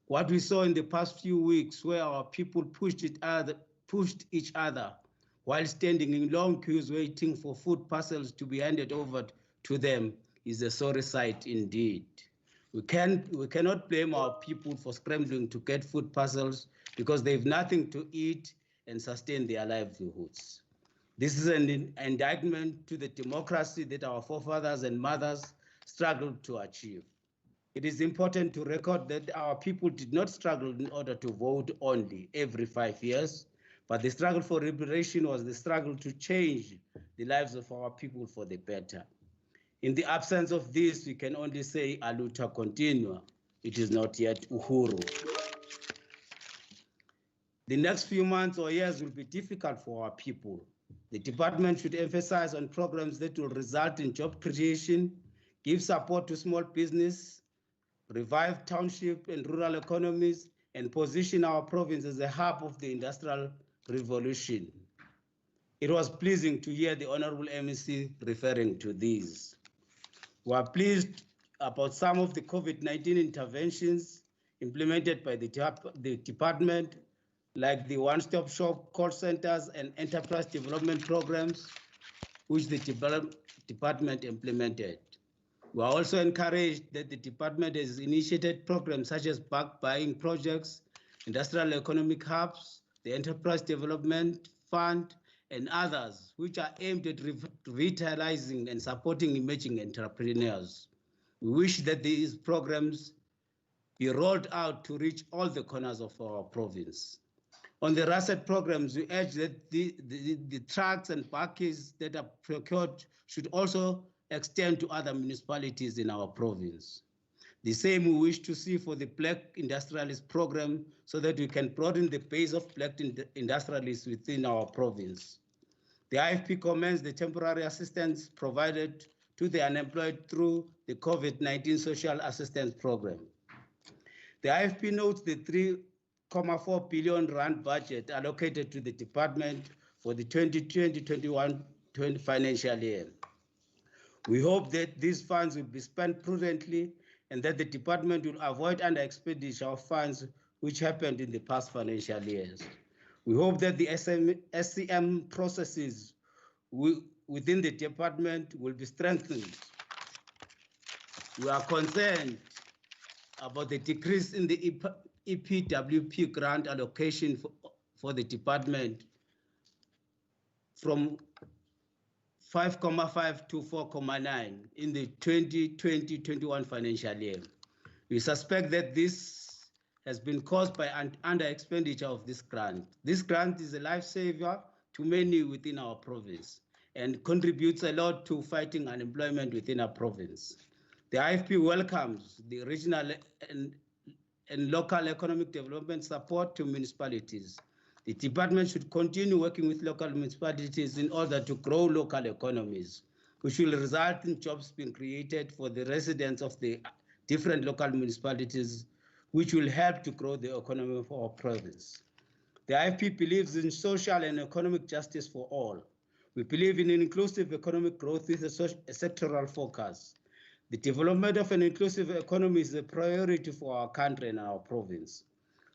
What we saw in the past few weeks, where our people pushed each other while standing in long queues waiting for food parcels to be handed over to them, is a sorry sight indeed. We cannot blame our people for scrambling to get food parcels because they have nothing to eat and sustain their livelihoods. This is an indictment to the democracy that our forefathers and mothers struggled to achieve. It is important to record that our people did not struggle in order to vote only every 5 years, but the struggle for liberation was the struggle to change the lives of our people for the better. In the absence of this, we can only say a luta continua. It is not yet uhuru. The next few months or years will be difficult for our people. The department should emphasize on programs that will result in job creation, give support to small business, revive township and rural economies, and position our province as a hub of the industrial revolution. It was pleasing to hear the Honorable MEC referring to these. We are pleased about some of the COVID-19 interventions implemented by the department, like the one-stop shop call centers and enterprise development programs, which the department implemented. We are also encouraged that the department has initiated programs such as bulk buying projects, industrial economic hubs, the Enterprise Development Fund, and others, which are aimed at revitalizing and supporting emerging entrepreneurs. We wish that these programs be rolled out to reach all the corners of our province. On the RASET programs, we urge that the trucks and buckets that are procured should also extend to other municipalities in our province. The same we wish to see for the Black Industrialist program so that we can broaden the base of Black industrialists within our province. The IFP commends the temporary assistance provided to the unemployed through the COVID-19 social assistance program. The IFP notes the 3.4 billion rand budget allocated to the department for the 2020-21 financial year. We hope that these funds will be spent prudently and that the department will avoid under-expenditure of funds which happened in the past financial years. We hope that the SCM processes within the department will be strengthened. We are concerned about the decrease in the EPWP grant allocation for the department from 5.5 to 4.9 in the 2020-21 financial year. We suspect that this has been caused by under expenditure of this grant. This grant is a lifesaver to many within our province and contributes a lot to fighting unemployment within our province. The IFP welcomes the regional and local economic development support to municipalities. The department should continue working with local municipalities in order to grow local economies, which will result in jobs being created for the residents of the different local municipalities, which will help to grow the economy of our province. The IFP believes in social and economic justice for all. We believe in an inclusive economic growth with a sectoral focus. The development of an inclusive economy is a priority for our country and our province.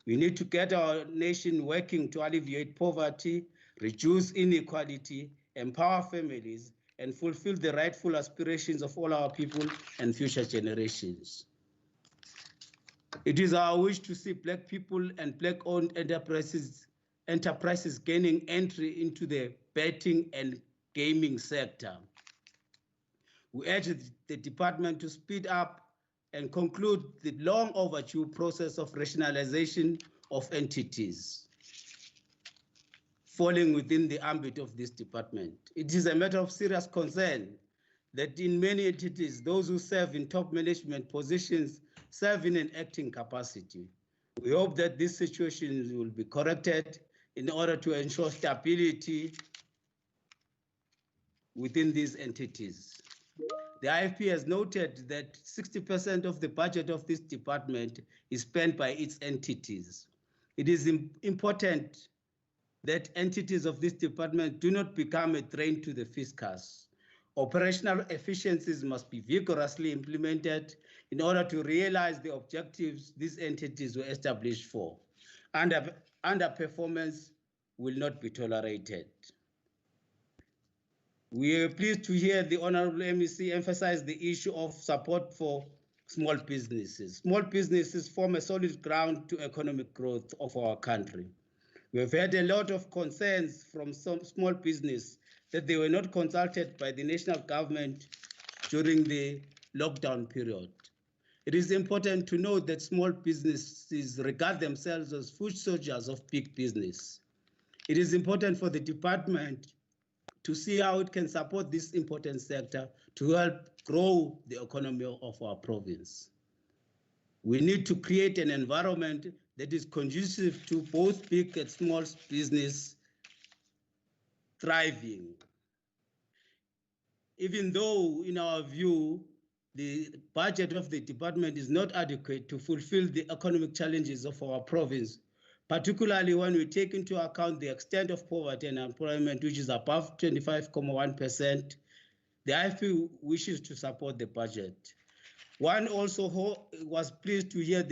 We need to get our nation working to alleviate poverty, reduce inequality, empower families, and fulfill the rightful aspirations of all our people and future generations. It is our wish to see Black people and Black-owned enterprises gaining entry into the betting and gaming sector. We urge the department to speed up and conclude the long overdue process of rationalization of entities falling within the ambit of this department. It is a matter of serious concern that in many entities, those who serve in top management positions serve in an acting capacity. We hope that this situation will be corrected in order to ensure stability within these entities. The IFP has noted that 60% of the budget of this department is spent by its entities. It is important that entities of this department do not become a drain to the fiscus. Operational efficiencies must be vigorously implemented in order to realize the objectives these entities were established for. Underperformance will not be tolerated. We are pleased to hear the Honorable MEC emphasize the issue of support for small businesses. Small businesses form a solid ground to economic growth of our country. We have had a lot of concerns from some small business that they were not consulted by the national government during the lockdown period. It is important to note that small businesses regard themselves as foot soldiers of big business. It is important for the department to see how it can support this important sector to help grow the economy of our province. We need to create an environment that is conducive to both big and small business thriving. Even though, in our view, the budget of the department is not adequate to fulfill the economic challenges of our province, particularly when we take into account the extent of poverty and unemployment, which is above 25.1%, the IFP wishes to support the budget. One also was pleased to hear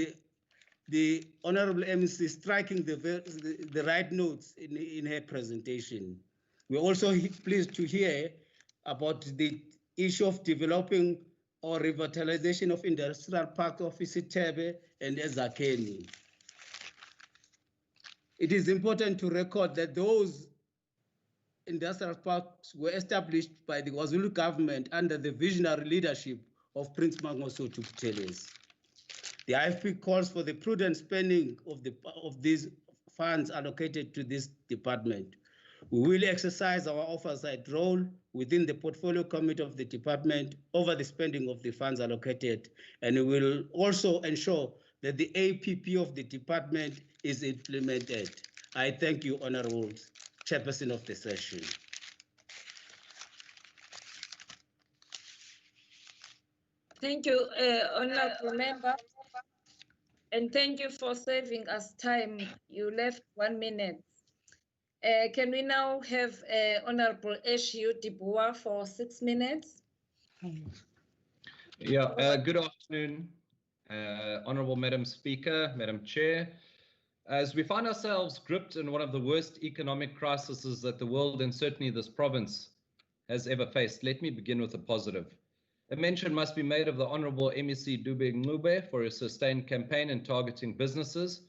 the Honorable MEC striking the right notes in her presentation. We're also pleased to hear about the issue of developing or revitalization of industrial park of Isithebe and Ezakeni. It is important to record that those industrial parks were established by the KwaZulu government under the visionary leadership of Prince Mangosuthu Buthelezi. The IFP calls for the prudent spending of these funds allocated to this department. We will exercise our oversight role within the portfolio committee of the department over the spending of the funds allocated, and we will also ensure that the APP of the department is implemented. I thank you, Honorable Chairperson of the session. Thank you, Honorable Member. And thank you for saving us time. You left 1 minute. Can we now have Honorable Eshu Dibua for 6 minutes? Yeah, good afternoon, Honorable Madam Speaker, Madam Chair. As we find ourselves gripped in one of the worst economic crises that the world and certainly this province has ever faced, let me begin with a positive. A mention must be made of the Honorable MEC Dube Ngube for his sustained campaign in targeting businesses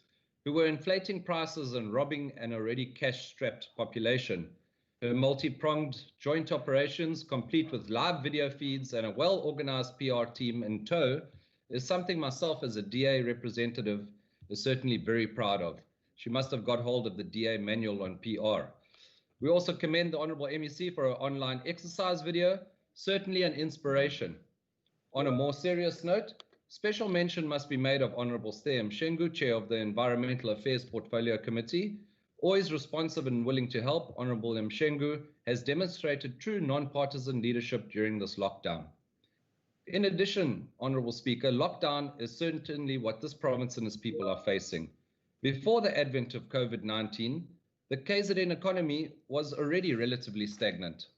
who were inflating prices and robbing an already cash-strapped population. Her multi-pronged joint operations, complete with live video feeds and a well-organized PR team in tow, is something myself as a DA representative is certainly very proud of. She must have got hold of the DA manual on PR. We also commend the Honourable MEC for her online exercise video, certainly an inspiration. On a more serious note, special mention must be made of Honourable Steh Mshengu, Chair of the Environmental Affairs Portfolio Committee. Always responsive and willing to help, Honourable Mshengu has demonstrated true non-partisan leadership during this lockdown. In addition, Honourable Speaker, lockdown is certainly what this province and its people are facing. Before the advent of COVID-19, the KZN economy was already relatively stagnant.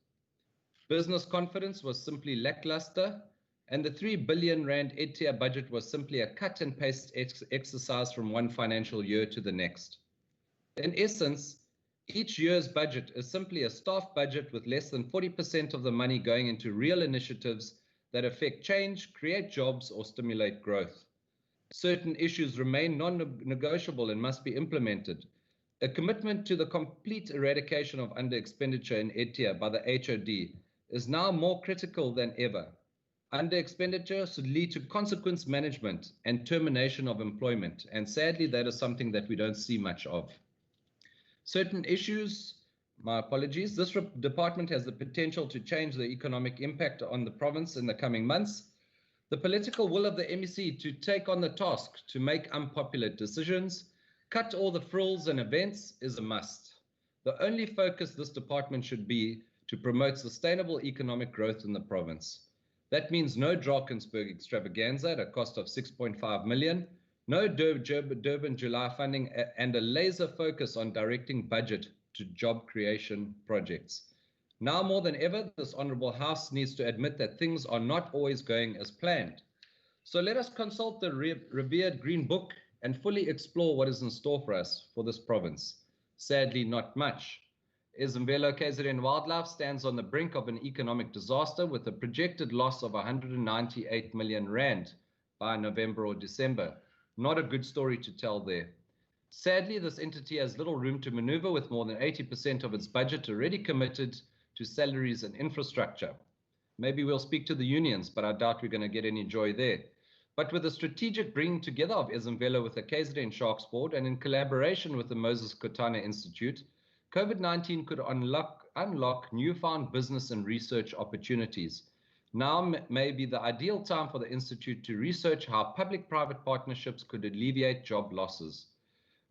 Business confidence was simply lackluster, and the 3 billion rand ETIA budget was simply a cut and paste exercise from one financial year to the next. In essence, each year's budget is simply a staff budget with less than 40% of the money going into real initiatives that affect change, create jobs, or stimulate growth. Certain issues remain non-negotiable and must be implemented. A commitment to the complete eradication of under-expenditure in ETIA by the HOD is now more critical than ever. Under-expenditure should lead to consequence management and termination of employment, and sadly that is something that we don't see much of. Certain issues, my apologies, this department has the potential to change the economic impact on the province in the coming months. The political will of the MEC to take on the task to make unpopular decisions, cut all the frills and events is a must. The only focus this department should be to promote sustainable economic growth in the province. That means no Drakensberg extravaganza at a cost of 6.5 million, no Durban July funding, and a laser focus on directing budget to job creation projects. Now more than ever, this Honourable House needs to admit that things are not always going as planned. So let us consult the revered Green Book and fully explore what is in store for us for this province. Sadly, not much. Izimvelo KZN Wildlife stands on the brink of an economic disaster with a projected loss of 198 million rand by November or December. Not a good story to tell there. Sadly, this entity has little room to maneuver with more than 80% of its budget already committed to salaries and infrastructure. Maybe we'll speak to the unions, but I doubt we're going to get any joy there. But with a strategic bringing together of Izimvelo with the KZN Sharks Board and in collaboration with the Moses Kotane Institute, COVID-19 could unlock newfound business and research opportunities. Now may be the ideal time for the Institute to research how public-private partnerships could alleviate job losses.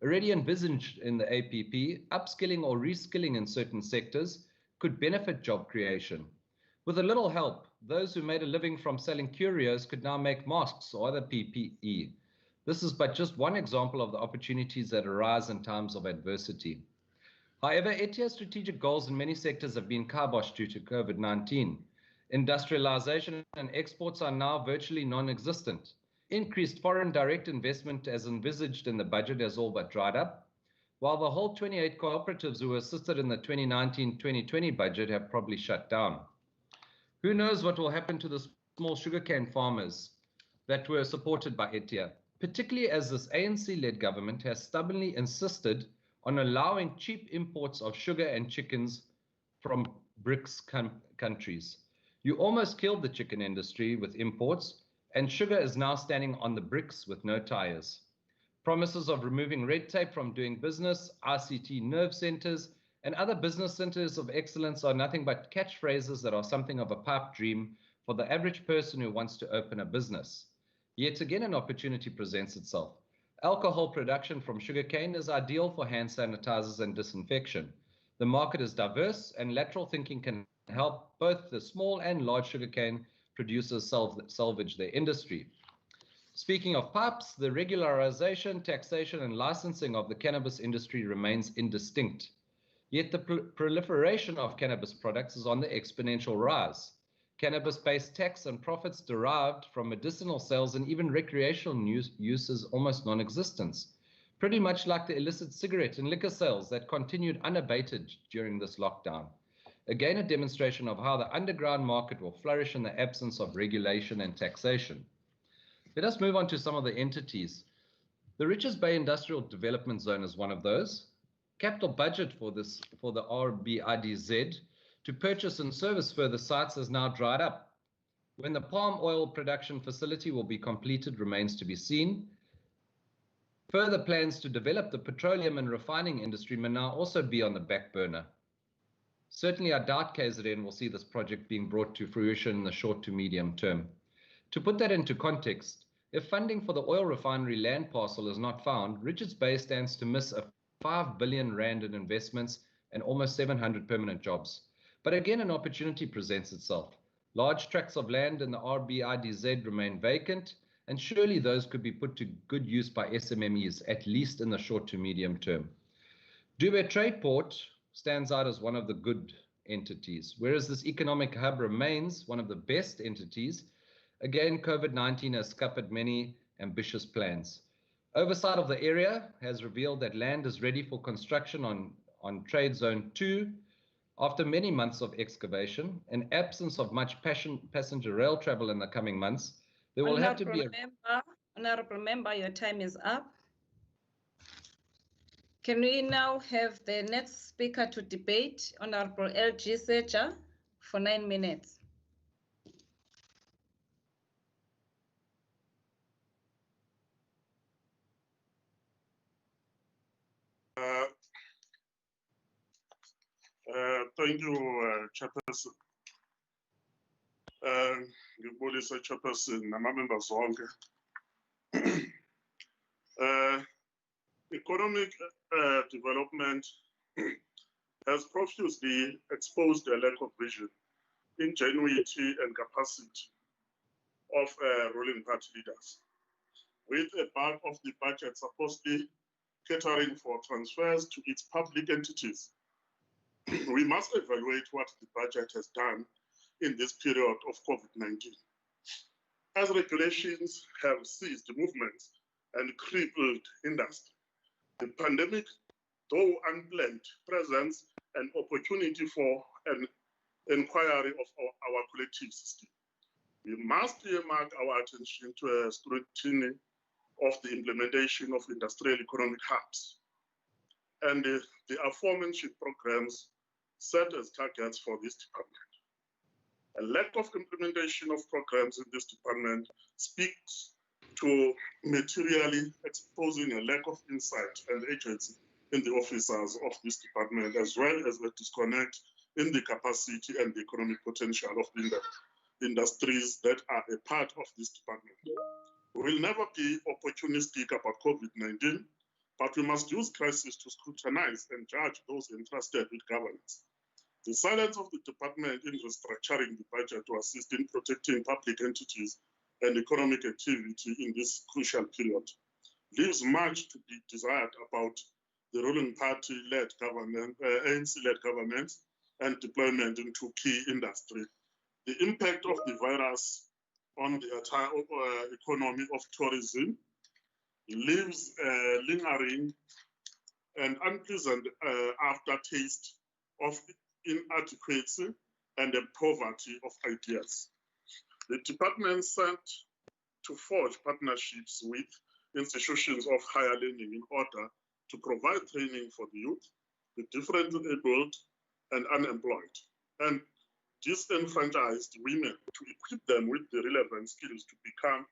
Already envisaged in the APP, upskilling or reskilling in certain sectors could benefit job creation. With a little help, those who made a living from selling curios could now make masks or other PPE. This is but just one example of the opportunities that arise in times of adversity. However, ETIA's strategic goals in many sectors have been kiboshed due to COVID-19. Industrialization and exports are now virtually non-existent. Increased foreign direct investment as envisaged in the budget has all but dried up, while the whole 28 cooperatives who were assisted in the 2019-2020 budget have probably shut down. Who knows what will happen to the small sugarcane farmers that were supported by ETIA, particularly as this ANC-led government has stubbornly insisted on allowing cheap imports of sugar and chickens from BRICS countries. You almost killed the chicken industry with imports, and sugar is now standing on the bricks with no tires. Promises of removing red tape from doing business, ICT nerve centers, and other business centers of excellence are nothing but catchphrases that are something of a pipe dream for the average person who wants to open a business. Yet again, an opportunity presents itself. Alcohol production from sugarcane is ideal for hand sanitizers and disinfection. The market is diverse, and lateral thinking can help both the small and large sugarcane producers salvage their industry. Speaking of pipes, the regularization, taxation, and licensing of the cannabis industry remains indistinct. Yet the proliferation of cannabis products is on the exponential rise. Cannabis-based tax and profits derived from medicinal sales and even recreational use is almost non-existent, pretty much like the illicit cigarette and liquor sales that continued unabated during this lockdown. Again, a demonstration of how the underground market will flourish in the absence of regulation and taxation. Let us move on to some of the entities. The Richards Bay Industrial Development Zone is one of those. Capital budget for the RBIDZ to purchase and service further sites has now dried up. When the palm oil production facility will be completed remains to be seen. Further plans to develop the petroleum and refining industry may now also be on the back burner. Certainly, I doubt KZN will see this project being brought to fruition in the short to medium term. To put that into context, if funding for the oil refinery land parcel is not found, Richards Bay stands to miss a 5 billion rand in investments and almost 700 permanent jobs. But again, an opportunity presents itself. Large tracts of land in the RBIDZ remain vacant, and surely those could be put to good use by SMMEs, at least in the short to medium term. Dube Trade Port stands out as one of the good entities, whereas this economic hub remains one of the best entities. Again, COVID-19 has scuppered many ambitious plans. Oversight of the area has revealed that land is ready for construction on Trade Zone 2 after many months of excavation. In absence of much passenger rail travel in the coming months, there will have to be Honorable member, your time is up. Can we now have the next speaker to debate, Honorable LG Secha, for 9 minutes? Thank you, Chairperson. Ngibulisa Chairperson nama-members wonke. Economic development has profusely exposed a lack of vision, ingenuity, and capacity of ruling party leaders. With a bulk of the budget supposedly catering for transfers to its public entities, we must evaluate what the budget has done in this period of COVID-19. As regulations have seized movements and crippled industry, the pandemic, though unplanned, presents an opportunity for an inquiry of our collective system. We must earmark our attention to a scrutiny of the implementation of industrial economic hubs and the aforementioned programs set as targets for this department. A lack of implementation of programs in this department speaks to materially exposing a lack of insight and agency in the officers of this department, as well as a disconnect in the capacity and the economic potential of the industries that are a part of this department. We will never be opportunistic about COVID-19, but we must use crisis to scrutinize and judge those entrusted with governance. The silence of the department in restructuring the budget to assist in protecting public entities and economic activity in this crucial period leaves much to be desired about the ruling party-led government, ANC-led government, and deployment into key industry. The impact of the virus on the entire economy of tourism leaves a lingering and unpleasant aftertaste of inadequacy and the poverty of ideas. The department set to forge partnerships with institutions of higher learning in order to provide training for the youth, the differently abled and unemployed, and disenfranchised women to equip them with the relevant skills to become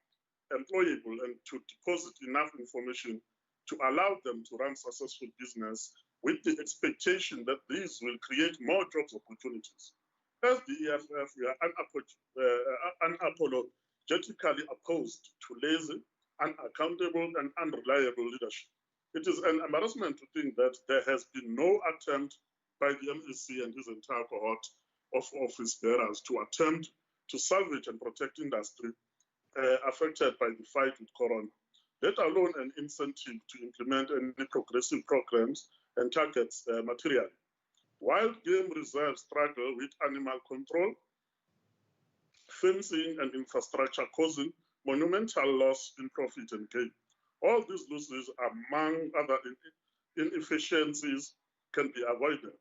employable and to deposit enough information to allow them to run successful business with the expectation that these will create more jobs opportunities. As the EFF, we are unapologetically opposed to lazy, unaccountable, and unreliable leadership. It is an embarrassment to think that there has been no attempt by the MEC and his entire cohort of office bearers to attempt to salvage and protect industry affected by the fight with Corona, let alone an incentive to implement any progressive programs and targets materially. Wild game reserves struggle with animal control, fencing, and infrastructure, causing monumental loss in profit and gain. All these losses, among other inefficiencies, can be avoided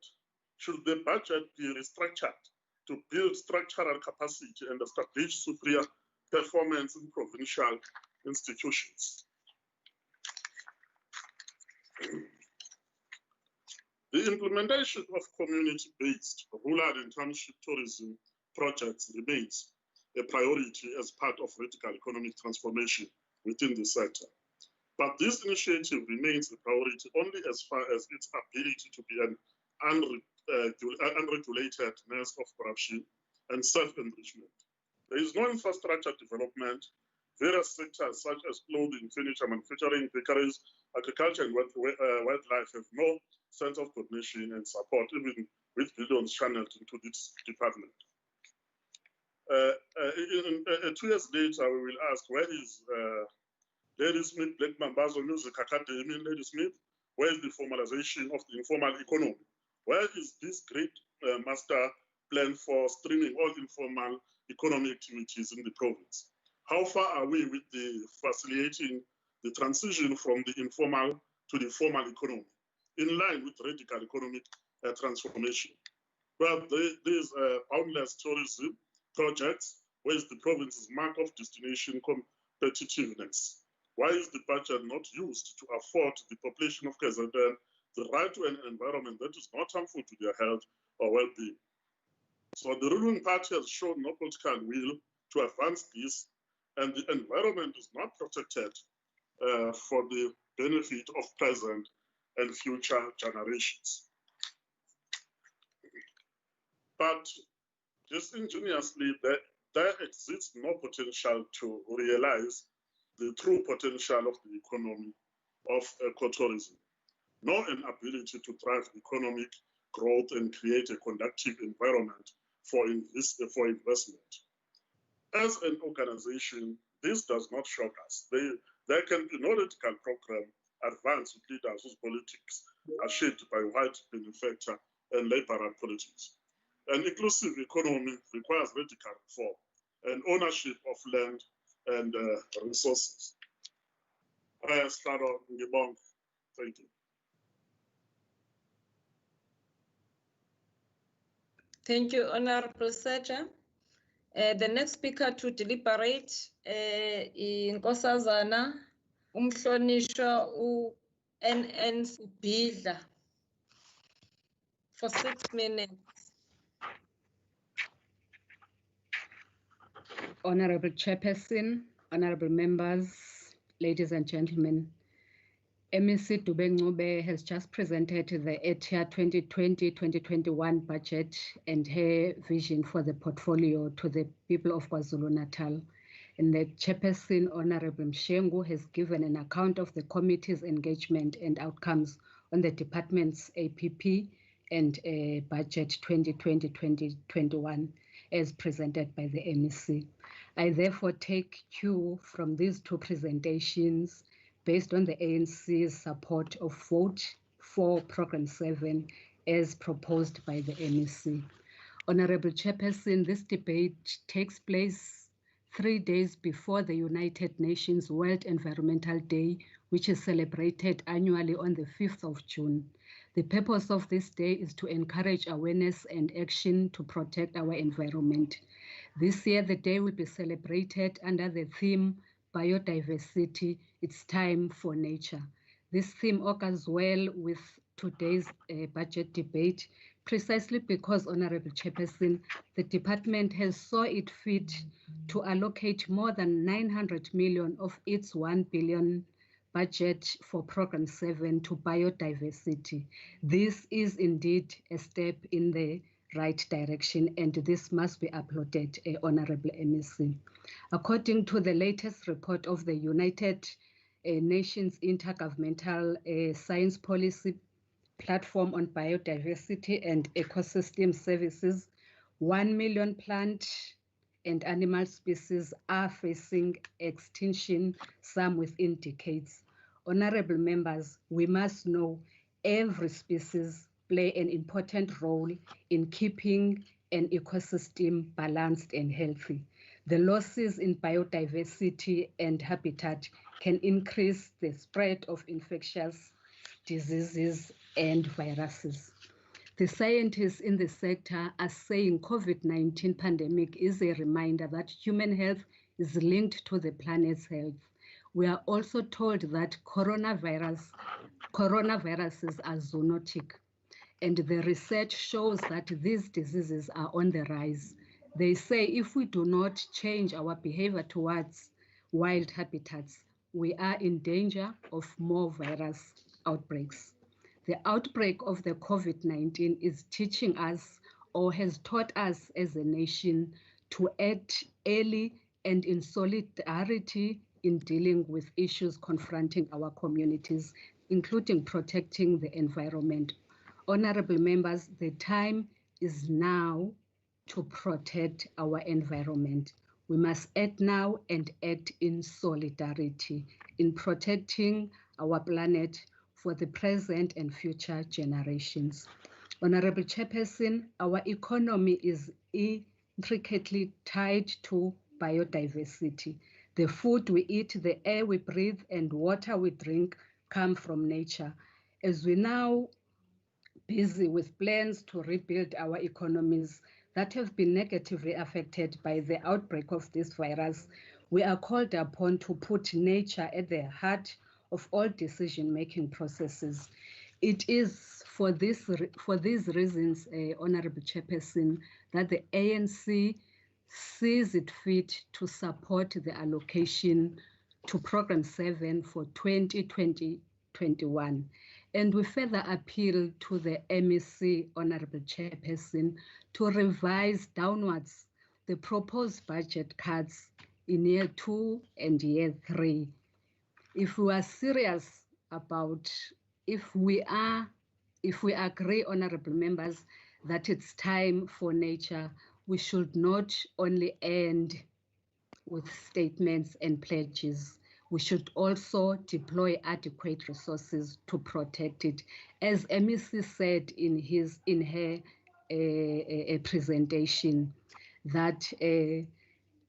should the budget be restructured to build structural capacity and establish superior performance in provincial institutions. The implementation of community-based rural and township tourism projects remains a priority as part of radical economic transformation within the sector. But this initiative remains a priority only as far as its ability to be an unregulatedness of corruption, and self-enrichment. There is no infrastructure development. Various sectors such as clothing, furniture, manufacturing, bakeries, agriculture, and wildlife have no sense of coordination and support, even with billions channeled into this department. 2 years later, we will ask, where is Ladysmith Black Mambazo Music Academy in Ladysmith? Where is the formalization of the informal economy? Where is this great master plan for streaming all informal economic activities in the province? How far are we with the facilitating the transition from the informal to the formal economy, in line with radical economic transformation? Well, these boundless tourism projects, where is the province's mark of destination competitiveness? Why is the budget not used to afford the population of KZN the right to an environment that is not harmful to their health or well-being? So the ruling party has shown no political will to advance this, and the environment is not protected for the benefit of present and future generations. But disingenuously, there exists no potential to realize the true potential of the economy of ecotourism, nor an ability to drive economic growth and create a conducive environment for investment. As an organization, this does not shock us. There can be no radical program advanced with leaders whose politics are shaped by white benefactor and liberal politics. An inclusive economy requires radical reform and ownership of land and resources. Thank you. Thank you, Honorable Saja. The next speaker to deliberate Nkosazana Umhlonishwa NN Sibhidla for 6 minutes. Honorable Chairperson, honorable members, ladies and gentlemen, MEC Dube Ncube has just presented the ETIA 2020-2021 budget and her vision for the portfolio to the people of KwaZulu-Natal. And the Chairperson, Honorable Mshengu, has given an account of the committee's engagement and outcomes on the department's APP and budget 2020-2021 as presented by the MEC. I therefore take cue from these two presentations based on the ANC's support of vote for Program 7 as proposed by the MEC. Honorable Chairperson, this debate takes place 3 days before the United Nations World Environmental Day, which is celebrated annually on the 5th of June. The purpose of this day is to encourage awareness and action to protect our environment. This year, the day will be celebrated under the theme, Biodiversity, It's Time for Nature. This theme occurs well with today's budget debate, precisely because, Honorable Chairperson, the department has saw it fit to allocate more than 900 million of its 1 billion budget for Program 7 to biodiversity. This is indeed a step in the right direction, and this must be applauded, Honorable MEC. According to the latest report of the United Nations Intergovernmental Science Policy Platform on Biodiversity and Ecosystem Services, 1 million plant and animal species are facing extinction, some within decades. Honorable members, we must know every species play an important role in keeping an ecosystem balanced and healthy. The losses in biodiversity and habitat can increase the spread of infectious diseases and viruses. The scientists in the sector are saying COVID-19 pandemic is a reminder that human health is linked to the planet's health. We are also told that coronaviruses are zoonotic, and the research shows that these diseases are on the rise. They say if we do not change our behavior towards wild habitats, we are in danger of more virus outbreaks. The outbreak of the COVID-19 is teaching us, or has taught us as a nation, to act early and in solidarity in dealing with issues confronting our communities, including protecting the environment. Honorable members, the time is now to protect our environment. We must act now and act in solidarity in protecting our planet for the present and future generations. Honorable Chairperson, our economy is intricately tied to biodiversity. The food we eat, the air we breathe, and water we drink come from nature. As we now busy with plans to rebuild our economies that have been negatively affected by the outbreak of this virus, we are called upon to put nature at the heart of all decision-making processes. It is for these reasons, Honorable Chairperson, that the ANC sees it fit to support the allocation to Program 7 for 2020-21. And we further appeal to the MEC, Honorable Chairperson, to revise downwards the proposed budget cuts in year 2 and year 3. If we are serious about, if we agree, honorable members, that it's time for nature, we should not only end with statements and pledges. We should also deploy adequate resources to protect it. As MEC said in her presentation, that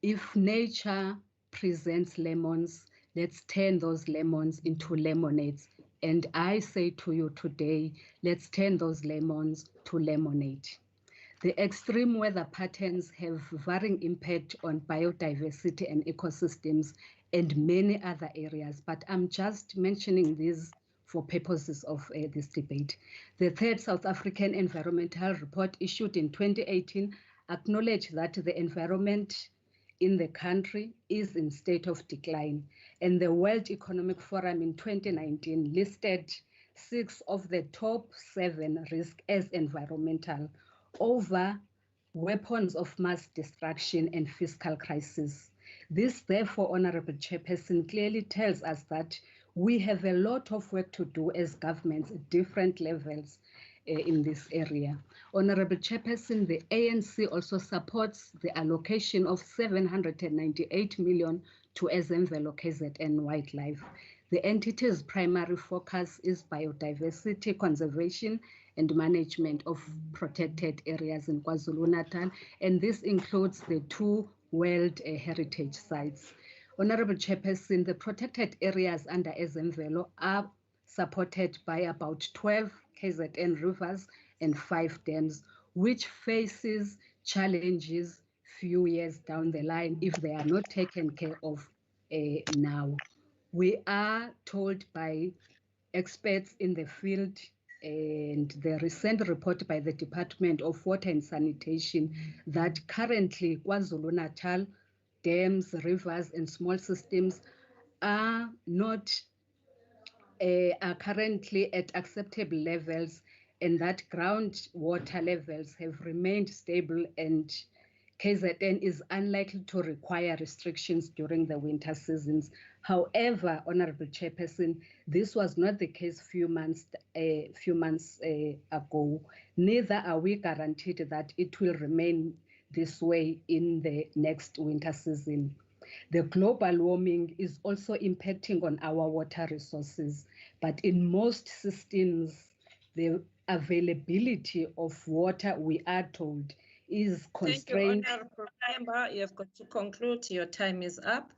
if nature presents lemons, let's turn those lemons into lemonades. And I say to you today, let's turn those lemons to lemonade. The extreme weather patterns have varying impact on biodiversity and ecosystems and many other areas, but I'm just mentioning these for purposes of this debate. The third South African Environmental Report issued in 2018 acknowledged that the environment in the country is in state of decline, and the World Economic Forum in 2019 listed 6 of the top 7 risks as environmental, over weapons of mass destruction and fiscal crisis. This, therefore, Honorable Chairperson, clearly tells us that we have a lot of work to do as governments at different levels in this area. Honorable Chairperson, the ANC also supports the allocation of 798 million to Ezemvelo, KZN Wildlife. The entity's primary focus is biodiversity conservation and management of protected areas in KwaZulu-Natal, and this includes the 2 World Heritage Sites. Honorable Chairperson, the protected areas under Ezemvelo are supported by about 12 KZN rivers and 5 dams, which faces challenges few years down the line if they are not taken care of now. We are told by experts in the field and the recent report by the Department of Water and Sanitation that currently KwaZulu-Natal dams, rivers, and small systems are currently at acceptable levels, and that groundwater levels have remained stable, and KZN is unlikely to require restrictions during the winter seasons. However, Honorable Chairperson, this was not the case few months ago. Neither are we guaranteed that it will remain this way in the next winter season. The global warming is also impacting on our water resources, but in most systems, the availability of water, we are told, is constrained. Thank you, Honorable Member. You have got to conclude. Your time is up.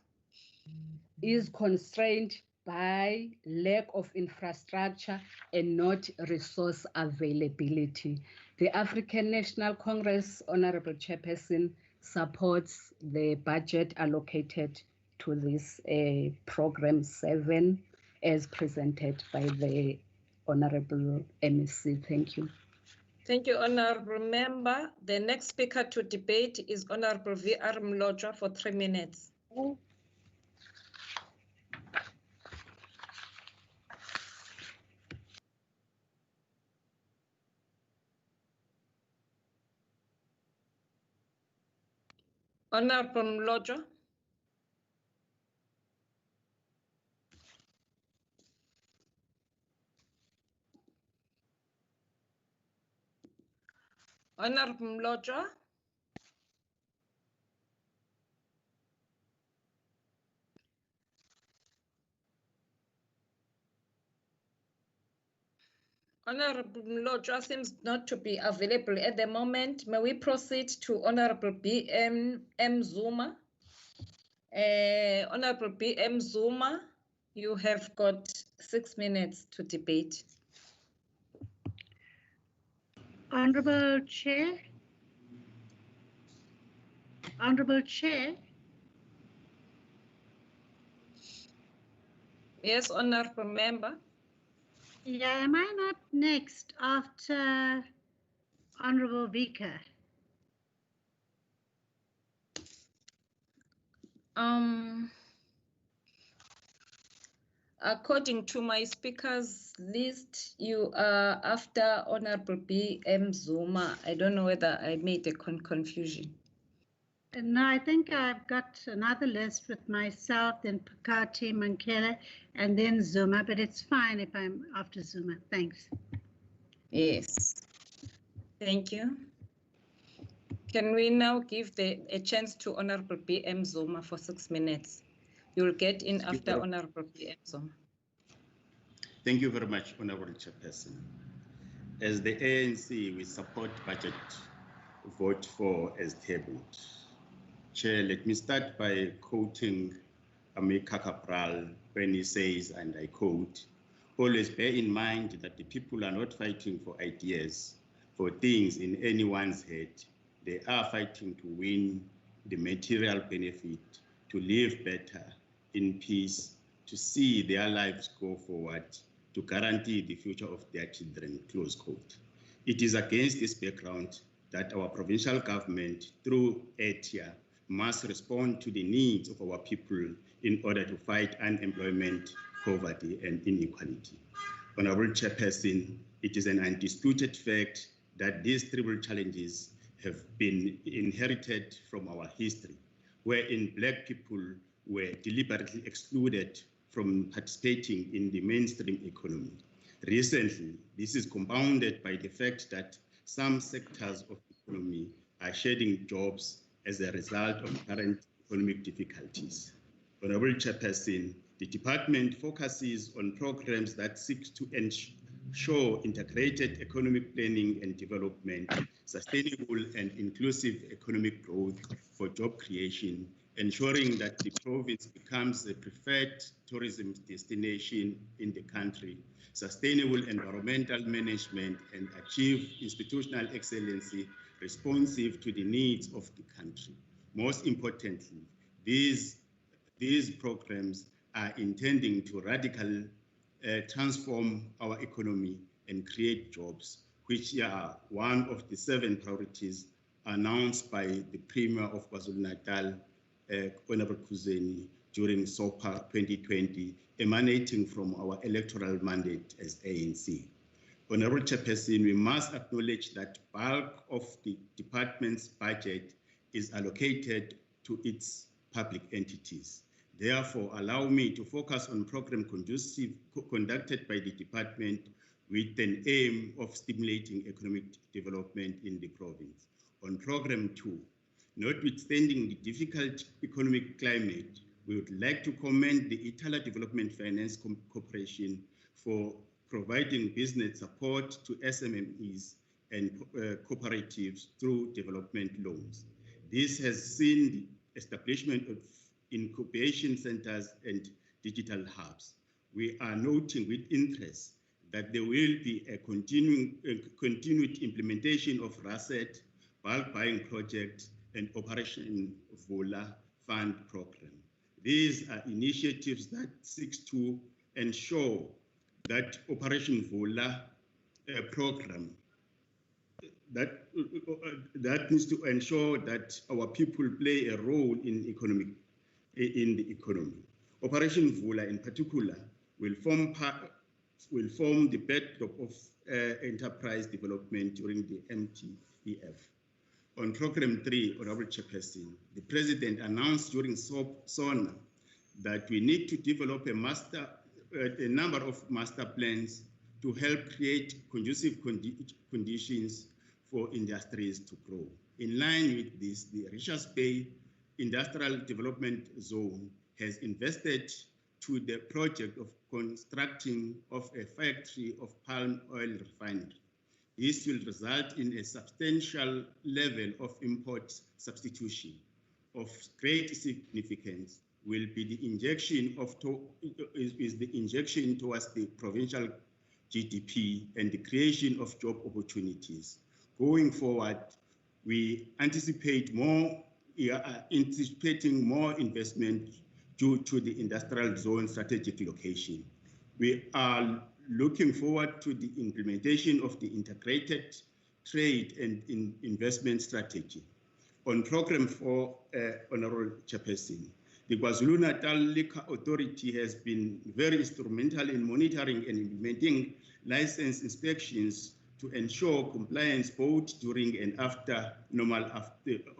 Is constrained by lack of infrastructure and not resource availability. The African National Congress, Honorable Chairperson, supports the budget allocated to this Program 7 as presented by the Honorable MEC. Thank you. Thank you, Honorable Member. The next speaker to debate is Honorable V.R. Mlodra for 3 minutes. Honorable Mlodra. Honorable Mlodra. Honorable Mlodra seems not to be available at the moment. May we proceed to Honorable B.M. Zuma? Honorable B.M. Zuma, you have got 6 minutes to debate. Honorable Chair. Honorable Chair. Yes, Honorable Member. Yeah, am I not next after Honorable Vika? According to my speakers list, you are after Honorable B.M. Zuma. I don't know whether I made a confusion. No, I think I've got another list with myself, then Pakati, Mankele, and then Zuma, but it's fine if I'm after Zuma. Thanks. Yes. Thank you. Can we now give a chance to Honorable B.M. Zuma for 6 minutes? You'll get in after Honorable B.M. Zuma. Thank you very much, Honorable Chairperson. As the ANC, we support budget vote for as tabled. Chair, let me start by quoting Amika Cabral when he says, and I quote, "Always bear in mind that the people are not fighting for ideas, for things in anyone's head. They are fighting to win the material benefit, to live better in peace, to see their lives go forward, to guarantee the future of their children," close quote. It is against this background that our provincial government, through ETIA, must respond to the needs of our people in order to fight unemployment, poverty, and inequality. Honorable Chairperson, it is an undisputed fact that these tribal challenges have been inherited from our history, wherein Black people were deliberately excluded from participating in the mainstream economy. Recently, this is compounded by the fact that some sectors of the economy are shedding jobs as a result of current economic difficulties. Honorable Chairperson, the department focuses on programs that seek to ensure integrated economic planning and development, sustainable and inclusive economic growth for job creation, ensuring that the province becomes a preferred tourism destination in the country, sustainable environmental management, and achieve institutional excellency responsive to the needs of the country. Most importantly, these programs are intending to radically transform our economy and create jobs, which are one of the 7 priorities announced by the Premier of KwaZulu-Natal, Honorable Khuzeni, during SOPA 2020, emanating from our electoral mandate as ANC. Honorable Chairperson, we must acknowledge that bulk of the department's budget is allocated to its public entities. Therefore, allow me to focus on program conducted by the department with an aim of stimulating economic development in the province. On program 2, notwithstanding the difficult economic climate, we would like to commend the Itala Development Finance Corporation for providing business support to SMMEs and cooperatives through development loans. This has seen the establishment of incubation centers and digital hubs. We are noting with interest that there will be a continued implementation of RASET, bulk buying project, and Operation Vola Fund program. These are initiatives that seek to ensure that Operation Vola program that needs to ensure that our people play a role in the economy. Operation Vola, in particular, will form the bedrock of enterprise development during the MTEF. On Program 3, Honorable Chairperson, the President announced during SONA that we need to develop a number of master plans to help create conducive conditions for industries to grow. In line with this, the Richards Bay Industrial Development Zone has invested to the project of constructing of a factory of palm oil refinery. This will result in a substantial level of import substitution. Of great significance will be the injection towards the provincial GDP and the creation of job opportunities. Going forward, we are anticipating more investment due to the industrial zone strategic location. We are looking forward to the implementation of the integrated trade and investment strategy. On Program 4, Honorable Chairperson, the KwaZulu-Natal Liquor Authority has been very instrumental in monitoring and implementing license inspections to ensure compliance both during and after normal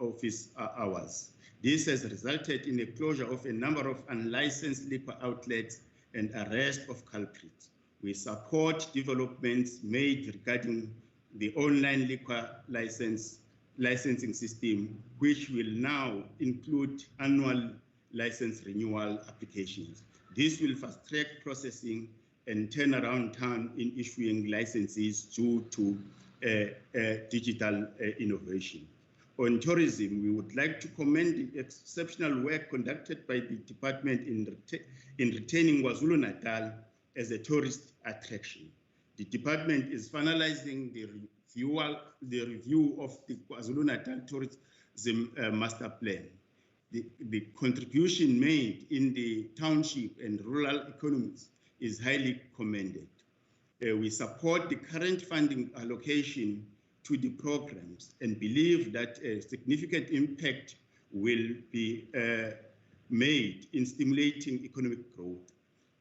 office hours. This has resulted in the closure of a number of unlicensed liquor outlets and arrest of culprits. We support developments made regarding the online liquor licensing system, which will now include annual license renewal applications. This will fast-track processing and turnaround time in issuing licenses due to digital innovation. On tourism, we would like to commend the exceptional work conducted by the department in retaining KwaZulu-Natal as a tourist attraction. The department is finalizing the review of the KwaZulu-Natal tourism master plan. The contribution made in the township and rural economies is highly commended. We support the current funding allocation to the programs and believe that a significant impact will be made in stimulating economic growth.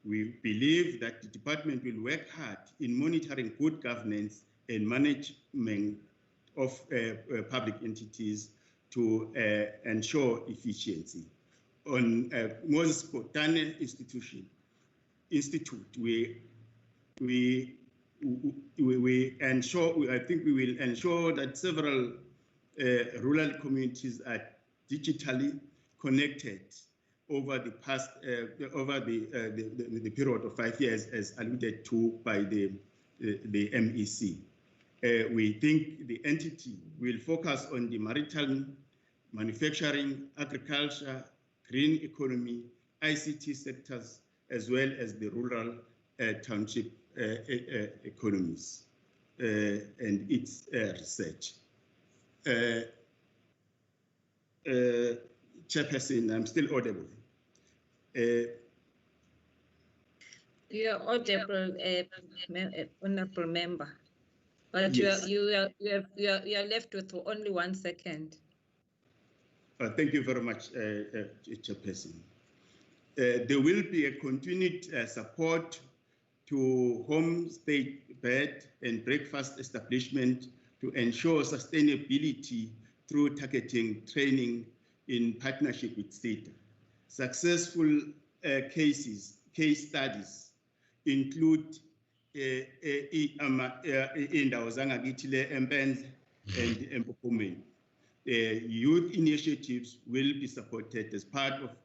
We believe that the department will work hard in monitoring good governance and management of public entities to ensure efficiency. On Moses Kotane Institute, I think we will ensure that several rural communities are digitally connected over the past, the period of 5 years, as alluded to by the MEC. We think the entity will focus on the maritime, manufacturing, agriculture, green economy, ICT sectors, as well as the rural township economies and its research. Chairperson, I'm still audible. You are audible, honorable member, but yes. you are left with only 1 second. Thank you very much, Chairperson. There will be a continued support to homestay bed and breakfast establishment to ensure sustainability through targeting training in partnership with STACOV. Successful case studies include indawo zangakithi le-Mpenze and Empophomeni. Youth initiatives will be supported as part of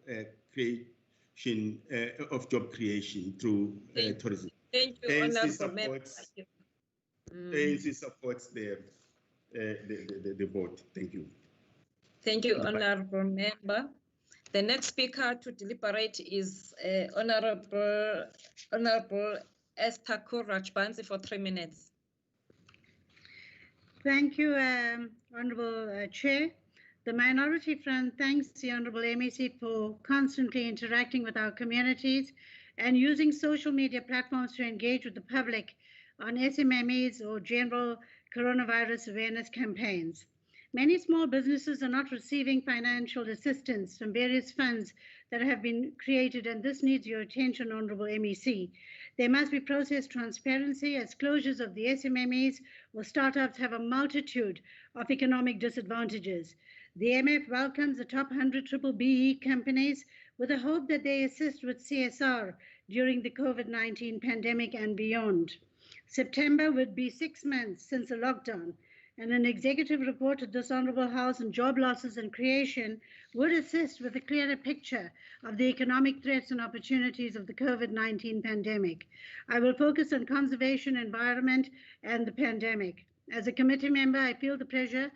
creation of job creation through tourism. Thank you, honorable member. ANC supports the vote. Thank you. Thank you, honorable member. The next speaker to deliberate is Honorable STACOV Rajbansi for 3 minutes. Thank you, Honorable Chair. The Minority Front thanks the Honorable MEC for constantly interacting with our communities and using social media platforms to engage with the public on SMMEs or general coronavirus awareness campaigns. Many small businesses are not receiving financial assistance from various funds that have been created, and this needs your attention, Honourable MEC. There must be process transparency, as closures of the SMMEs or startups have a multitude of economic disadvantages. The MF welcomes the top 100 triple BE companies with the hope that they assist with CSR during the COVID-19 pandemic and beyond. September would be 6 months since the lockdown, and an executive report to this Honourable House on job losses and creation would assist with a clearer picture of the economic threats and opportunities of the COVID-19 pandemic. I will focus on conservation, environment, and the pandemic. As a committee member, I feel the pressure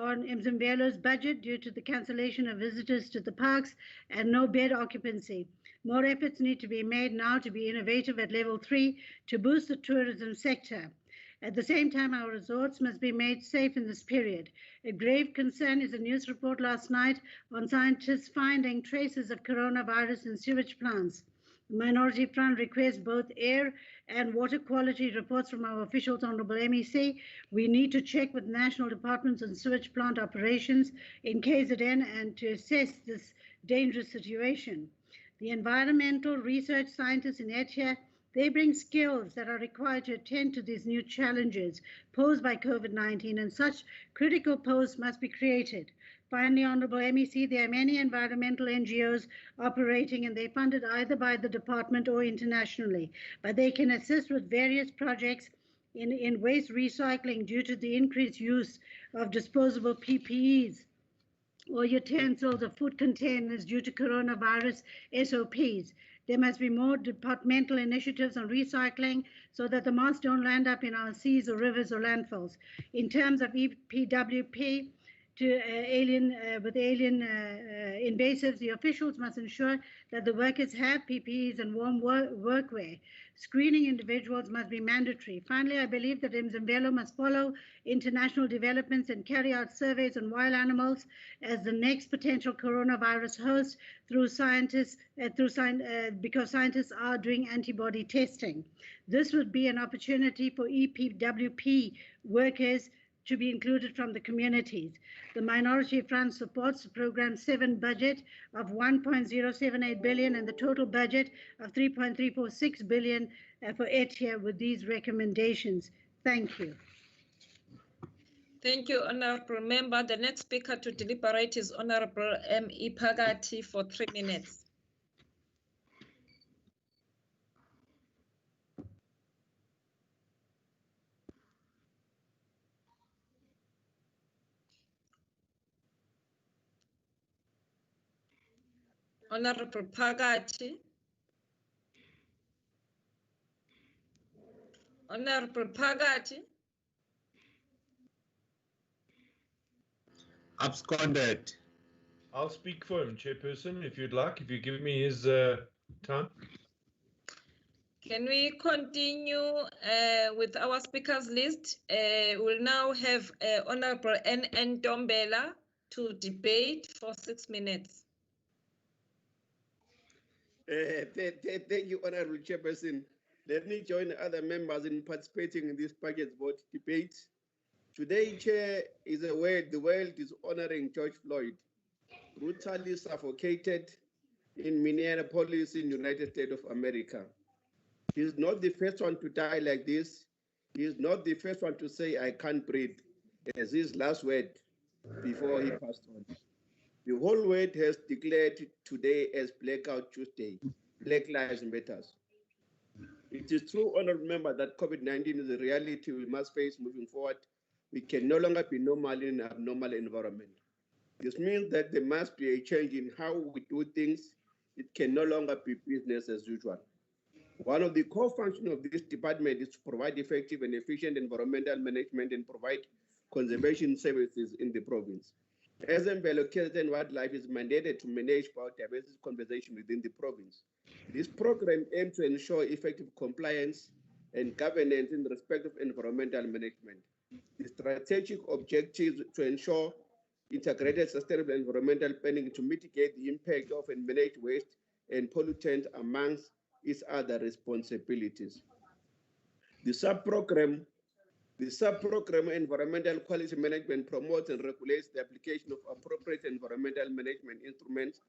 on Mzimbelo's budget due to the cancellation of visitors to the parks and no bed occupancy. More efforts need to be made now to be innovative at level 3 to boost the tourism sector. At the same time, our resorts must be made safe in this period. A grave concern is a news report last night on scientists finding traces of coronavirus in sewage plants. The Minority Front requests both air and water quality reports from our officials, Honourable MEC. We need to check with national departments on sewage plant operations in KZN and to assess this dangerous situation. The environmental research scientists in ETIA, they bring skills that are required to attend to these new challenges posed by COVID-19, and such critical posts must be created. Finally, Honourable MEC, there are many environmental NGOs operating, and they're funded either by the department or internationally, but they can assist with various projects in waste recycling due to the increased use of disposable PPEs or utensils or food containers due to coronavirus SOPs. There must be more departmental initiatives on recycling so that the masks don't land up in our seas or rivers or landfills. In terms of EPWP, to alien invasives, the officials must ensure that the workers have PPEs and warm workwear. Screening individuals must be mandatory. Finally, I believe that Mzimvelo must follow international developments and carry out surveys on wild animals as the next potential coronavirus host because scientists are doing antibody testing. This would be an opportunity for EPWP workers to be included from the communities. The Minority Front supports the Programme 7 budget of 1.078 billion and the total budget of 3.346 billion for ETIA with these recommendations. Thank you. Thank you, Honourable Member. The next speaker to deliberate is Honourable M.E. Pagati for 3 minutes. Honourable Pagati. Honourable Pagati. Absconded. I'll speak for him, Chairperson, if you'd like, if you give me his time. Can we continue with our speakers list? We'll now have Honourable N.N. Dombela to debate for 6 minutes. Thank you, Honourable Chairperson. Let me join other members in participating in this budget vote debate. Today, Chair, the world is honouring George Floyd, brutally suffocated in Minneapolis in the United States of America. He's not the first one to die like this. He's not the first one to say, "I can't breathe," as his last word before he passed on. The whole world has declared today as Blackout Tuesday, Black Lives Matter. It is true, Honourable Member, that COVID-19 is a reality we must face moving forward. We can no longer be normal in an abnormal environment. This means that there must be a change in how we do things. It can no longer be business as usual. One of the core functions of this department is to provide effective and efficient environmental management and provide conservation services in the province. Mzimvelo KZN Wildlife is mandated to manage biodiversity conservation within the province. This program aims to ensure effective compliance and governance in respect of environmental management. The strategic objectives to ensure integrated sustainable environmental planning to mitigate the impact of and manage waste and pollutants amongst its other responsibilities. The sub-program Environmental Quality Management promotes and regulates the application of appropriate environmental management instruments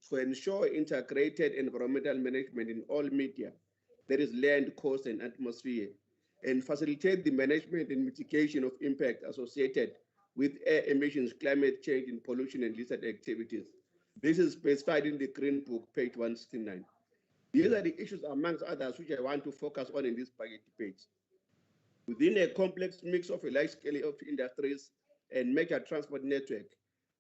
to ensure integrated environmental management in all media, that is land, coast, and atmosphere, and facilitate the management and mitigation of impact associated with air emissions, climate change, and pollution and lizard activities. This is specified in the Green Book, page 169. These are the issues, amongst others, which I want to focus on in this budget debate. Within a complex mix of a large scale of industries and major transport network,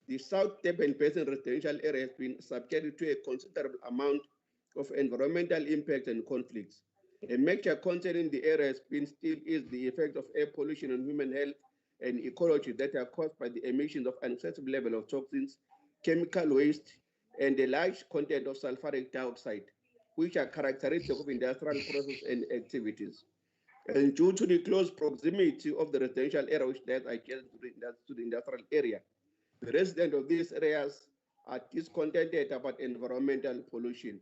the South Durban Basin residential area has been subjected to a considerable amount of environmental impact and conflicts. A major concern in the area has been still is the effect of air pollution on human health and ecology that are caused by the emissions of unacceptable level of toxins, chemical waste, and a large content of sulfuric dioxide, which are characteristic of industrial processes and activities. And due to the close proximity of the residential area, which lies adjacent to the industrial area, the residents of these areas are discontented about environmental pollution.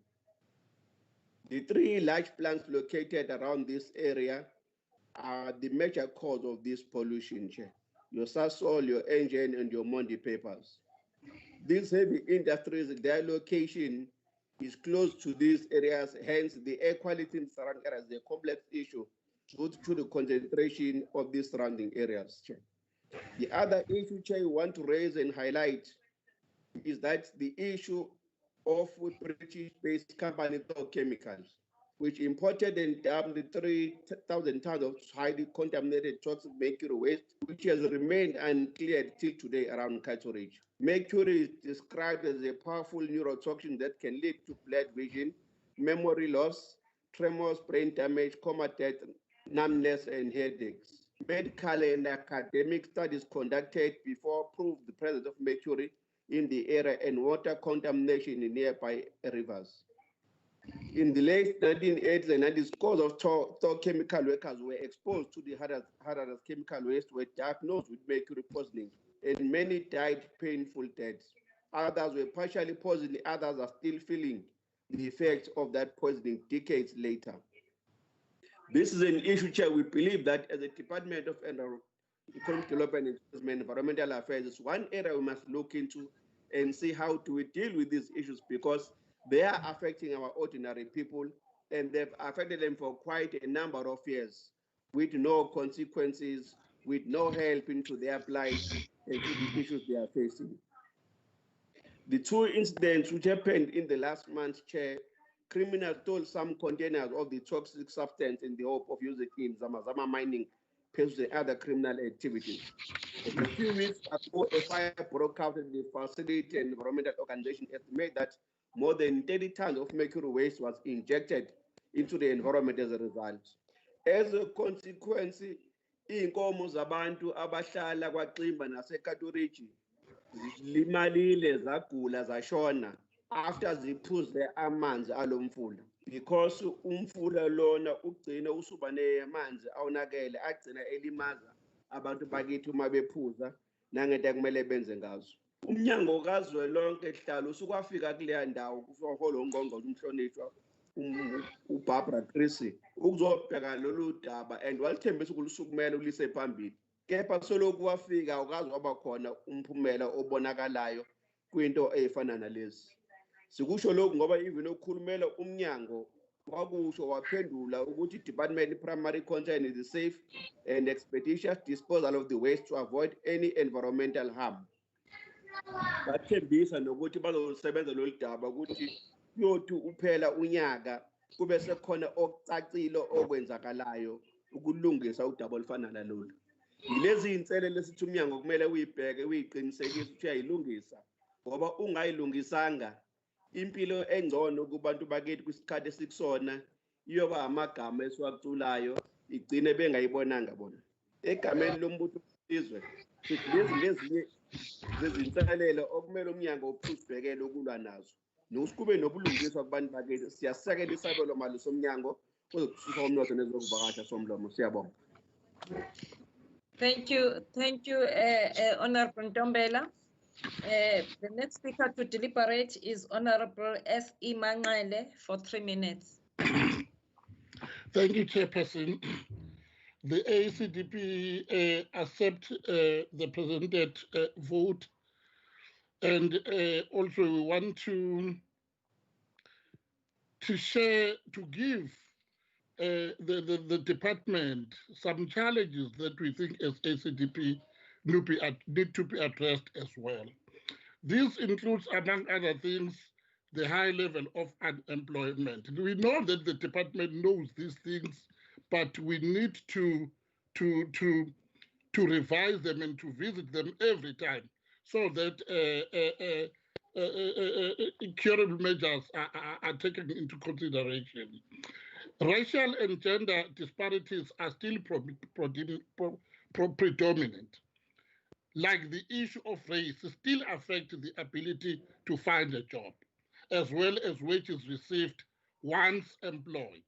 The three large plants located around this area are the major cause of this pollution, your Sasol, your Engen, and your Mondi papers. These heavy industries, their location is close to these areas, hence the air quality in surrounding areas is a complex issue due to the concentration of these surrounding areas. The other issue, Chair, you want to raise and highlight is that the issue of British-based company Chemicals, which imported and dumped 3,000 tons of highly contaminated toxic mercury waste, which has remained uncleared till today around Kaito Ridge. Mercury is described as a powerful neurotoxin that can lead to blurred vision, memory loss, tremors, brain damage, coma death, numbness, and headaches. Medical and academic studies conducted before proved the presence of mercury in the area and water contamination in nearby rivers. In the late 1980s and 90s, scores of chemical workers were exposed to the hazardous chemical waste, were diagnosed with mercury poisoning, and many died painful deaths. Others were partially poisoned, others are still feeling the effects of that poisoning decades later. This is an issue, Chair. We believe that as a Department of Economic Development and Environmental Affairs, is one area we must look into and see how do we deal with these issues, because they are affecting our ordinary people and they've affected them for quite a number of years with no consequences, with no help into their plight and to the issues they are facing. The two incidents which happened in the last month, Chair, criminals stole some containers of the toxic substance in the hope of using it in Zamazama mining, and other criminal activities. A few weeks ago, a fire broke out in the facility, and environmental organization estimate that more than 30 tons of mercury waste was injected into the environment as a result. As a consequence, iy'nkomo zabantu abahlala kwaXimba naseKato Ridge zilimalile, zagula, zashona after ziphuze amanzi alo mfula, because umfula lona ugcina usuba nemanzi awonakele agcina elimaza abantu bakithi uma bephuza nangento kumele benze ngazo. Umnyango kazwelonke hlalo usukwafika kuleya ndawo kuholo ngqongqoshe umhlonishwa uBarbara Krisi ukuzobheka lolu daba and walithembisa ukulisukumela ulise phambili, kepha soloku wafika awukazi waba khona umphumela obonakalayo kwinto efana nalezi. Sikusho lokhu ngoba even okhulumela umnyango wakusho waphendula ukuthi department primary concern is the safe and expeditious disposal of the waste to avoid any environmental harm. Bathembisa nokuthi bazosebenza lolu daba ukuthi yothi uphela unyaka kube sekhona okucacile okwenzakalayo ukulungisa udaba olufana nalolu. Yilezi inselele sithi umnyango kumele uyibheke uyiqinisekise ukuthi uyayilungisa, ngoba ungayilungisanga impilo engcono kubantu bakithi kwisikhathi esikusona iyoba amagama esiwaculayo igcine bengayibonanga bona. Egameni lombutho wesizwe sithi lezi ngezinye zezinselelo okumele umnyango uphuzibhekele ukulwa nazo, nokuthi kube nobulungiswa kubantu bakithi. Siyasekela isabelo mali somnyango ozokuthuthuka umnotho nezokuvakasha somlomo. Siyabonga. Thank you, Honorable Ntombela. The next speaker to deliberate is Honorable S.E. Manqele for 3 minutes. Thank you, Chairperson. The ACDP accept the presented vote, and also we want to to share, to give the department some challenges that we think as ACDP need to be addressed as well. This includes, among other things, the high level of unemployment. We know that the department knows these things, but we need to revise them and to visit them every time so that curable measures are taken into consideration. Racial and gender disparities are still predominant. Like the issue of race still affect the ability to find a job, as well as wages received once employed.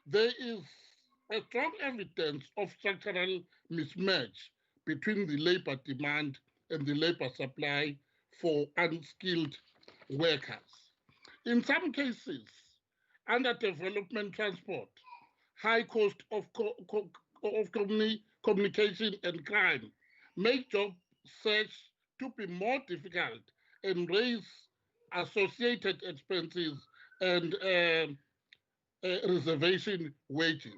There is a strong evidence of structural mismatch between the labor demand and the labor supply for unskilled workers. In some cases, underdevelopment transport, high cost of communication and crime make job search to be more difficult and raise associated expenses and reservation wages.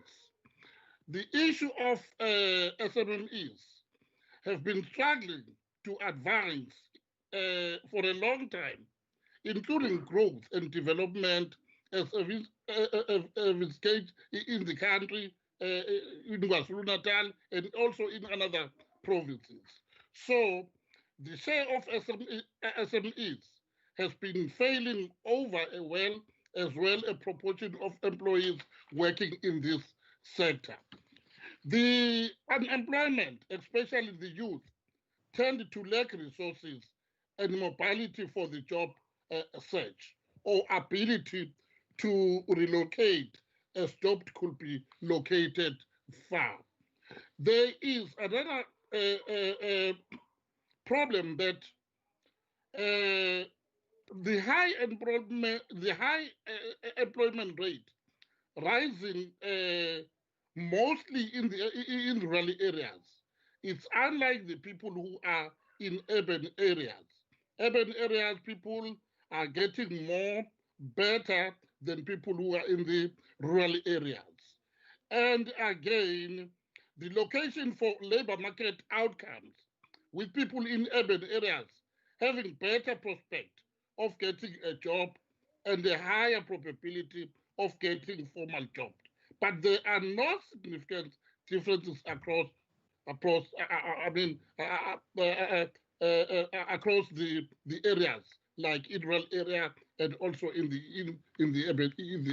The issue of SMMEs have been struggling to advance for a long time, including growth and development as a stage in the country, in KwaZulu-Natal, and also in another provinces. So the share of SMEs has been failing over as well a proportion of employees working in this sector. The unemployment, especially the youth, tend to lack resources and mobility for the job search or ability to relocate as jobs could be located far. There is another problem that the high employment rate rising mostly in rural areas. It's unlike the people who are in urban areas. Urban areas, people are getting more better than people who are in the rural areas. And again, the location for labor market outcomes with people in urban areas having better prospect of getting a job and a higher probability of getting formal jobs. But there are no significant differences across the areas, like in rural area and also in the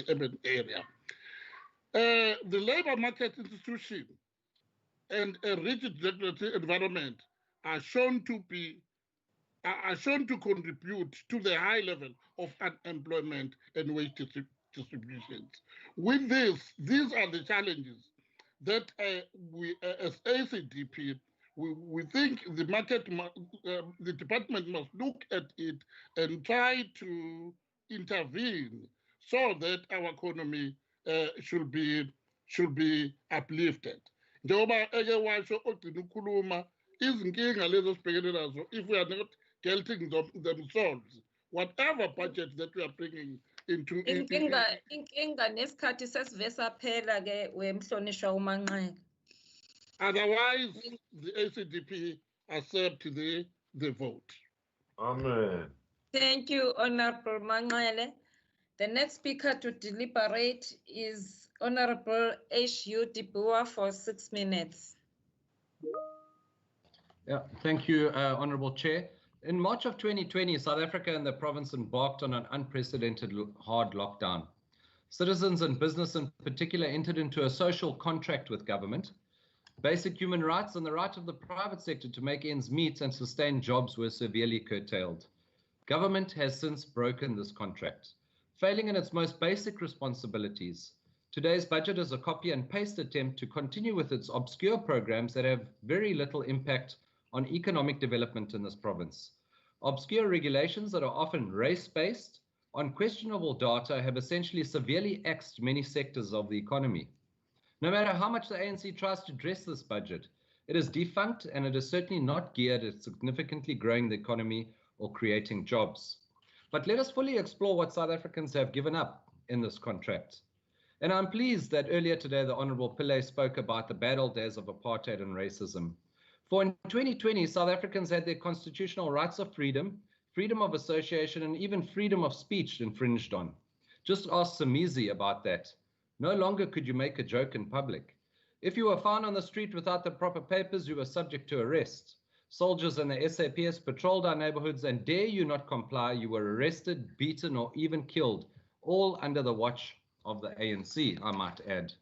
urban area. The labor market institution and a rigid regulatory environment are shown to contribute to the high level of unemployment and wage distributions. With this, these are the challenges that we, as ACDP, we think the the department must look at it and try to intervene so that our economy should be uplifted. Njengoba eke washo ogcina ukukhuluma izinkinga lezo sibhekene nazo, if we are not getting themselves, whatever budget that we are bringing into inkinga nesikhathi sesive saphela ke wemhlonishwa uManqele. Otherwise, the ACDP accept the vote. Amen. Thank you, Honorable Manqele. The next speaker to deliberate is Honorable H.U. Dibua for 6 minutes. Yeah, thank you, Honorable Chair. In March of 2020, South Africa and the province embarked on an unprecedented hard lockdown. Citizens and business in particular entered into a social contract with government. Basic human rights and the right of the private sector to make ends meet and sustain jobs were severely curtailed. Government has since broken this contract, failing in its most basic responsibilities. Today's budget is a copy and paste attempt to continue with its obscure programs that have very little impact on economic development in this province. Obscure regulations that are often race-based on questionable data have essentially severely axed many sectors of the economy. No matter how much the ANC tries to address this budget, it is defunct and it is certainly not geared at significantly growing the economy or creating jobs. But let us fully explore what South Africans have given up in this contract. And I'm pleased that earlier today, the Honorable Pillay spoke about the bad old days of apartheid and racism. For in 2020, South Africans had their constitutional rights of freedom, freedom of association, and even freedom of speech infringed on. Just ask Samizi about that. No longer could you make a joke in public. If you were found on the street without the proper papers, you were subject to arrest. Soldiers and the SAPS patrolled our neighborhoods, and dare you not comply, you were arrested, beaten, or even killed, all under the watch of the ANC, I might add.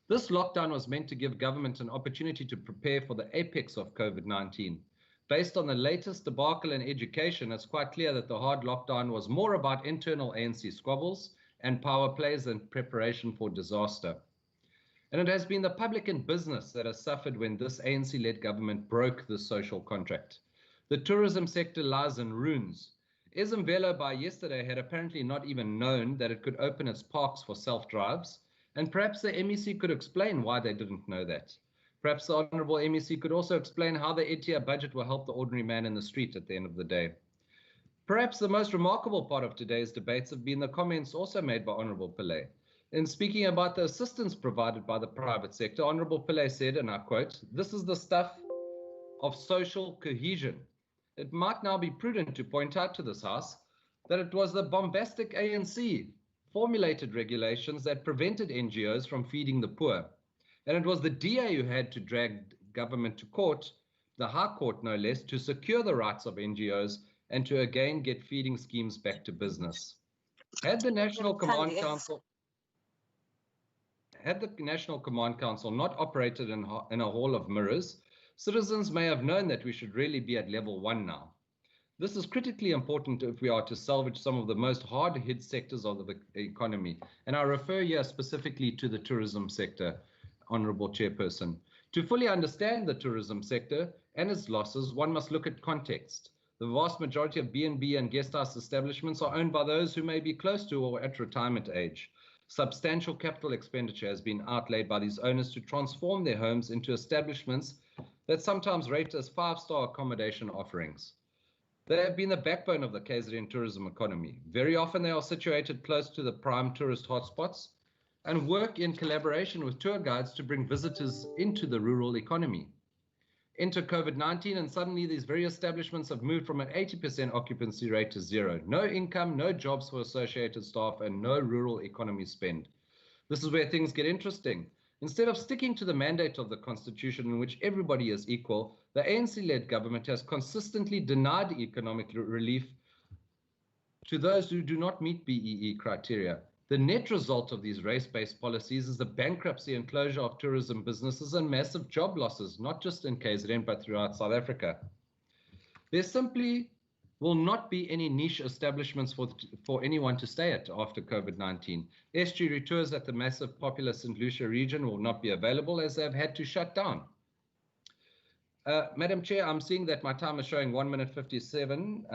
This lockdown was meant to give government an opportunity to prepare for the apex of COVID-19. Based on the latest debacle in education, it's quite clear that the hard lockdown was more about internal ANC squabbles and power plays than preparation for disaster. And it has been the public and business that has suffered when this ANC-led government broke the social contract. The tourism sector lies in ruins. Ezemvelo by yesterday had apparently not even known that it could open its parks for self-drives, and perhaps the MEC could explain why they didn't know that. Perhaps the Honourable MEC could also explain how the ETIA budget will help the ordinary man in the street at the end of the day. Perhaps the most remarkable part of today's debates have been the comments also made by Honourable Pillay. In speaking about the assistance provided by the private sector, Honourable Pillay said, and I quote, "This is the stuff of social cohesion." It might now be prudent to point out to this House that it was the bombastic ANC formulated regulations that prevented NGOs from feeding the poor. And it was the DA who had to drag government to court, the High Court no less, to secure the rights of NGOs and to again get feeding schemes back to business. Had the National Command Council not operated in a hall of mirrors, citizens may have known that we should really be at level 1 now. This is critically important if we are to salvage some of the most hard-hit sectors of the economy. And I refer here specifically to the tourism sector, Honourable Chairperson. To fully understand the tourism sector and its losses, one must look at context. The vast majority of B&B and guest house establishments are owned by those who may be close to or at retirement age. Substantial capital expenditure has been outlaid by these owners to transform their homes into establishments that sometimes rate as 5-star accommodation offerings. They have been the backbone of the KZN tourism economy. Very often they are situated close to the prime tourist hotspots and work in collaboration with tour guides to bring visitors into the rural economy. Enter COVID-19 and suddenly these very establishments have moved from an 80% occupancy rate to 0. No income, no jobs for associated staff, and no rural economy spend. This is where things get interesting. Instead of sticking to the mandate of the Constitution in which everybody is equal, the ANC-led government has consistently denied economic relief to those who do not meet BEE criteria. The net result of these race-based policies is the bankruptcy and closure of tourism businesses and massive job losses, not just in KZN, but throughout South Africa. There simply will not be any niche establishments for anyone to stay at after COVID-19. SG tours at the massive populous St. Lucia region will not be available as they've had to shut down. Madam Chair, I'm seeing that my time is showing 1 minute 57.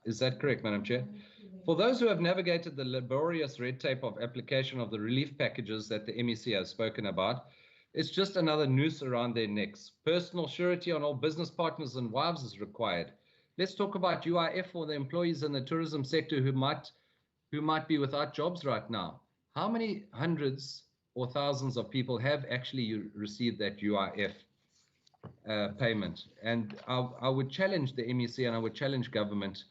Is that correct, Madam Chair? For those who have navigated the laborious red tape of application of the relief packages that the MEC has spoken about, it's just another noose around their necks. Personal surety on all business partners and wives is required. Let's talk about UIF for the employees in the tourism sector who might be without jobs right now. How many hundreds or thousands of people have actually received that UIF payment? And I would challenge the MEC and I would challenge government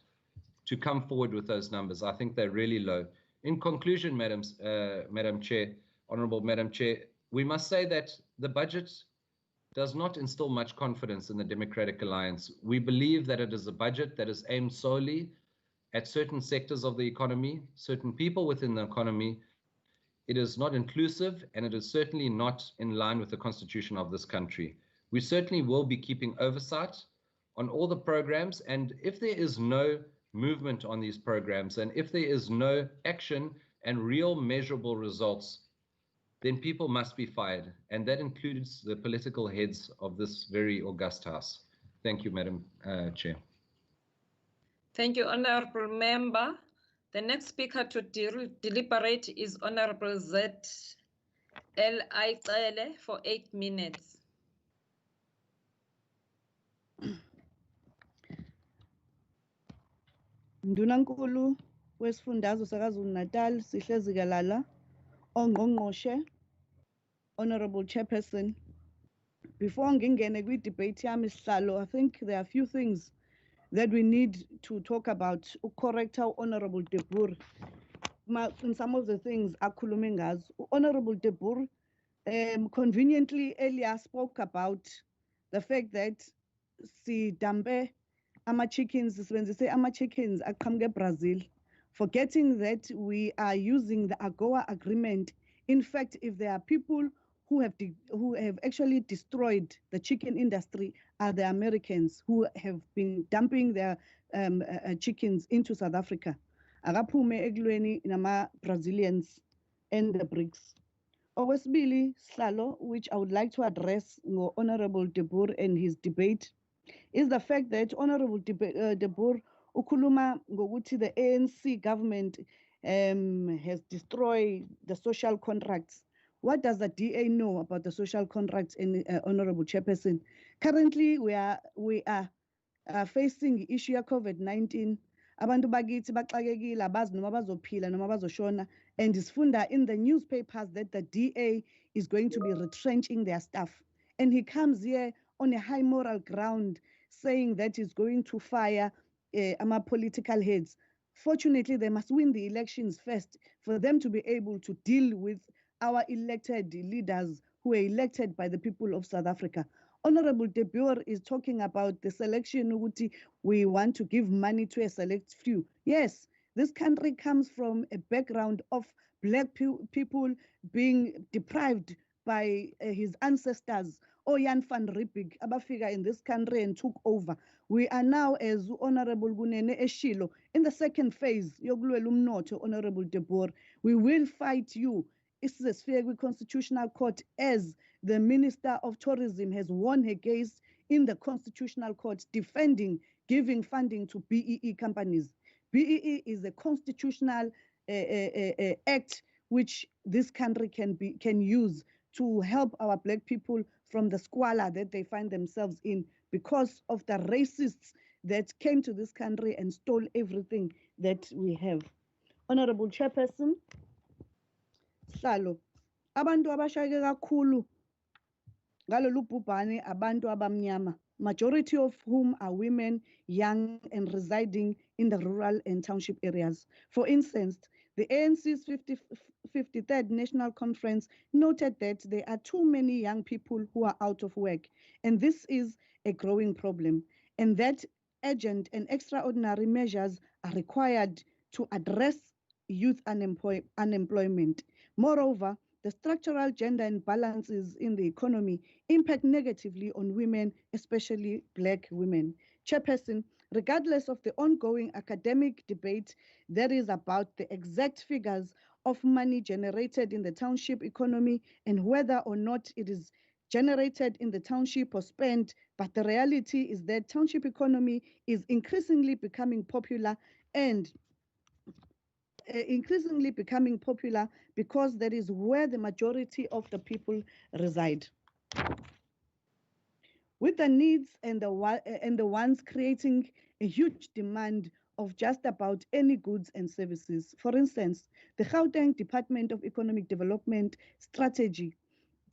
to come forward with those numbers. I think they're really low. In conclusion, Madam Chair, Honourable Madam Chair, we must say that the budget does not instill much confidence in the Democratic Alliance. We believe that it is a budget that is aimed solely at certain sectors of the economy, certain people within the economy. It is not inclusive, and it is certainly not in line with the constitution of this country. We certainly will be keeping oversight on all the programs, and if there is no movement on these programs, and if there is no action and real measurable results, then people must be fired, and that includes the political heads of this very august House. Thank you, Madam Chair. Thank you, Honourable Member. The next speaker to deliberate is Honourable Z.L.I. Cele for 8 minutes. Ndunankulu wesifundazwe saKwaZulu-Natal sihlezi kalala, ongqongqoshe, Honorable Chairperson. Before ngingene kwi-debate yami sihlalo, I think there are a few things that we need to talk about, correct our Honorable De Boer. In some of the things akhulume ngazo. Honorable De Boer conveniently earlier spoke about the fact that sidambe ama-chickens, sisebenzise ama-chickens aqhamuke Brazil, forgetting that we are using the AGOA agreement. In fact, if there are people who have actually destroyed the chicken industry, are the Americans who have been dumping their chickens into South Africa. Akaphume ekulweni nama-Brazilians and the BRICS. Okwesibili, Sihlalo, which I would like to address Honorable De Boer and his debate, is the fact that Honorable De Boer ukhuluma ngokuthi the ANC government has destroyed the social contracts. What does the DA know about the social contracts, in Honorable Chairperson? Currently, we are facing the issue of COVID-19. Abantu bakithi baxakekile abazi noma bazophila noma bazoshona, and isifunda in the newspapers that the DA is going to be retrenching their staff, and he comes here on a high moral ground saying that he's going to fire our political heads. Fortunately, they must win the elections first for them to be able to deal with our elected leaders who are elected by the people of South Africa. Honorable De Boer is talking about the selection. We want to give money to a select few. Yes, this country comes from a background of black people being deprived by his ancestors. Jan van Riebeeck, abafika in this country and took over. We are now, as Honorable Gunene Eshilo, in the second phase. Honorable De Boer, we will fight you. It's the Sfegwe Constitutional Court, as the Minister of Tourism has won her case in the Constitutional Court, defending giving funding to BEE companies. BEE is a constitutional act which this country can use to help our black people from the squalor that they find themselves in because of the racists that came to this country and stole everything that we have. Honorable Chairperson, Sihlalo, abantu abashayeke kakhulu ngalolu bhubhane abantu abamnyama, majority of whom are women, young and residing in the rural and township areas. For instance, the ANC's 53rd National Conference noted that there are too many young people who are out of work, and this is a growing problem, and that urgent and extraordinary measures are required to address youth unemployment. Moreover, the structural gender imbalances in the economy impact negatively on women, especially black women. Chairperson, regardless of the ongoing academic debate that is about the exact figures of money generated in the township economy and whether or not it is generated in the township or spent, but the reality is that township economy is increasingly becoming popular because that is where the majority of the people reside. With the needs and the ones creating a huge demand of just about any goods and services. For instance, the Gauteng Department of Economic Development Strategy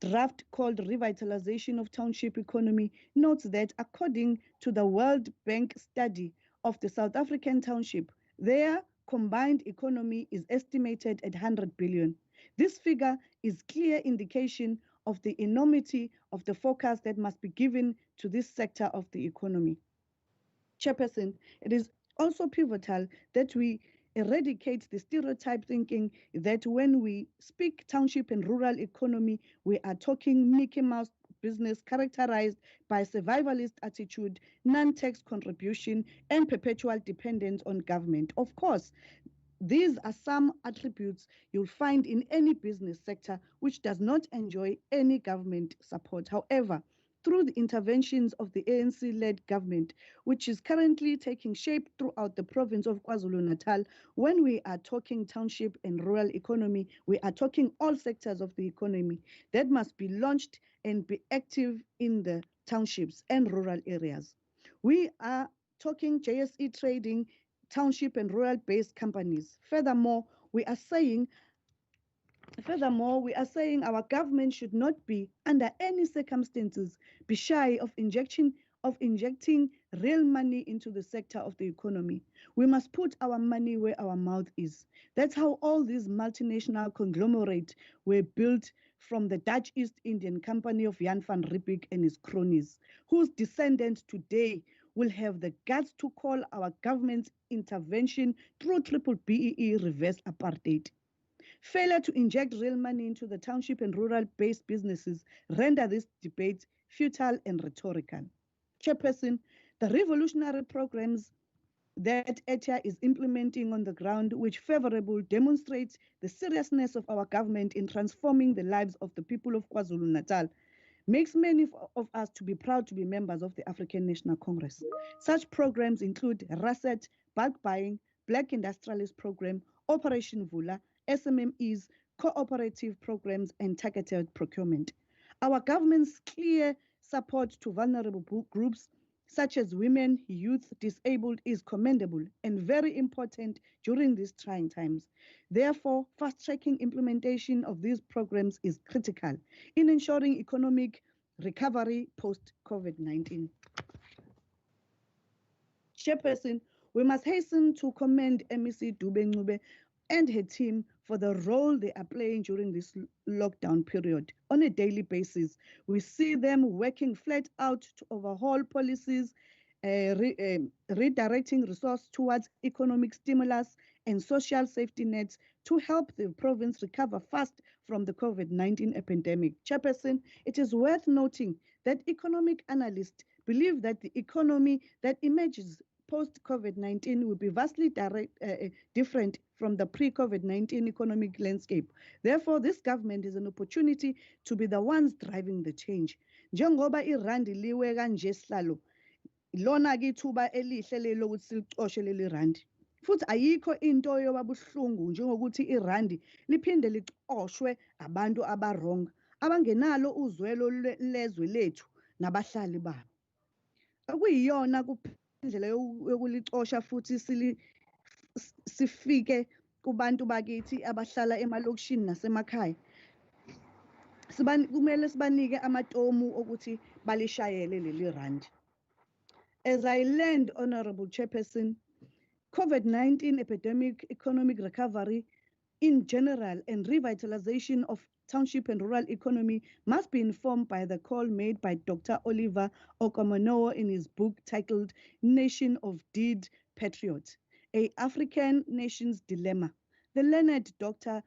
draft called Revitalization of Township Economy notes that according to the World Bank study of the South African township, their combined economy is estimated at 100 billion. This figure is clear indication of the enormity of the focus that must be given to this sector of the economy. Chairperson, it is also pivotal that we eradicate the stereotype thinking that when we speak township and rural economy, we are talking Mickey Mouse business characterized by survivalist attitude, non-tax contribution, and perpetual dependence on government. Of course, these are some attributes you'll find in any business sector which does not enjoy any government support. However, through the interventions of the ANC-led government, which is currently taking shape throughout the province of KwaZulu-Natal, when we are talking township and rural economy, we are talking all sectors of the economy that must be launched and be active in the townships and rural areas. We are talking JSE trading, township and rural-based companies. Furthermore, we are saying our government should not be, under any circumstances, be shy of injecting real money into the sector of the economy. We must put our money where our mouth is. That's how all these multinational conglomerates were built, from the Dutch East Indian Company of Jan van Riebeeck and his cronies, whose descendants today will have the guts to call our government's intervention through triple BEE reverse apartheid. Failure to inject real money into the township and rural-based businesses render this debate futile and rhetorical. Chairperson, the revolutionary programs that ETIA is implementing on the ground, which favorably demonstrates the seriousness of our government in transforming the lives of the people of KwaZulu-Natal, makes many of us to be proud to be members of the African National Congress. Such programs include RASET, bulk buying, Black Industrialist Program, Operation Vula, SMMEs, cooperative programs, and targeted procurement. Our government's clear support to vulnerable groups such as women, youth, disabled is commendable and very important during these trying times. Therefore, fast-tracking implementation of these programs is critical in ensuring economic recovery post-COVID-19. Chairperson, we must hasten to commend MEC Dube Ncube and her team for the role they are playing during this lockdown period. On a daily basis, we see them working flat out to overhaul policies, redirecting resources towards economic stimulus and social safety nets to help the province recover fast from the COVID-19 epidemic. Chairperson, it is worth noting that economic analysts believe that the economy that emerges post-COVID-19 will be vastly different from the pre-COVID-19 economic landscape. Therefore, this government is an opportunity to be the ones driving the change. Njengoba irandi liwe kanje sihlalo, lona ke ithuba elihle lelo ukuthi silicoshe leli randi. Futhi ayikho into yobabuhlungu njengokuthi irandi liphinde licoshwe abantu abarong, abangenalo uzwelo lezwe lethu nabahlali babo. Akuyiyona indlela yokulicosha futhi sifike kubantu bakithi abahlala emalokishini nasemakhaya. Kumele sibanike amatomu ukuthi balishayele leli randi. As I learned, Honorable Chairperson, COVID-19 epidemic, economic recovery in general, and revitalization of township and rural economy must be informed by the call made by Dr. Oliver Okomonowo in his book titled Nation of Deed Patriots, A African Nation's Dilemma. The learned doctor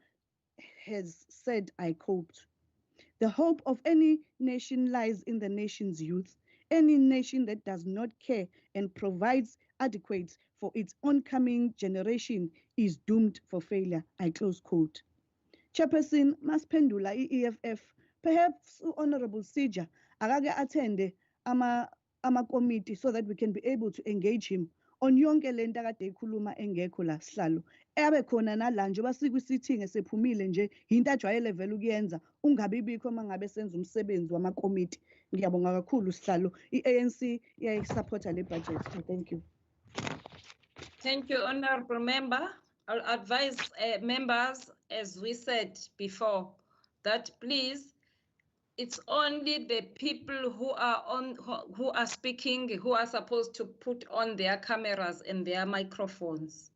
has said, I quote, "The hope of any nation lies in the nation's youth. Any nation that does not care and provides adequate for its oncoming generation is doomed for failure." I close quote. Chairperson, masphendula i-EFF, perhaps Honorable Sija akake attende ama-committee so that we can be able to engage him on yonke lento akade ekhuluma engekho la sihlalo. Abe khona nala njengoba sikwisithi ngesephumile nje into ajwayele vele ukuyenza ungabibikho mangabe senza umsebenzi wama-committee. Ngiyabonga kakhulu sihlalo. I-ANC iyayisupporta le budget. Thank you. Thank you, Honorable Member. I'll advise members, as we said before, that please, it's only the people who are speaking who are supposed to put on their cameras and their microphones.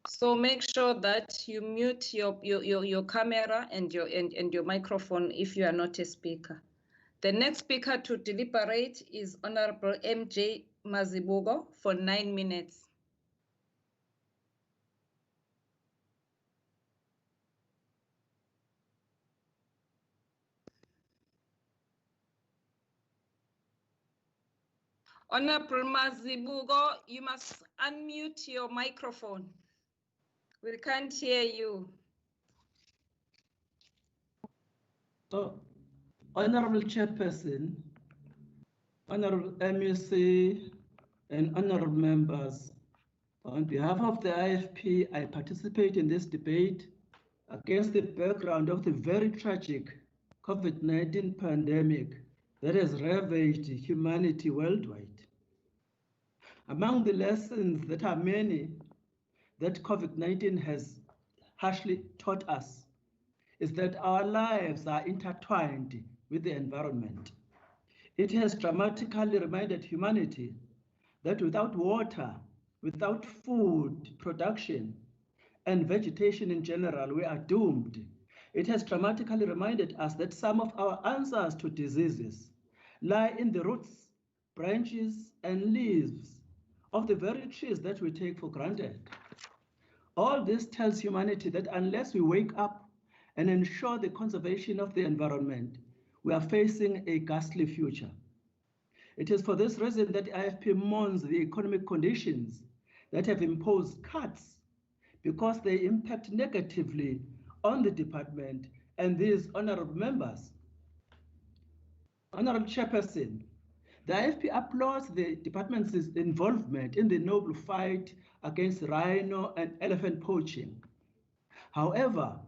So make sure that you mute your camera and your microphone if you are not a speaker. The next speaker to deliberate is Honorable MJ Mazibuko for 9 minutes. Honorable Mazibuko, you must unmute your microphone. We can't hear you. Honorable Chairperson, Honorable MEC, and honorable members, on behalf of the IFP, I participate in this debate against the background of the very tragic COVID-19 pandemic that has ravaged humanity worldwide. Among the lessons that are many that COVID-19 has harshly taught us is that our lives are intertwined with the environment. It has dramatically reminded humanity that without water, without food production, and vegetation in general, we are doomed. It has dramatically reminded us that some of our answers to diseases lie in the roots, branches, and leaves of the very trees that we take for granted. All this tells humanity that unless we wake up and ensure the conservation of the environment, we are facing a ghastly future. It is for this reason that IFP mourns the economic conditions that have imposed cuts, because they impact negatively on the department and these honorable members. Honorable Chairperson, the IFP applauds the department's involvement in the noble fight against rhino and elephant poaching. However,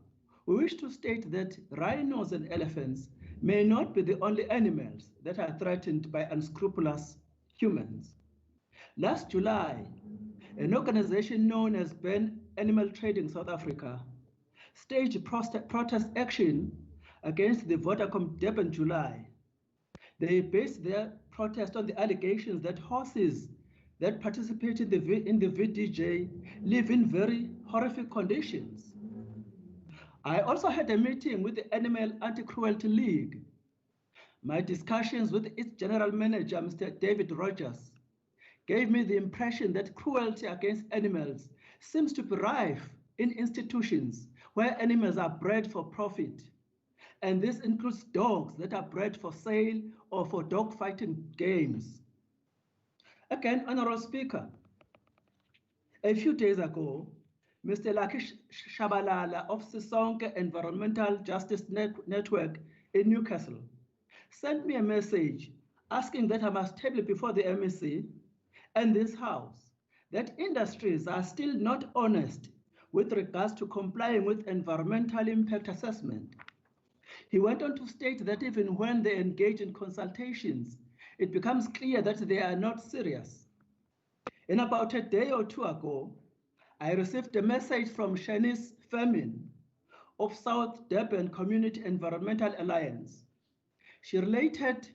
we wish to state that rhinos and elephants may not be the only animals that are threatened by unscrupulous humans. Last July, an organization known as Ban Animal Trading South Africa staged protest action against the Vodacom Durban July. They based their protest on the allegations that horses that participate in the VDJ live in very horrific conditions. I also had a meeting with the Animal Anti-Cruelty League. My discussions with its general manager, Mr. David Rogers, gave me the impression that cruelty against animals seems to be rife in institutions where animals are bred for profit. And this includes dogs that are bred for sale or for dog fighting games. Again, Honorable Speaker, a few days ago, Mr. Lucky Shabalala of Sisonke Environmental Justice Network in Newcastle sent me a message asking that I must table before the MEC and this House that industries are still not honest with regards to complying with environmental impact assessment. He went on to state that even when they engage in consultations, it becomes clear that they are not serious. In about a day or two ago, I received a message from Shanice Femin of South Durban Community Environmental Alliance. She related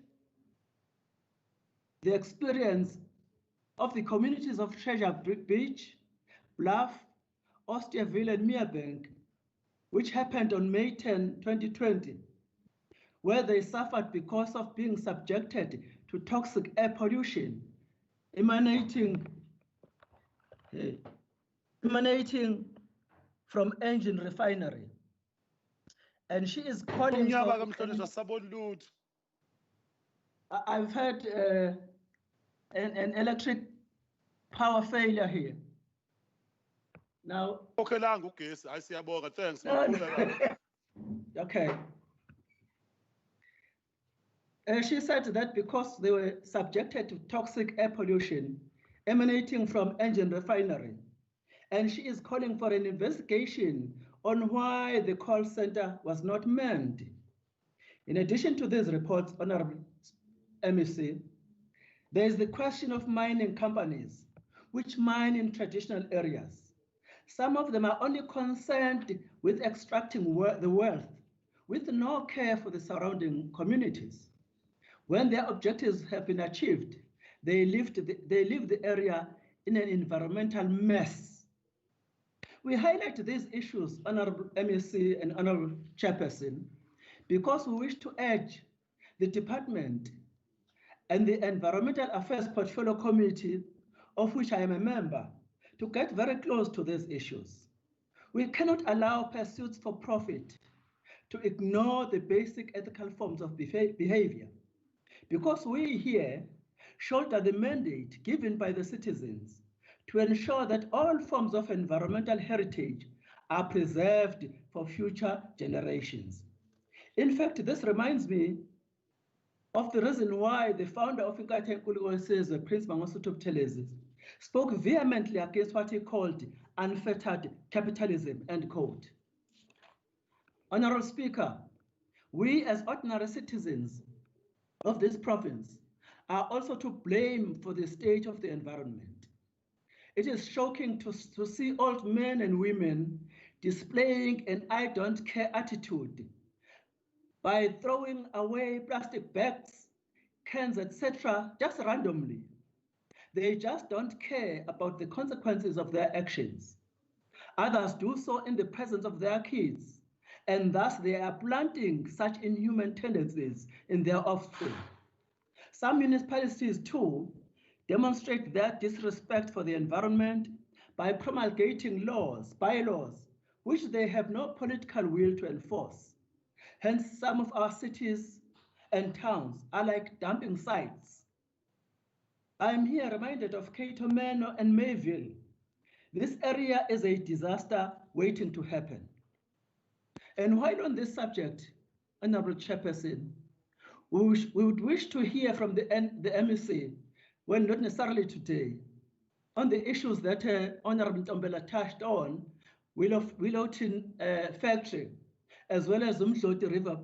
the experience of the communities of Treasure Beach, Bluff, Osterville, and Meerbank, which happened on May 10, 2020, where they suffered because of being subjected to toxic air pollution emanating from engine refinery. And she is calling for... I've had an electric power failure here. Now, okay, thanks. Okay. She said that because they were subjected to toxic air pollution emanating from engine refinery, and she is calling for an investigation on why the call center was not manned. In addition to these reports, Honorable MEC, there is the question of mining companies which mine in traditional areas. Some of them are only concerned with extracting the wealth with no care for the surrounding communities. When their objectives have been achieved, they leave the area in an environmental mess. We highlight these issues, Honorable MEC and Honorable Chairperson, because we wish to urge the department and the Environmental Affairs Portfolio Committee, of which I am a member, to get very close to these issues. We cannot allow pursuits for profit to ignore the basic ethical forms of behavior, because we here shoulder the mandate given by the citizens to ensure that all forms of environmental heritage are preserved for future generations. In fact, this reminds me of the reason why the founder of Inkatha Nkulunkulu, Prince Mangosuthu Buthelezi, spoke vehemently against what he called unfettered capitalism, end quote. Honorable Speaker, we as ordinary citizens of this province are also to blame for the state of the environment. It is shocking to see old men and women displaying an I don't care attitude by throwing away plastic bags, cans, etc., just randomly. They just don't care about the consequences of their actions. Others do so in the presence of their kids, and thus they are planting such inhuman tendencies in their offspring. Some municipalities too demonstrate their disrespect for the environment by promulgating bylaws, which they have no political will to enforce. Hence, some of our cities and towns are like dumping sites. I'm here reminded of Cato Manor and Mayville. This area is a disaster waiting to happen. And while on this subject, Honorable Chairperson, we would wish to hear from the MEC, well, not necessarily today, on the issues that Honorable Ntombela touched on, Willowton factory, as well as Umdloti River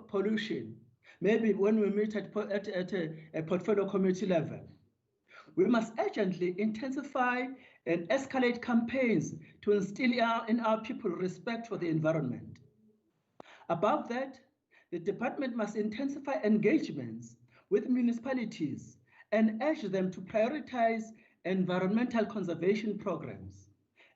pollution, maybe when we meet at a portfolio committee level. We must urgently intensify and escalate campaigns to instill in our people respect for the environment. Above that, the department must intensify engagements with municipalities and urge them to prioritize environmental conservation programs.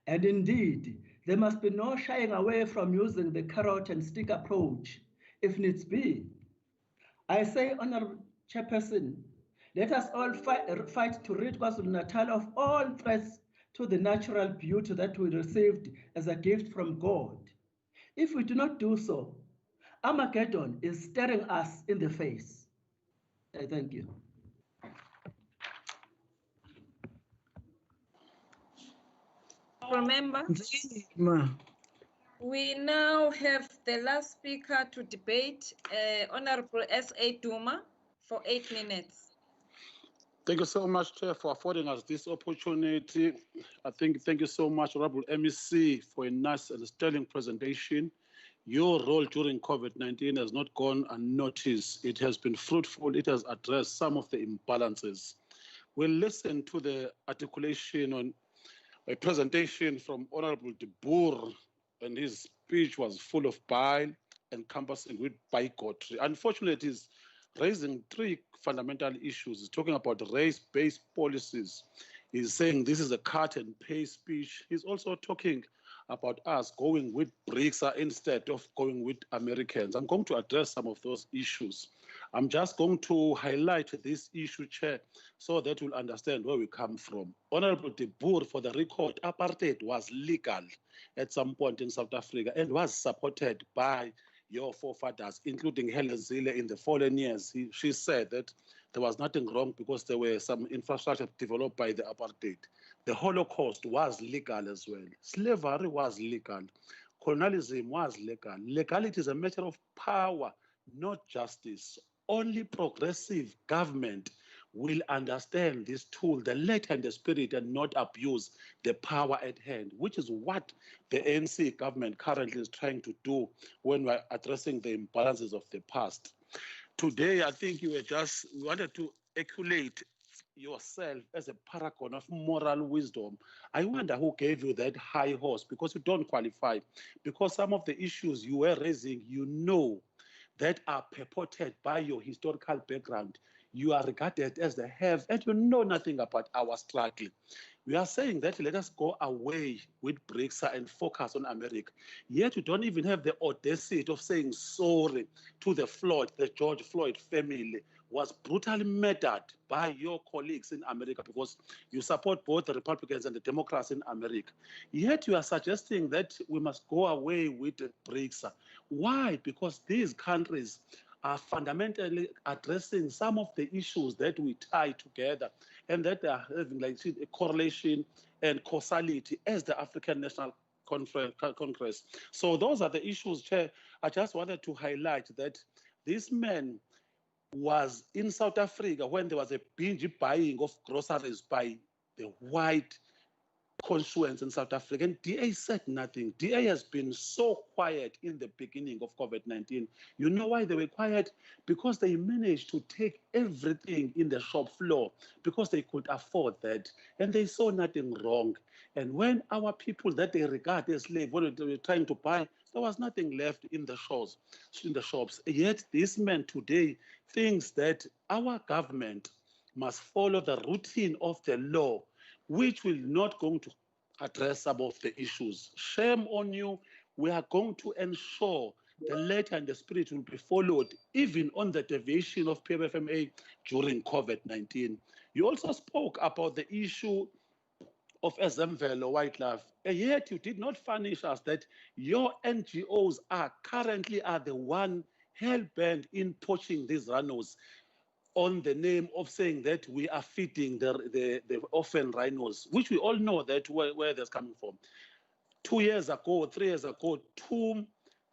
And indeed, there must be no shying away from using the carrot and stick approach, if needs be. I say, Honorable Chairperson, let us all fight to rid KwaZulu-Natal of all threats to the natural beauty that we received as a gift from God. If we do not do so, Armageddon is staring us in the face. I thank you. Remember, we now have the last speaker to debate, Honorable S.A. Duma, for 8 minutes. Thank you so much, Chair, for affording us this opportunity. Thank you so much, Honorable MEC, for a nice and sterling presentation. Your role during COVID-19 has not gone unnoticed. It has been fruitful. It has addressed some of the imbalances. We'll listen to the articulation on a presentation from Honorable De Boer, and his speech was full of bile, encompassing with bigotry. Unfortunately, it is raising 3 fundamental issues. He's talking about race-based policies. He's saying this is a cut and paste speech. He's also talking about us going with BRICS instead of going with Americans. I'm going to address some of those issues. I'm just going to highlight this issue, Chair, so that you'll understand where we come from. Honorable De Boer, for the record, apartheid was legal at some point in South Africa and was supported by your forefathers, including Helen Zille in the fallen years. She said that there was nothing wrong because there were some infrastructure developed by the apartheid. The Holocaust was legal as well. Slavery was legal. Colonialism was legal. Legality is a matter of power, not justice. Only progressive government will understand this tool, the letter and the spirit, and not abuse the power at hand, which is what the ANC government currently is trying to do when we're addressing the imbalances of the past. Today, I think you wanted to equate yourself as a paragon of moral wisdom. I wonder who gave you that high horse, because you don't qualify. Because some of the issues you were raising, you know, that are purported by your historical background, you are regarded as the have, and you know nothing about our struggle. We are saying that let us go away with BRICS and focus on America. Yet you don't even have the audacity of saying sorry to the George Floyd family was brutally murdered by your colleagues in America, because you support both the Republicans and the Democrats in America. Yet you are suggesting that we must go away with the BRICS. Why? Because these countries are fundamentally addressing some of the issues that we tie together, and that are having like a correlation and causality as the African National Congress. So those are the issues, Chair. I just wanted to highlight that this man was in South Africa when there was a binge buying of groceries by the white constituents in South Africa, and DA said nothing. DA has been so quiet in the beginning of COVID-19. You know why they were quiet? Because they managed to take everything in the shop floor because they could afford that, and they saw nothing wrong. And when our people that they regard as slaves, when they were trying to buy, there was nothing left in the shops. Yet this man today thinks that our government must follow the routine of the law, which will not going to address some of the issues. Shame on you. We are going to ensure the letter and the spirit will be followed, even on the deviation of PFMA during COVID-19. You also spoke about the issue of Ezemvelo Wildlife, and yet you did not furnish us that your NGOs are currently the one hell-bent in poaching these rhinos on the name of saying that we are feeding the orphan rhinos, which we all know that where that's coming from. 2 years ago, 3 years ago, 2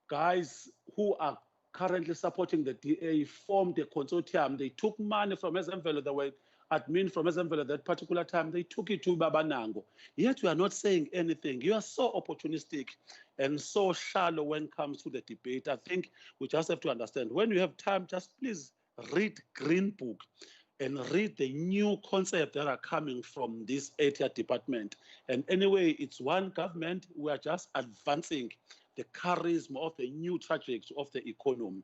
guys who are currently supporting the DA formed a consortium. They took money from Ezemvelo. They were admin from Ezemvelo at that particular time. They took it to Babanango. Yet you are not saying anything. You are so opportunistic and so shallow when it comes to the debate. I think we just have to understand. When you have time, just please read Green Book and read the new concepts that are coming from this ATR department. And anyway, it's one government. We are just advancing the charisma of the new trajectory of the economy.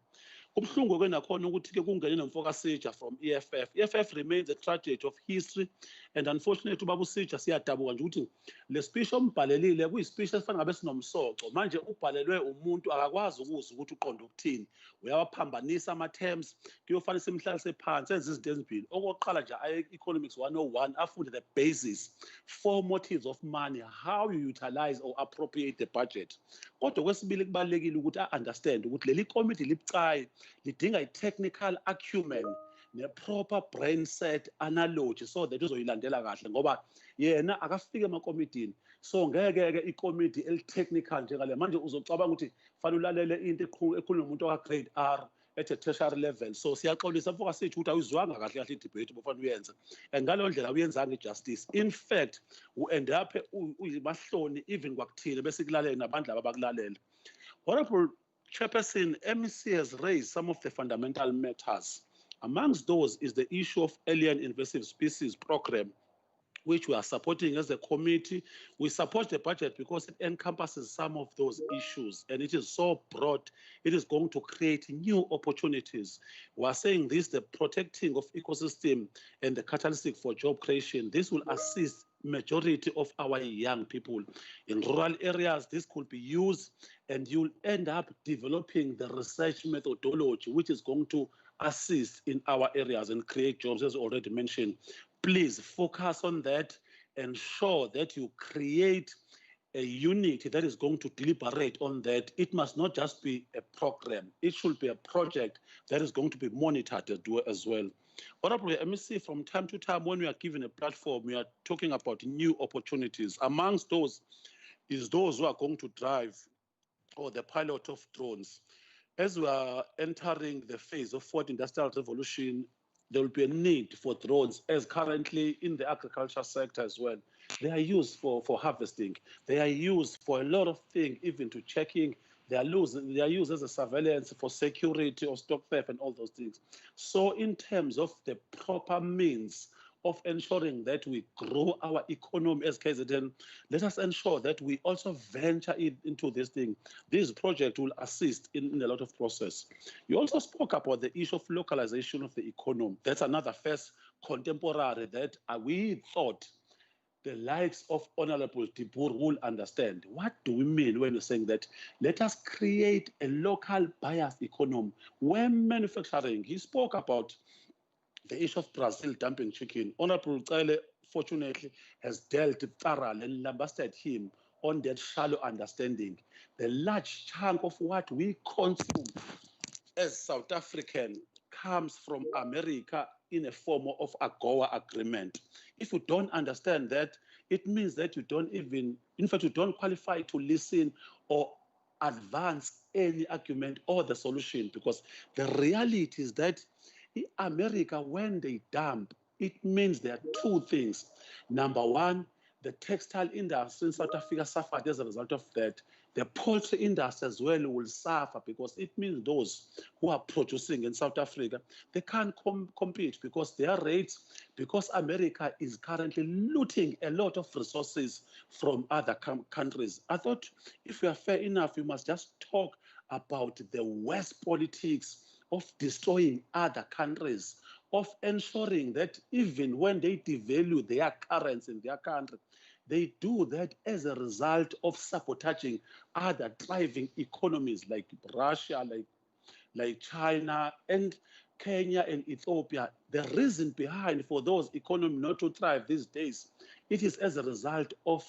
Kubuhlungu ke nakhona ukuthi ke kungene nomfoka Sija from EFF. EFF remains a tragedy of history, and unfortunately ubaba uSija siyadabuka nje ukuthi le speech ombhalelile kuyi-speech esifana ngabe sinomsoco. Manje ubhalelwe umuntu akakwazi ukuzwa ukuthi uqonda ukuthini. Uyawaphambanisa ama-terms, kuyofanele simhlalise phansi enze izinto ezibili. Okokuqala nje economics 101 afunde the basis, 4 motives of money, how you utilize or appropriate the budget. Kodwa kwesibili kubalekile ukuthi understand ukuthi leli committee libucayi lidinga i-technical acumen ne-proper brain set analogy so that uzoyilandela kahle ngoba yena akafike emakomitini. So ngeke-ke ikomiti eli-technical njengale manje uzocabanga ukuthi fanele ulalele into ekhulunywa umuntu waka-grade R at a tertiary level. So siyaxolisa mfoka sithi ukuthi awuyizwanga kahle kahle i-debate bofanele uyenze, and ngaleyo ndlela awuyenzanga i-justice. In fact, u-end up uyimahloni even kwakuthile bese kulalela nabantu laba bakulalela. Honorable Chairperson, MEC has raised some of the fundamental matters. Amongst those is the issue of alien invasive species program, which we are supporting as a committee. We support the budget because it encompasses some of those issues, and it is so broad, it is going to create new opportunities. We are saying this, the protecting of ecosystem and the catalytic for job creation. This will assist majority of our young people. In rural areas, this could be used, and you'll end up developing the research methodology, which is going to assist in our areas and create jobs, as already mentioned. Please focus on that, ensure that you create a unit that is going to deliberate on that. It must not just be a program. It should be a project that is going to be monitored as well. Honorable MEC, from time to time, when we are given a platform, we are talking about new opportunities. Amongst those is those who are going to drive or the pilot of drones. As we are entering the phase of 4th Industrial Revolution, there will be a need for drones, as currently in the agriculture sector as well. They are used for harvesting. They are used for a lot of things, even to checking. They are used as a surveillance for security or stock theft and all those things. So in terms of the proper means of ensuring that we grow our economy as KZN, let us ensure that we also venture into this thing. This project will assist in a lot of process. You also spoke about the issue of localization of the economy. That's another first contemporary that we thought the likes of Honorable Tibur will understand. What do we mean when we're saying that? Let us create a local biased economy where manufacturing, he spoke about the issue of Brazil dumping chicken. Honorable Tsele, fortunately, has dealt thoroughly and lambasted him on that shallow understanding. The large chunk of what we consume as South African comes from America in a form of AGOA agreement. If you don't understand that, it means that you don't even, in fact, you don't qualify to listen or advance any argument or the solution, because the reality is that in America, when they dump, it means there are two things. Number one, The textile industry in South Africa suffered as a result of that. The poultry industry as well will suffer because it means those who are producing in South Africa, they can't compete because their rates, because America is currently looting a lot of resources from other countries. I thought if we are fair enough, we must just talk about the West politics of destroying other countries, of ensuring that even when they devalue their currency in their country, they do that as a result of sabotaging other thriving economies like Russia, like China and Kenya and Ethiopia. The reason behind for those economies not to thrive these days, it is as a result of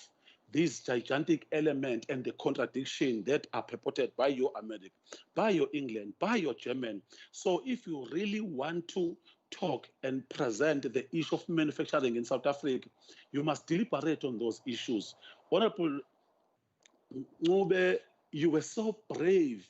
this gigantic element and the contradiction that are purported by your America, by your England, by your German. So if you really want to talk and present the issue of manufacturing in South Africa, you must deliberate on those issues. Honorable Ncube, you were so brave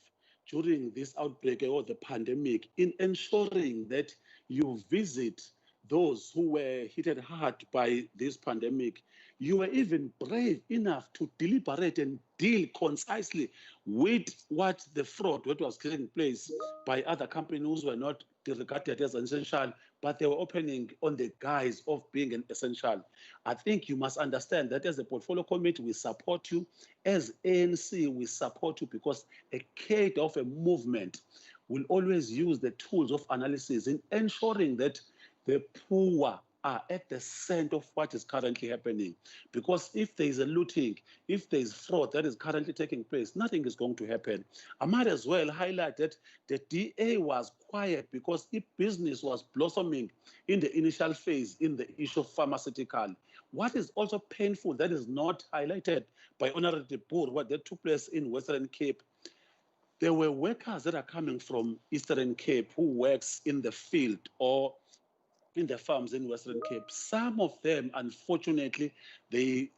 during this outbreak or the pandemic in ensuring that you visit those who were hit hard by this pandemic. You were even brave enough to deliberate and deal concisely with what the fraud that was taking place by other companies who were not regarded as essential, but they were opening on the guise of being an essential. I think you must understand that as a portfolio committee, we support you. As ANC, we support you because a cadre of a movement will always use the tools of analysis in ensuring that the poor are at the center of what is currently happening. Because if there is a looting, if there is fraud that is currently taking place, nothing is going to happen. I might as well highlight that the DA was quiet because if business was blossoming in the initial phase in the issue of pharmaceutical. What is also painful that is not highlighted by Honorable Debor, what that took place in Western Cape, there were workers that are coming from Eastern Cape who works in the field or in the farms in Western Cape. Some of them, unfortunately, they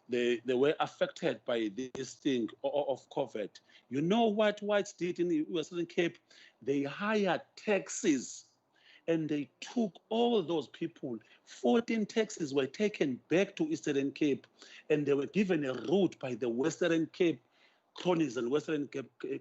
were affected by this thing of COVID. You know what whites did in the Western Cape? They hired taxis and they took all those people. 14 taxis were taken back to Eastern Cape and they were given a route by the Western Cape cronies and Western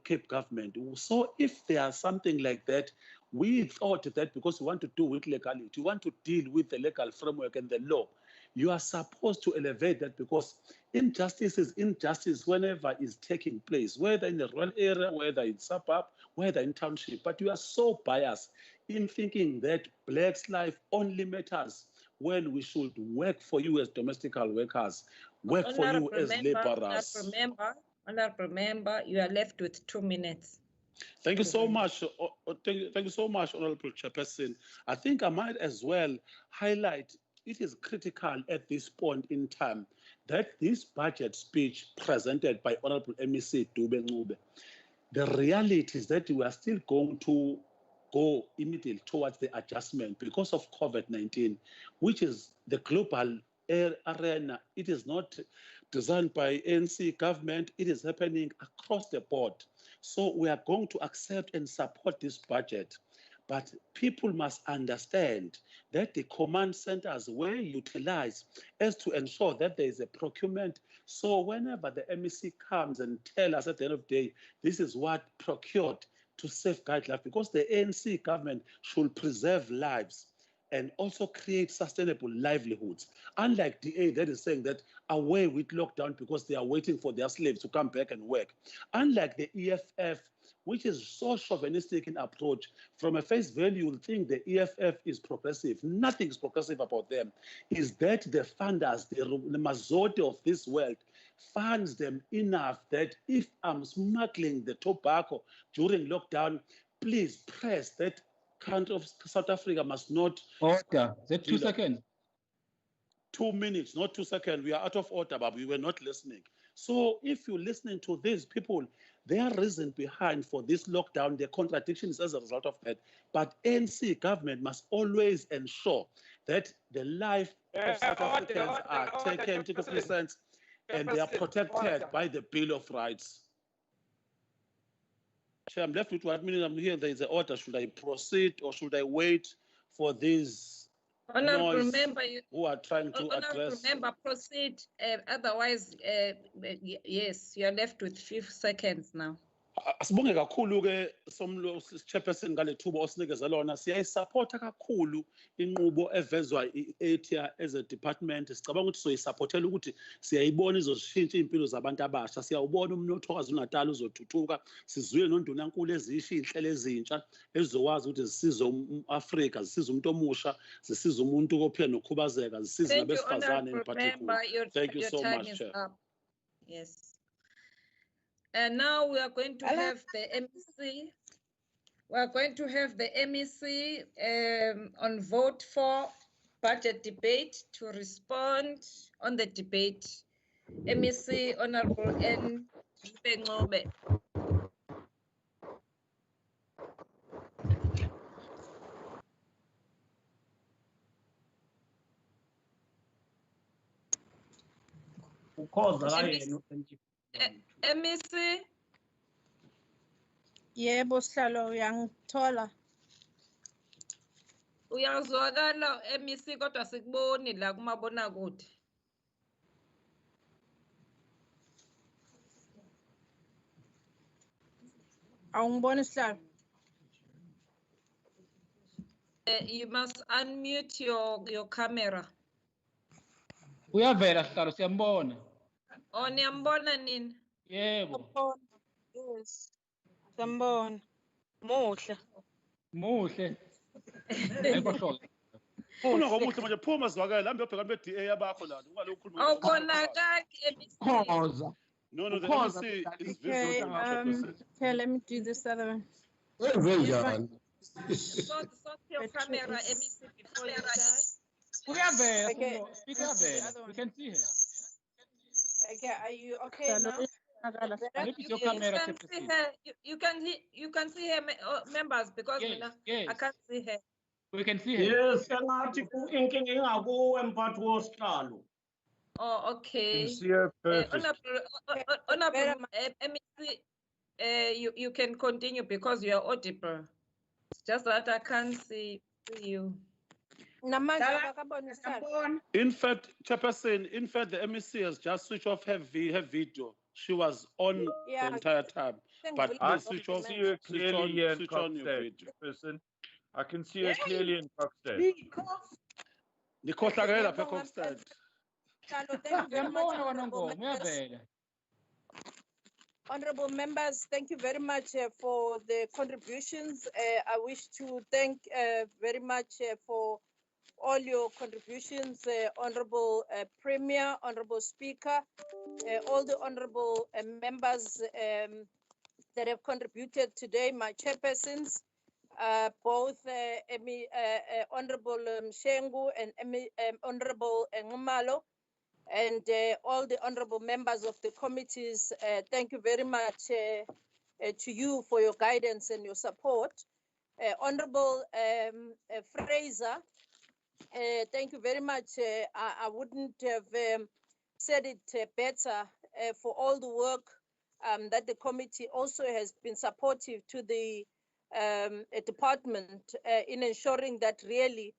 Cape government. So if there are something like that, we thought that because we want to do with legality, we want to deal with the legal framework and the law, you are supposed to elevate that because injustice is injustice whenever it's taking place, whether in the rural area, whether in suburb, whether in township. But you are so biased in thinking that Blacks' life only matters when we should work for you as domestical workers, work for you as laborers. Honorable member, you are left with 2 minutes. Thank you so much. Thank you so much, Honorable Chairperson. I think I might as well highlight it is critical at this point in time that this budget speech presented by Honorable MEC Dube Ncube, the reality is that we are still going to go immediately towards the adjustment because of COVID-19, which is the global arena. It is not designed by ANC government. It is happening across the board. So we are going to accept and support this budget. But people must understand that the command centers were utilized as to ensure that there is a procurement. So whenever the MEC comes and tell us at the end of the day, this is what procured to safeguard life, because the ANC government should preserve lives and also create sustainable livelihoods. Unlike DA that is saying that away with lockdown because they are waiting for their slaves to come back and work. Unlike the EFF, which is so chauvinistic in approach, from a face value, you'll think the EFF is progressive. Nothing is progressive about them. Is that the funders, the majority of this world, funds them enough that if I'm smuggling the tobacco during lockdown, please press that country of South Africa must not... Order. Is it 2 seconds? 2 minutes, not 2 seconds. We are out of order, but we were not listening. So if you're listening to these people, their reason behind for this lockdown, their contradictions as a result of that. But ANC government must always ensure that the life of South Africans are taken into consideration and they are protected by the Bill of Rights. Chair, I'm left with 1 minute. I'm here. There is an order. Should I proceed or should I wait for these Honorable noise member, you, who are trying to honorable address. member, proceed. Otherwise, yes, you are left with 5 seconds now. Asibonge kakhulu ke somlo chairperson ngale thuba osinikeza lona, siyayisupporta kakhulu inqubo evezwa i-ATIA as a department. Sicabanga ukuthi soyisupportela ukuthi siyayibona izoshintsha impilo zabantu abasha, siyawubona umnotho waKwaZulu-Natal uzothuthuka, sizwile nondunankulu ezisho inhlelo ezintsha ezizokwazi ukuthi zisize uAfrika, zisize umuntu omusha, zisize umuntu ophila nokukhubazeka, zisize Thank you, nabesifazane in honorable particular. member. Thank you Your so time much, is Chair. up. Yes. And now we are going to have the MEC. We are going to have the MEC on vote for budget debate to respond on the debate. MEC Honorable N. Ngcobe. MEC. Yebo Sihlalo uyangithola. Uyazwakala MEC kodwa sikuboni la kumabonakude. Awungiboni Sihlalo. You must unmute your camera. Uyavela Sihlalo, siyambona. Oh, niyambona nini? Yebo. Yes. Sambona. Muhle. Muhle. Ayikhohloka. Ufuna ngomuhle manje phuma zwakala hambe ubheka be-DA yabakho la ungalokhu ukhuluma. Awubonakali MEC. No, the MEC is visible. Okay, let me do this other one. Sort your camera MEC before you start. Uyavela, Okay. speak uyavela. We can see her. Okay, are you okay now? Maybe your camera can see her. You can see her members because I can't see her. We can see her. Yes, engathi inkinga ingakuwe mphathi wosihlalo. Oh, okay. See her perfect. Honorable MEC, you can continue because you are audible. It's just that I can't see you. In fact, Chairperson, the MEC has just switched off her video. She was on the entire time. But I please switch off. see her clearly here in switch on your Coxstead, video. person. I can see her clearly in Coxstead. Nikhohlakele lapha eCoxstead. Honorable members, thank you very much for the contributions. I wish to thank very much for all your contributions, Honorable Premier, Honorable Speaker, all the honorable members that have contributed today, my chairpersons, both Honorable Mshengu and Honorable Ngumalo, and all the honorable members of the committees. Thank you very much to you for your guidance and your support. Honorable Fraser, thank you very much. I wouldn't have said it better for all the work that the committee also has been supportive to the department in ensuring that really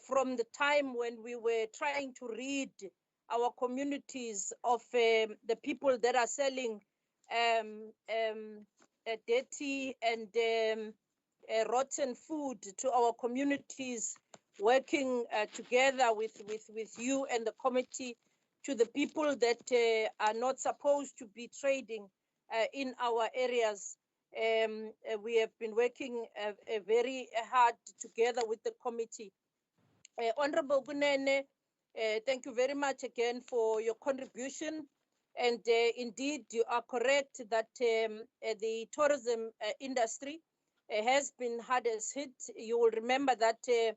from the time when we were trying to rid our communities of the people that are selling dirty and rotten food to our communities, working together with you and the committee, to the people that are not supposed to be trading in our areas. We have been working very hard together with the committee. Honorable Kunene, thank you very much again for your contribution. And indeed, you are correct that the tourism industry has been hardest hit. You will remember that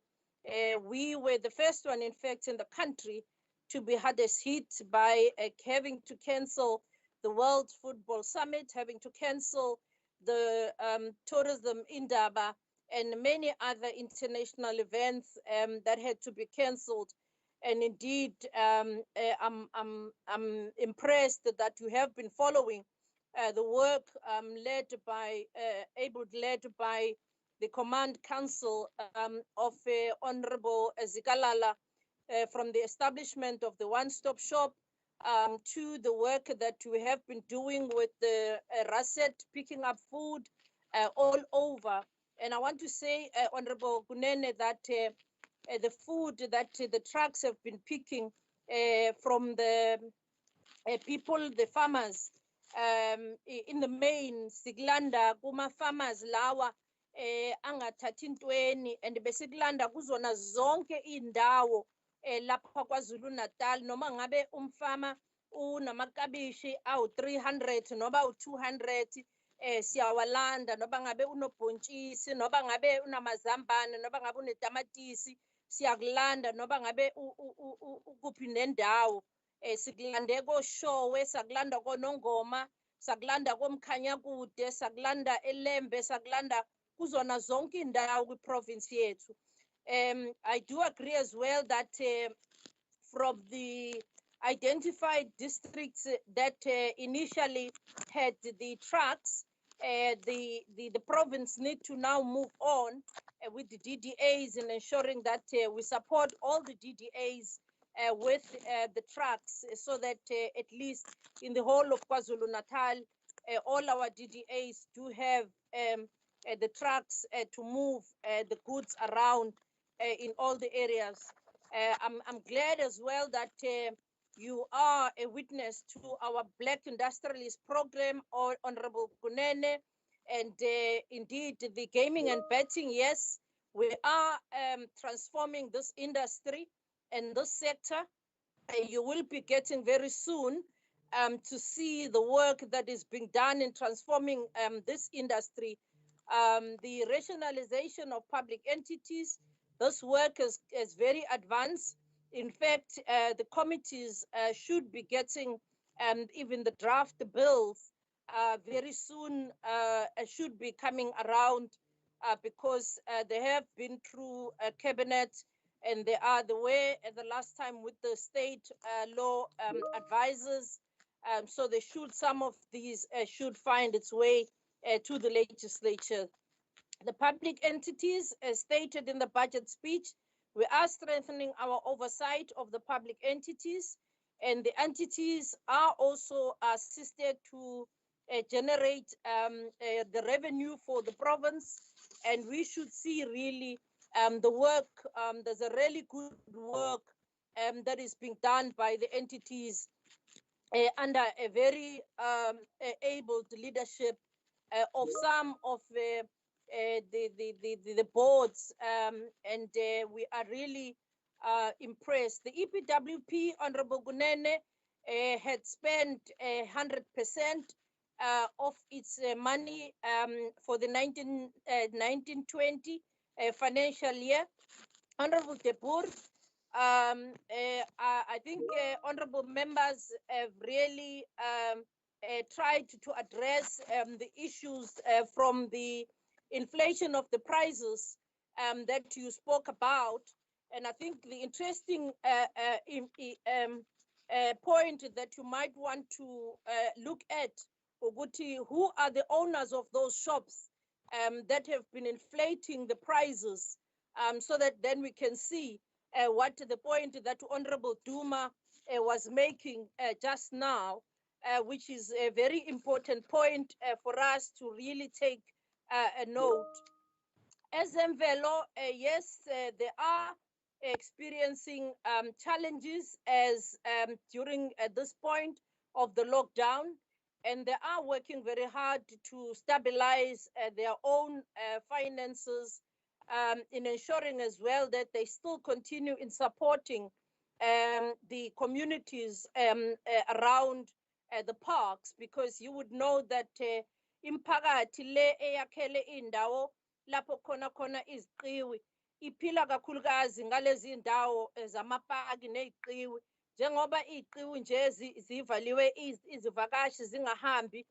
we were the first one, in fact, in the country to be hardest hit by having to cancel the World Football Summit, having to cancel the tourism Indaba, and many other international events that had to be cancelled. And indeed, I'm impressed that you have been following the work led by the Command Council of Honorable Zikalala from the establishment of the one-stop shop to the work that we have been doing with the Rasset, picking up food all over. And I want to say, Honorable Kunene, that the food that the trucks have been picking from the people, the farmers, in the main, Siglanda, Kuma farmers, Lawa, angathathi ntweni, and besikulanda kuzona zonke indawo lapha KwaZulu-Natal, noma ngabe umfama unamakabishi awu 300 noba u200 siyawalanda, noba ngabe unobhontshisi, noba ngabe unamazambane, noba ngabe unetamatisi siyakulanda, noba ngabe ukuphi nendawo sikulande koShowe, sakulanda koNongoma, sakulanda koMkhanyakude, sakulanda eLembe, sakulanda kuzona zonke indawo kwiprovince yethu. I do agree as well that from the identified districts that initially had the trucks, the province need to now move on with the DDAs and ensuring that we support all the DDAs with the trucks, so that at least in the whole of KwaZulu-Natal, all our DDAs do have the trucks to move the goods around in all the areas. I'm glad as well that you are a witness to our Black Industrialist Program, or Honorable Kunene, and indeed the gaming and betting. Yes, we are transforming this industry and this sector. You will be getting very soon to see the work that is being done in transforming this industry. The rationalization of public entities, this work is very advanced. In fact, the committees should be getting even the draft bills very soon, should be coming around because they have been through cabinet, and they are the way the last time with the state law advisors. So they should, some of these should find its way to the legislature. The public entities, as stated in the budget speech, we are strengthening our oversight of the public entities, and the entities are also assisted to generate the revenue for the province. And we should see really the work, there's a really good work that is being done by the entities under a very able leadership of some of the boards, and we are really impressed. The EPWP, Honorable Kunene, had spent 100% of its money for the 1920 financial year. Honorable Debur, I think honorable members have really tried to address the issues from the inflation of the prices that you spoke about. And I think the interesting point that you might want to look at, Oguti, who are the owners of those shops that have been inflating the prices, so that then we can see what the point that Honorable Duma was making just now, which is a very important point for us to really take a note. As Mvelo, yes, they are experiencing challenges as during this point of the lockdown, and they are working very hard to stabilize their own finances, in ensuring as well that they still continue in supporting the communities around the parks, because you would know that imphakathi le eyakhele indawo lapho khona iziqiwi iphila kakhulukazi ngalezi indawo zamapaki neziqiwi, njengoba iziqiwi nje zivaliwe izivakashi zingahambi,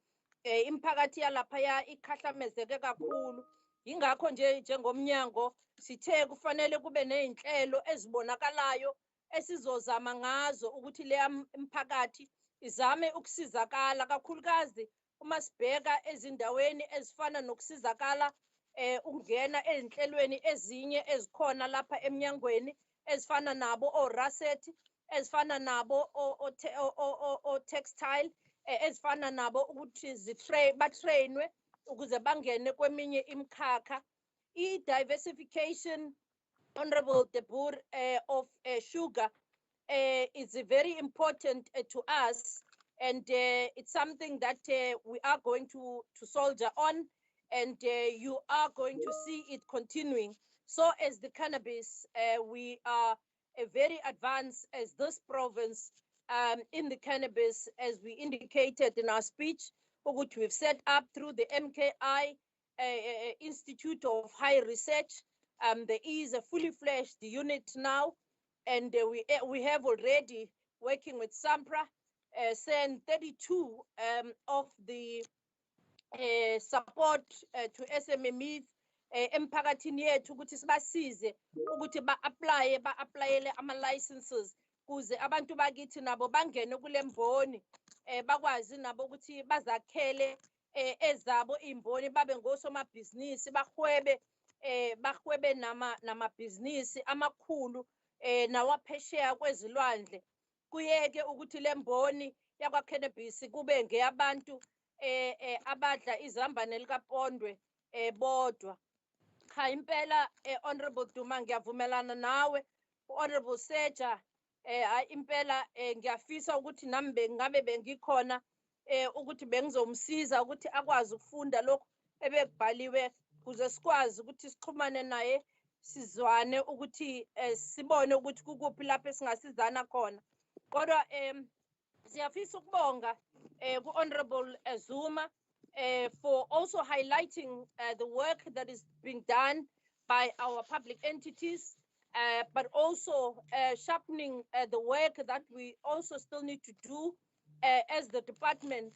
imphakathi yalaphaya ikhahlamezeke kakhulu. Yingakho nje njengomnyango sithe kufanele kube nezinhlelo ezibonakalayo esizozama ngazo ukuthi le imphakathi izame ukusizakala, kakhulukazi uma sibheka ezindaweni ezifana nokusizakala ungena ezinhlelweni ezinye ezikhona lapha eminyangweni ezifana nabo o-Raset, ezifana nabo o-textile, ezifana nabo ukuthi batrainwe ukuze bangene kweminye imikhakha. I-diversification, Honorable Debur, of sugar is very important to us, and it's something that we are going to soldier on, and you are going to see it continuing. So as the cannabis, we are very advanced as this province in the cannabis, as we indicated in our speech, which we've set up through the MKI Institute of High Research. There is a fully fledged unit now, and we have already, working with SAMPRA, sent 32 of the support to SMMEs emphakathini yethu ukuthi sibasize ukuthi ba-applyele ama-licenses kuze abantu bakithi nabo bangene kule mboni bakwazi nabo ukuthi bazakhele ezabo imboni babe ngosomabhizinisi bahwebe namabhizinisi amakhulu nawaphesheya kwezilwandle. Kuyeke ukuthi le mboni yakwa-cannabis kube ngeyabantu abadla izambane likapondwe bodwa. Cha impela Honorable Duma ngiyavumelana nawe, Honorable Seja, hayi impela ngiyafisa ukuthi nami ngabe bengikhona ukuthi bengizomsiza ukuthi akwazi ukufunda lokho ebekubhaliwe kuze sikwazi ukuthi sixhumane naye sizwane ukuthi sibone ukuthi kukuphi lapho esingasizana khona. Kodwa siyafisa ukubonga ku-Honorable Zuma for also highlighting the work that is being done by our public entities, but also sharpening the work that we also still need to do as the department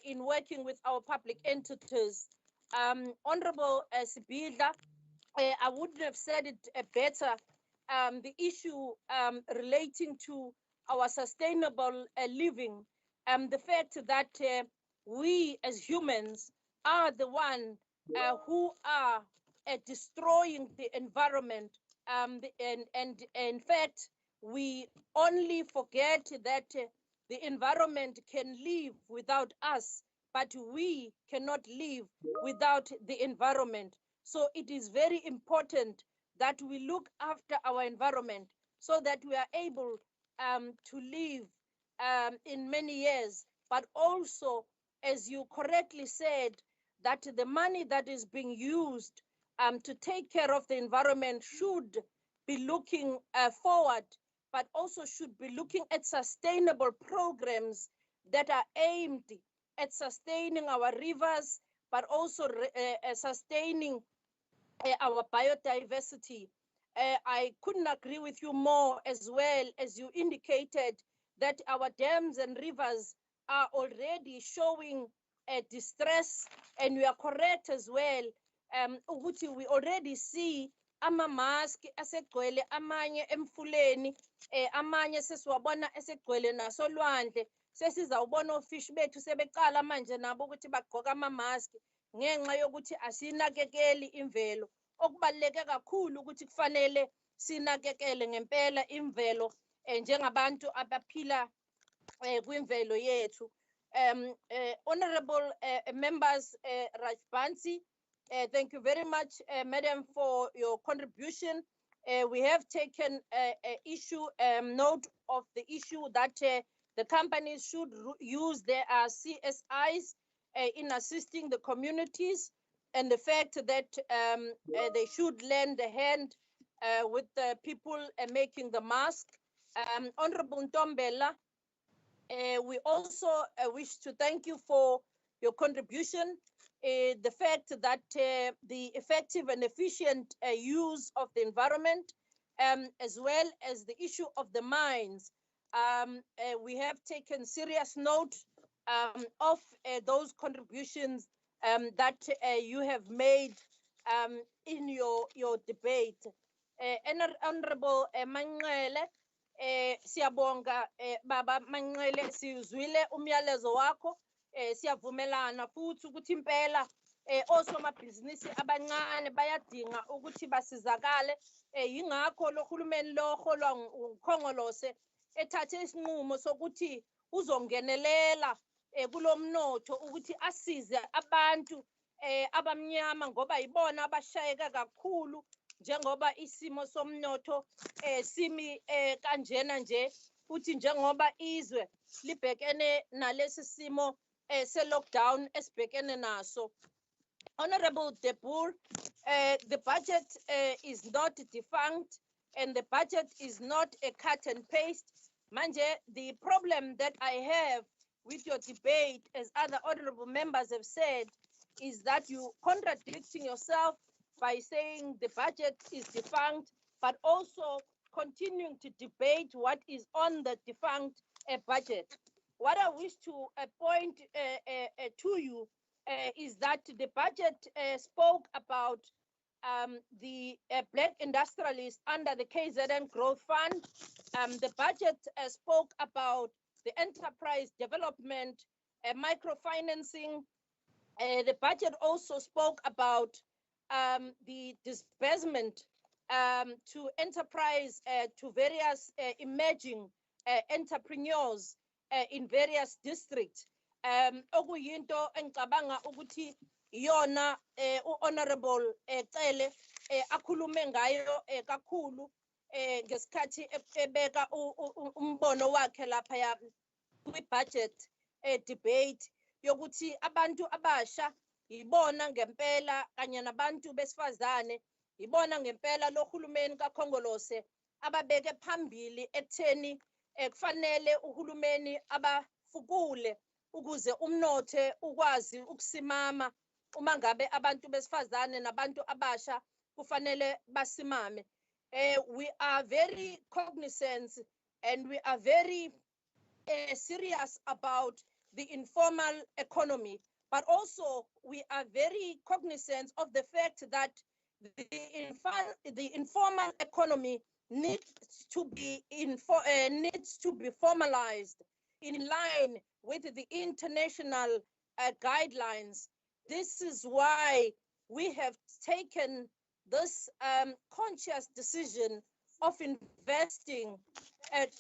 in working with our public entities. Honorable Sibidla, I wouldn't have said it better. The issue relating to our sustainable living, the fact that we as humans are the one who are destroying the environment, and in fact, we only forget that the environment can live without us, but we cannot live without the environment. So it is very important that we look after our environment so that we are able to live in many years, but also, as you correctly said, that the money that is being used to take care of the environment should be looking forward, but also should be looking at sustainable programs that are aimed at sustaining our rivers, but also sustaining our biodiversity. I couldn't agree with you more, as well as you indicated that our dams and rivers are already showing distress, and we are correct as well. We already see ama-mask asegcwele amanye emfuleni, amanye sesiwabona esegcwele nasolwandle. Sesizawubona ofishi bethu sebeqala manje nabo ukuthi bagqoka ama-mask ngenxa yokuthi asinakekeli imvelo. Okubaluleke kakhulu ukuthi kufanele sinakekele ngempela imvelo njengabantu abaphila kwimvelo yethu. Honorable members, Rajbansi, thank you very much, Madam, for your contribution. We have taken note of the issue that the companies should use their CSIs in assisting the communities, and the fact that they should lend a hand with the people making the mask. Honorable Ntombela, we also wish to thank you for your contribution. The fact that the effective and efficient use of the environment, as well as the issue of the mines, we have taken serious note of those contributions that you have made in your debate. Honorable Manqele, siyabonga Baba Manqele, sizwile umyalezo wakho, siyavumelana futhi ukuthi impela osomabhizinisi abancane bayadinga ukuthi basizakale yingakho lo hulumeni lo holwa uKhongolose ethathe isinqumo sokuthi uzongenelela kulomnotho ukuthi asize abantu abamnyama ngoba yibona abashayeka kakhulu njengoba isimo somnotho simi kanjena nje futhi njengoba izwe libhekene nalesi simo se-lockdown esibhekene naso. Honorable De Boer, the budget is not defunct and the budget is not a cut and paste. Manje, the problem that I have with your debate, as other honorable members have said, is that you contradicting yourself by saying the budget is defunct, but also continuing to debate what is on the defunct budget. What I wish to point to you is that the budget spoke about the black industrialists under the KZN Growth Fund. The budget spoke about the enterprise development, microfinancing. The budget also spoke about the disbursement to enterprise, to various emerging entrepreneurs in various districts. Okuyinto engicabanga ukuthi iyona honorable Cele akhulume ngayo kakhulu ngesikhathi ebeka umbono wakhe lapha kwi-budget debate yokuthi abantu abasha yibona ngempela kanye nabantu besifazane yibona ngempela lo hulumeni kaKhongolose ababeke phambili ekutheni kufanele uhulumeni abafukule ukuze umnotho ukwazi ukusimama uma ngabe abantu besifazane nabantu abasha kufanele basimame. We are very cognizant and we are very serious about the informal economy, but also we are very cognizant of the fact that the informal economy needs to be formalized in line with the international guidelines. This is why we have taken this conscious decision of investing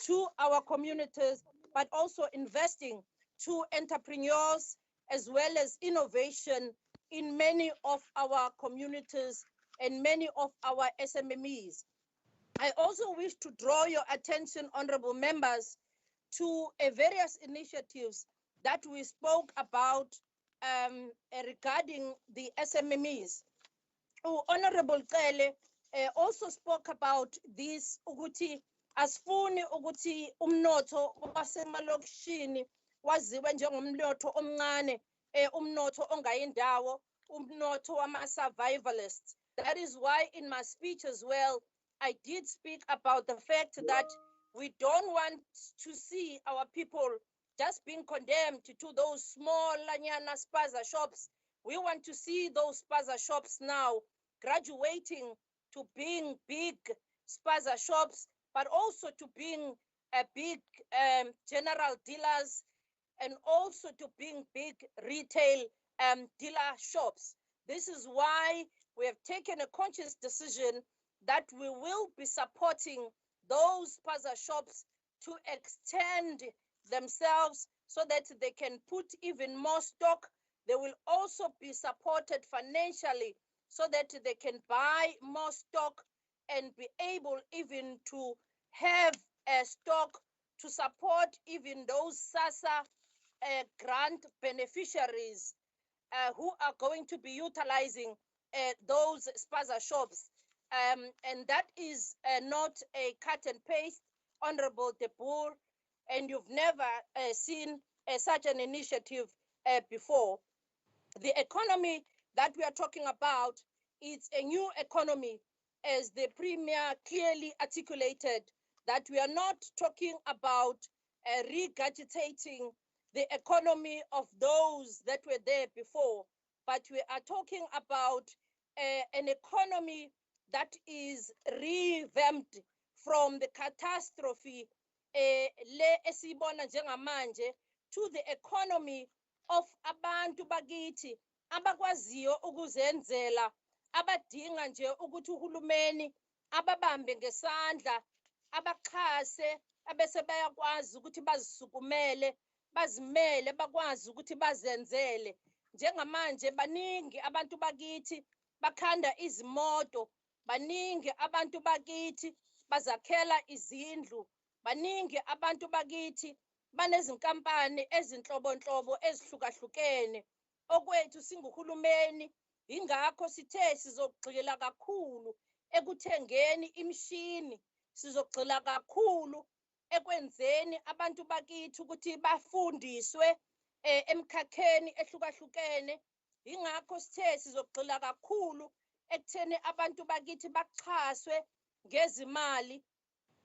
to our communities, but also investing to entrepreneurs as well as innovation in many of our communities and many of our SMMEs. I also wish to draw your attention, honorable members, to various initiatives that we spoke about regarding the SMMEs. Honorable Cele also spoke about this ukuthi asifuni ukuthi umnotho wasemalokishini waziwe njengomnotho omncane umnotho ongayindawo umnotho wama-survivalists. That is why in my speech as well I did speak about the fact that we don't want to see our people just being condemned to those small lanyana spaza shops. We want to see those spaza shops now graduating to being big spaza shops, but also to being big general dealers and also to being big retail dealer shops. This is why we have taken a conscious decision that we will be supporting those spaza shops to extend themselves so that they can put even more stock. They will also be supported financially so that they can buy more stock and be able even to have a stock to support even those SASSA grant beneficiaries who are going to be utilizing those spaza shops. And that is not a cut and paste, Honorable De Boer, and you've never seen such an initiative before. The economy that we are talking about, it's a new economy, as the Premier clearly articulated, that we are not talking about regurgitating the economy of those that were there before, but we are talking about an economy that is revamped from the catastrophe le esibona njengamanje to the economy of abantu bakithi abakwaziyo ukuzenzela, abadinga nje ukuthi uhulumeni ababambe ngesandla, abaxhase, abese bayakwazi ukuthi bazisukumele, bazimele, bakwazi ukuthi bazenzele. Njengamanje baningi abantu bakithi bakhanda izimoto, baningi abantu bakithi bazakhela izindlu, baningi abantu bakithi banezinkampani ezinhlobonhlobo ezihlukahlukene. Okwethu singuhulumeni, ingakho sithe sizogxila kakhulu ekuthengeni imishini, sizogxila kakhulu ekwenzeni abantu bakithi ukuthi bafundiswe emkhakheni ehlukahlukene. Ingakho sithe sizogxila kakhulu ekutheni abantu bakithi baxhaswe ngezimali.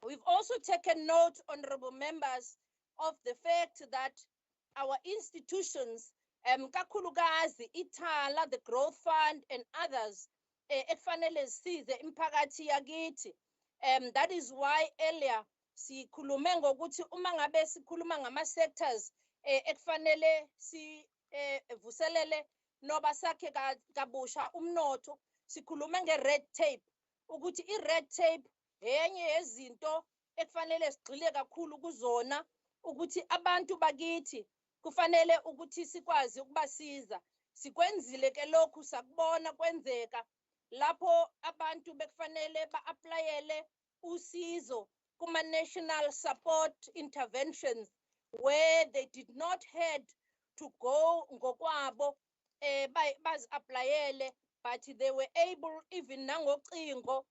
We've also taken note, honorable members, of the fact that our institutions, kakhulukazi iThala, the Growth Fund and others, ekufanele zisize imiphakathi yakithi. That is why earlier sikhulume ngokuthi uma ngabe sikhuluma ngama-sectors ekufanele sivuselele noba sakhe kabusha umnotho, sikhulume nge-red tape, ukuthi i-red tape enye yezinto ekufanele sigxile kakhulu kuzona, ukuthi abantu bakithi kufanele ukuthi sikwazi ukubasiza. Sikwenzile ke lokhu, sakubona kwenzeka lapho abantu bekufanele ba-aplayele usizo kuma-national support interventions, where they did not had to go ngokwabo bazi-aplayele, but they were able even nangocingo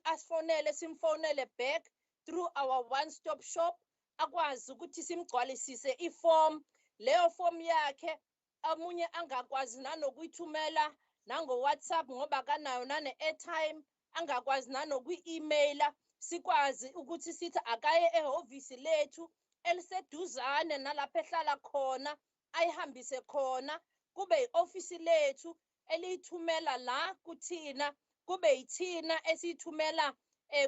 asifonele, simfonele back through our one-stop shop, akwazi ukuthi simgcwalisise iform. Leyo form yakhe amunye angakwazi nanokuyithumela nango-WhatsApp ngoba kanayo nane-airtime, angakwazi nanokwi-emaila, sikwazi ukuthi sithi akaye ehhovisi lethu eliseduzane nalapho ehlala khona, ayihambise khona, kube i-ofisi lethu eliyithumela la kuthina, kube yithina esiyithumela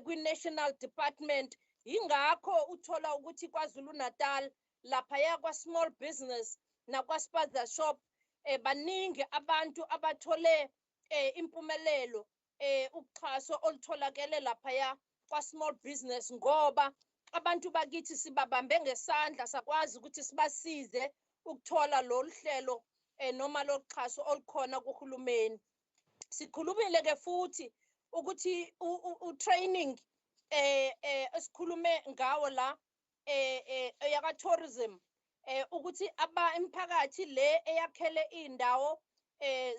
kwi-National Department. Ingakho uthola ukuthi KwaZulu-Natal laphaya kwa-small business nakwa-spaza shop baningi abantu abathole impumelelo uxhaso olutholakele laphaya kwa-small business, ngoba abantu bakithi sibabambe ngesandla, sakwazi ukuthi sibasize ukuthola lolu hlelo noma lolu xhaso olukhona kuhulumeni. Sikhulumile ke futhi ukuthi u-training esikhulume ngawo la yaka-tourism, ukuthi imiphakathi le eyakhele iy'ndawo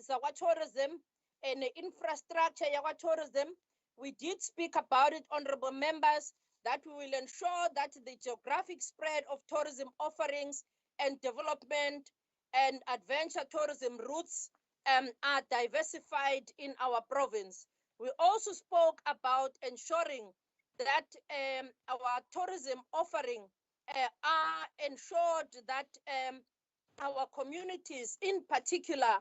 zakwa-tourism ne-infrastructure yakwa-tourism. We did speak about it, honorable members, that we will ensure that the geographic spread of tourism offerings and development and adventure tourism routes are diversified in our province. We also spoke about ensuring that our tourism offering are ensured that our communities, in particular,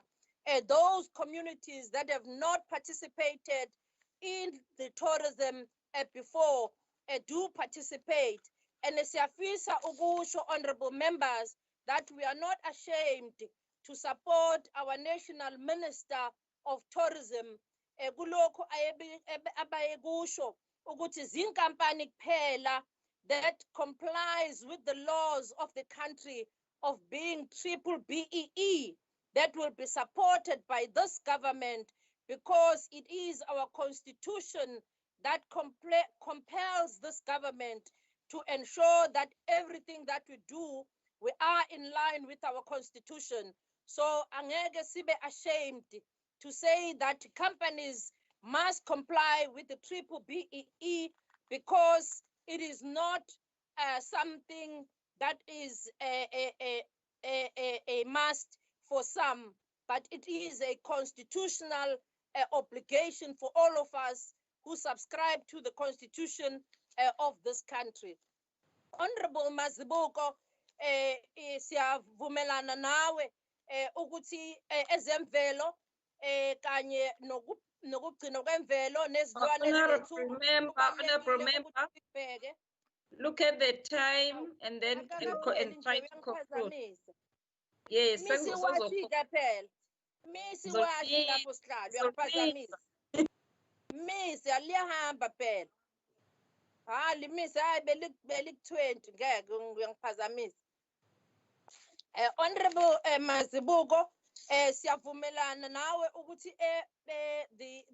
those communities that have not participated in the tourism before, do participate. And siyafisa ukusho, honorable members, that we are not ashamed to support our National Minister of Tourism kulokho abayekusho ukuthi zinkampani kuphela that complies with the laws of the country of being triple BEE that will be supported by this government, because it is our constitution that compels this government to ensure that everything that we do, we are in line with our constitution. So angeke sibe ashamed to say that companies must comply with the triple BEE, because it is not something that is a must for some, but it is a constitutional obligation for all of us who subscribe to the constitution of this country. Honorable Mazibuko, siyavumelana nawe ukuthi ezemvelo kanye nokugcina kwemvelo nezilwane zethu. Honorable member, look at the time and then and try to conclude. Yes, Misi wathi lapho sihlalo uyakuphazamisa. Misi aliyahamba phela. Limisi hayi belik 20 ngeke ngiyangiphazamisa. Honorable Mazibuko, siyavumelana nawe ukuthi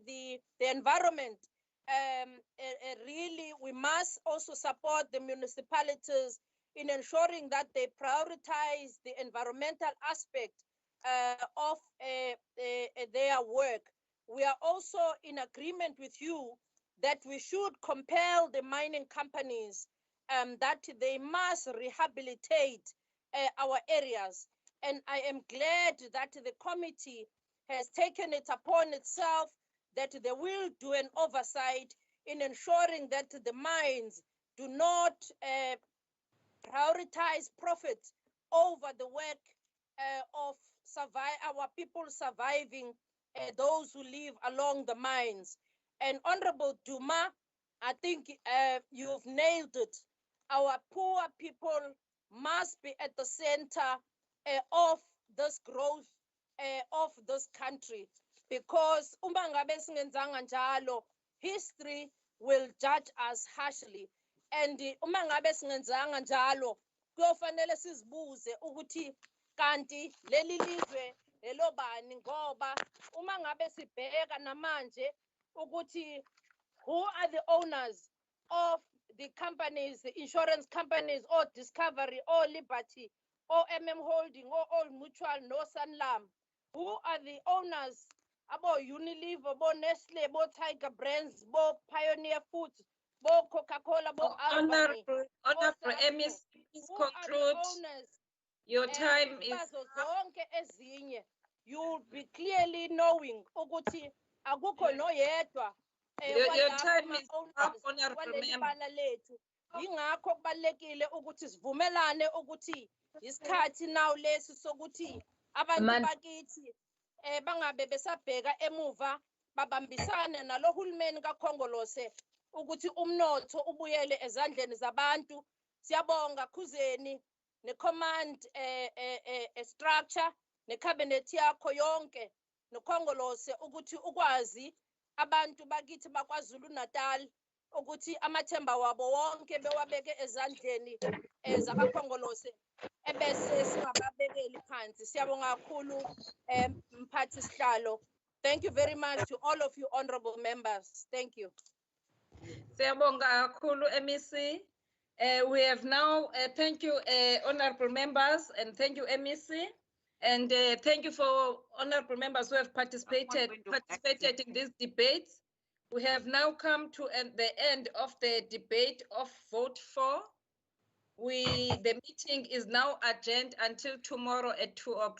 the environment really we must also support the municipalities in ensuring that they prioritize the environmental aspect of their work. We are also in agreement with you that we should compel the mining companies that they must rehabilitate our areas. And I am glad that the committee has taken it upon itself that they will do an oversight in ensuring that the mines do not prioritize profit over the work of our people surviving, those who live along the mines. And Honorable Duma, I think you've nailed it. Our poor people must be at the center of this growth of this country, because uma ngabe singenzanga njalo, history will judge us harshly. And uma ngabe singenzanga njalo, kuyofanele sizibuze ukuthi kanti leli lizwe elobani, ngoba uma ngabe sibheka namanje ukuthi who are the owners of the companies, the insurance companies, or Discovery, or Liberty, or Holding, or Old Mutual, no Sanlam? Who are the owners? About Unilever, about Nestle, about Tiger Brands, about Pioneer Foods, about Coca-Cola, about Albany. Honorable MEC, please conclude. Your time is up. You'll be clearly knowing ukuthi akukho noyedwa your time is up, honorable member. Yingakho kubalekile ukuthi sivumelane ukuthi isikhathi now lesi sokuthi abantu bakithi bangabe besabheka emuva, babambisane nalohulumeni kaKhongolose ukuthi umnotho ubuyele ezandleni zabantu. Siyabonga Khuzeni ne-command structure ne-cabinet yakho yonke noKhongolose ukuthi ukwazi abantu bakithi bakwaZulu-Natal ukuthi amathemba wabo wonke bewabeke ezandleni zakaKhongolose, ebese singababekeli phansi. Siyabonga kakhulu mphathi sihlalo. Thank you very much to all of you honorable members. Thank you. Siyabonga kakhulu MEC. We have now, thank you honorable members, and thank you MEC, and thank you for honorable members who have participated in this debate. We have now come to the end of the debate of vote 4. The meeting is now adjourned until tomorrow at 2 o'clock.